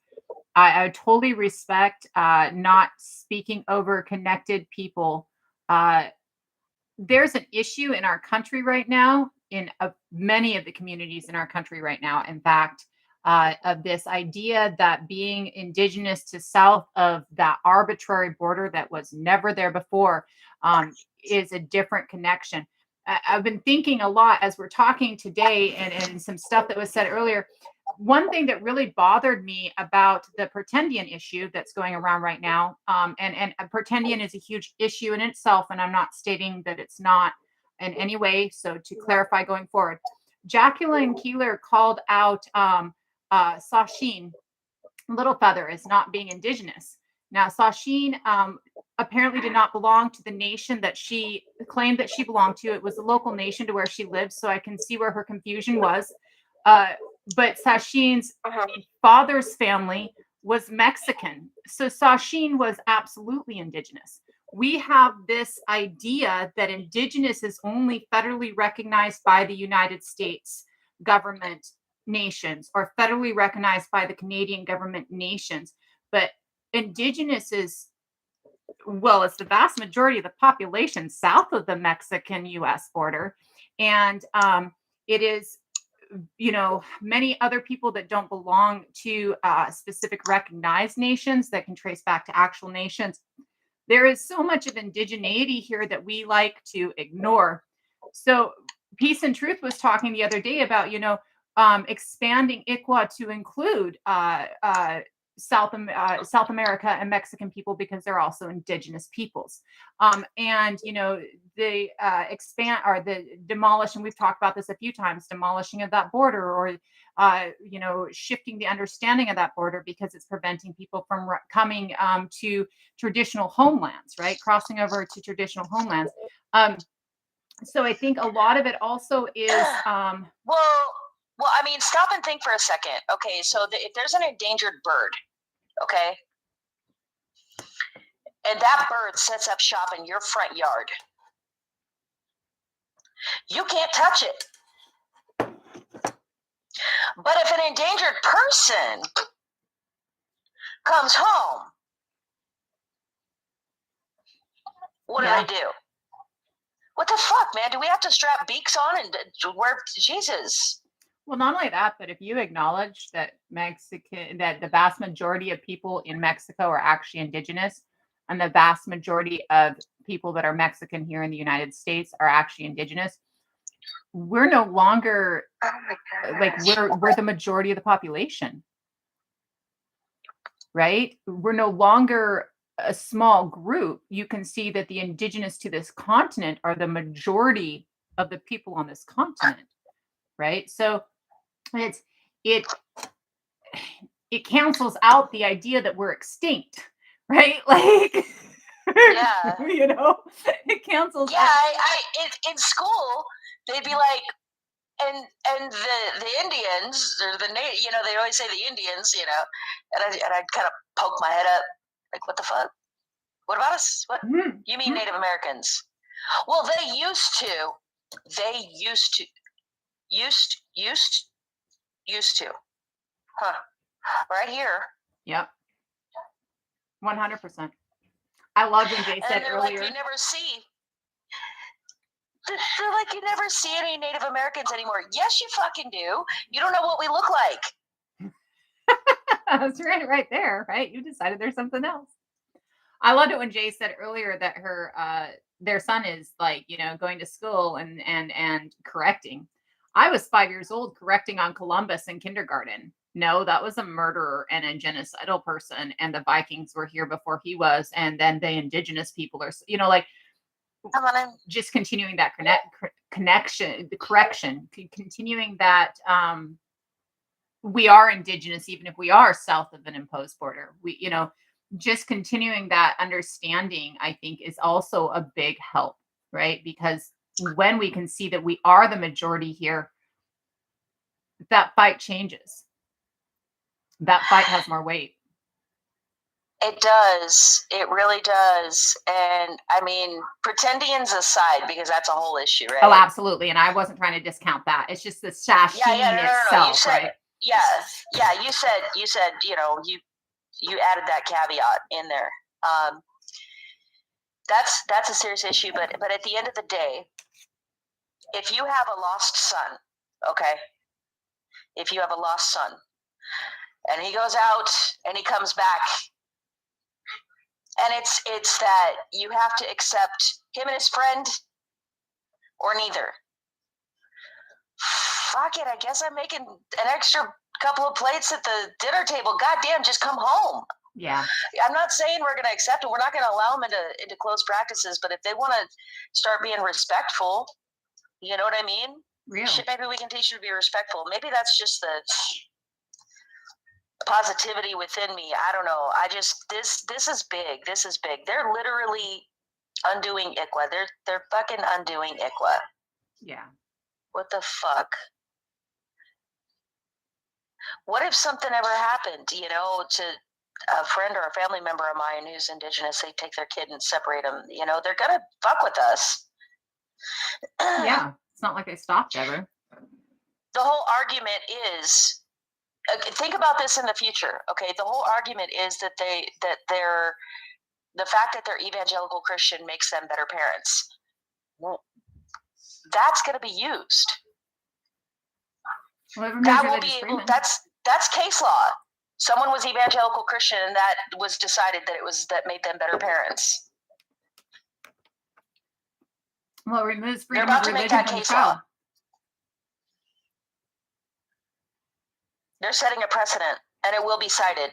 [SPEAKER 4] I totally respect not speaking over connected people. There's an issue in our country right now, in many of the communities in our country right now, in fact, of this idea that being Indigenous to south of that arbitrary border that was never there before is a different connection. I've been thinking a lot as we're talking today, and some stuff that was said earlier. One thing that really bothered me about the Pretendian issue that's going around right now, and Pretendian is a huge issue in itself, and I'm not stating that it's not in any way. So to clarify going forward, Jacqueline Keeler called out Sasheen Littlefeather as not being Indigenous. Now, Sasheen apparently did not belong to the nation that she claimed that she belonged to. It was a local nation to where she lived, so I can see where her confusion was. But Sashin's father's family was Mexican. So Sashin was absolutely indigenous. We have this idea that indigenous is only federally recognized by the United States government nations or federally recognized by the Canadian government nations. But indigenous is, well, it's the vast majority of the population south of the Mexican US border. And it is, many other people that don't belong to specific recognized nations that can trace back to actual nations. There is so much of indigeneity here that we like to ignore. So Peace and Truth was talking the other day about, expanding ICWA to include South America and Mexican people because they're also indigenous peoples. And the expand or the demolish, and we've talked about this a few times, demolishing of that border or shifting the understanding of that border because it's preventing people from coming to traditional homelands, right? Crossing over to traditional homelands. So I think a lot of it also is
[SPEAKER 2] well, I mean, stop and think for a second. Okay, so if there's an endangered bird, okay, and that bird sets up shop in your front yard, you can't touch it. But if an endangered person comes home, what do? What the fuck, man? Do we have to strap beaks on and wear Jesus?
[SPEAKER 4] Well, not only that, but if you acknowledge that that the vast majority of people in Mexico are actually indigenous, and the vast majority of people that are Mexican here in the United States are actually indigenous, we're no longer like we're the majority of the population, right? We're no longer a small group. You can see that the indigenous to this continent are the majority of the people on this continent, right? So it cancels out the idea that we're extinct, right? Like,
[SPEAKER 2] yeah,
[SPEAKER 4] it cancels.
[SPEAKER 2] Yeah, in school they'd be like, and the Indians or they always say the Indians, and I'd kind of poke my head up, like, what the fuck? What about us? What you mean Native Americans? Well, they used to, huh? Right here.
[SPEAKER 4] Yep. 100%. I love when Jay said earlier.
[SPEAKER 2] Like, you never see. They're like, you never see any Native Americans anymore. Yes, you fucking do. You don't know what we look like.
[SPEAKER 4] That's right there, right? You decided there's something else. I loved it when Jay said earlier that their son is like, going to school and correcting. I was 5 years old correcting on Columbus in kindergarten. No, that was a murderer and a genocidal person, and the Vikings were here before he was, and then the indigenous people are, just continuing that connection, the correction, continuing that we are indigenous, even if we are south of an imposed border. We, just continuing that understanding, I think, is also a big help, right? Because when we can see that we are the majority here, that fight changes. That fight has more weight.
[SPEAKER 2] It does. It really does. And I mean, pretendians aside, because that's a whole issue, right?
[SPEAKER 4] Oh, absolutely. And I wasn't trying to discount that. It's just the Sashin itself,
[SPEAKER 2] You said,
[SPEAKER 4] right?
[SPEAKER 2] Yeah. You said, you added that caveat in there. That's a serious issue. But at the end of the day, if you have a lost son, okay, if you have a lost son, and he goes out and he comes back, and it's that you have to accept him and his friend, or neither. Fuck it, I guess I'm making an extra couple of plates at the dinner table. Goddamn, just come home.
[SPEAKER 4] Yeah.
[SPEAKER 2] I'm not saying we're going to accept it. We're not going to allow them into closed practices. But if they want to start being respectful, you know what I mean?
[SPEAKER 4] Real.
[SPEAKER 2] Shit, maybe we can teach you to be respectful. Maybe that's just positivity within me. I don't know. I just this is big. This is big. They're literally undoing ICWA. They're fucking undoing ICWA.
[SPEAKER 4] Yeah.
[SPEAKER 2] What the fuck? What if something ever happened, to a friend or a family member of mine who's Indigenous? They take their kid and separate them. They're gonna fuck with us.
[SPEAKER 4] Yeah. It's not like they stopped ever.
[SPEAKER 2] The whole argument is, think about this in the future. Okay, the whole argument is that the fact that they're evangelical Christian makes them better parents. Well, that's going to be used.
[SPEAKER 4] Well,
[SPEAKER 2] That will be able. That's case law. Someone was evangelical Christian, and that was decided that made them better parents.
[SPEAKER 4] Well, it removes freedom
[SPEAKER 2] They're
[SPEAKER 4] of
[SPEAKER 2] about to make
[SPEAKER 4] religion
[SPEAKER 2] that
[SPEAKER 4] from the
[SPEAKER 2] case
[SPEAKER 4] child.
[SPEAKER 2] law. They're setting a precedent, and it will be cited.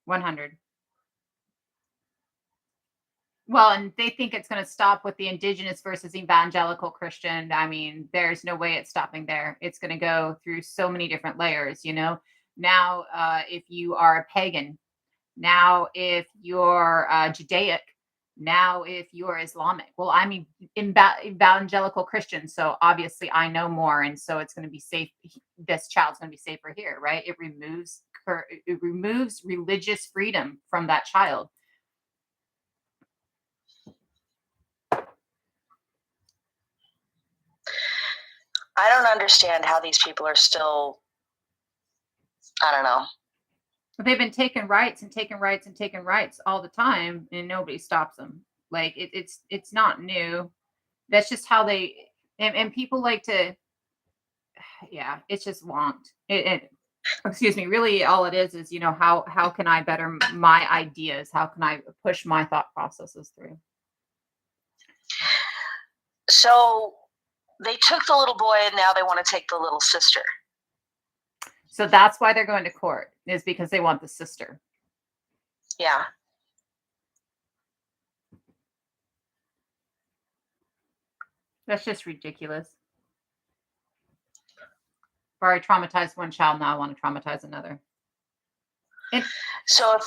[SPEAKER 4] 100. Well, and they think it's going to stop with the Indigenous versus evangelical Christian. I mean, there's no way it's stopping there. It's going to go through so many different layers, Now, if you are a pagan, now if you're Judaic, now if you're Islamic. Well, I mean, evangelical Christian, so obviously I know more, and so it's going to be safe. This child's going to be safer here, right? It removes religious freedom from that child.
[SPEAKER 2] I don't understand how these people are still, I don't know.
[SPEAKER 4] But they've been taking rights and taking rights and taking rights all the time, and nobody stops them. Like it's not new. That's just how they and people like to. Yeah, it's just wonked. Excuse me. Really, all it is how can I better my ideas? How can I push my thought processes through?
[SPEAKER 2] So they took the little boy, and now they want to take the little sister.
[SPEAKER 4] So that's why they're going to court, is because they want the sister.
[SPEAKER 2] Yeah.
[SPEAKER 4] That's just ridiculous. I've already traumatized one child, now I want to traumatize another.
[SPEAKER 2] So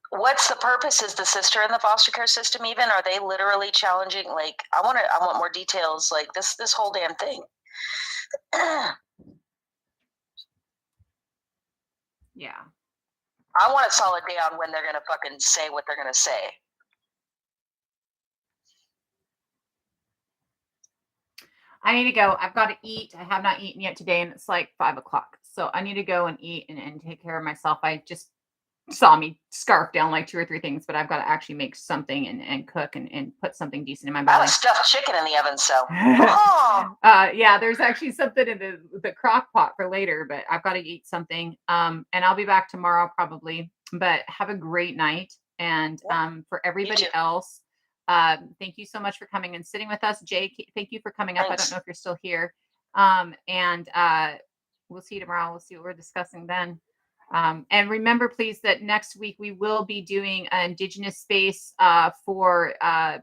[SPEAKER 2] what's the purpose? Is the sister in the foster care system even? Are they literally challenging? Like, I want more details. Like this whole damn thing.
[SPEAKER 4] Yeah.
[SPEAKER 2] I want a solid day on when they're gonna fucking say what they're gonna say.
[SPEAKER 4] I need to go. I've got to eat. I have not eaten yet today, and it's like 5 o'clock. So I need to go and eat and take care of myself. I just saw me scarf down like 2 or 3 things, but I've got to actually make something and cook and put something decent in my
[SPEAKER 2] I
[SPEAKER 4] belly.
[SPEAKER 2] have stuffed chicken in the oven, so.
[SPEAKER 4] Yeah, there's actually something in the crock pot for later, but I've got to eat something. And I'll be back tomorrow probably. But have a great night. And for everybody else, thank you so much for coming and sitting with us. Jay, thank you for coming up.
[SPEAKER 2] Thanks.
[SPEAKER 4] I don't know if you're still here. And we'll see you tomorrow. We'll see what we're discussing then. And remember, please, that next week we will be doing an Indigenous space for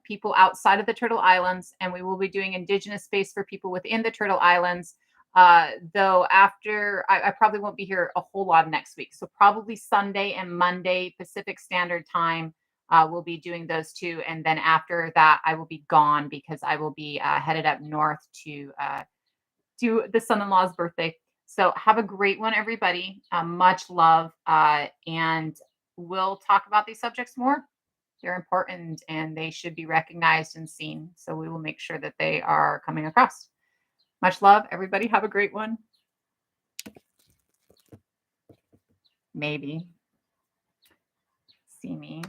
[SPEAKER 4] people outside of the Turtle Islands, and we will be doing Indigenous space for people within the Turtle Islands. Though after, I probably won't be here a whole lot next week. So probably Sunday and Monday Pacific Standard Time, we'll be doing those 2. And then after that, I will be gone because I will be headed up north to do the son-in-law's birthday. So have a great one, everybody. Much love. And we'll talk about these subjects more. They're important and they should be recognized and seen. So we will make sure that they are coming across. Much love, everybody. Have a great one. Maybe. See me.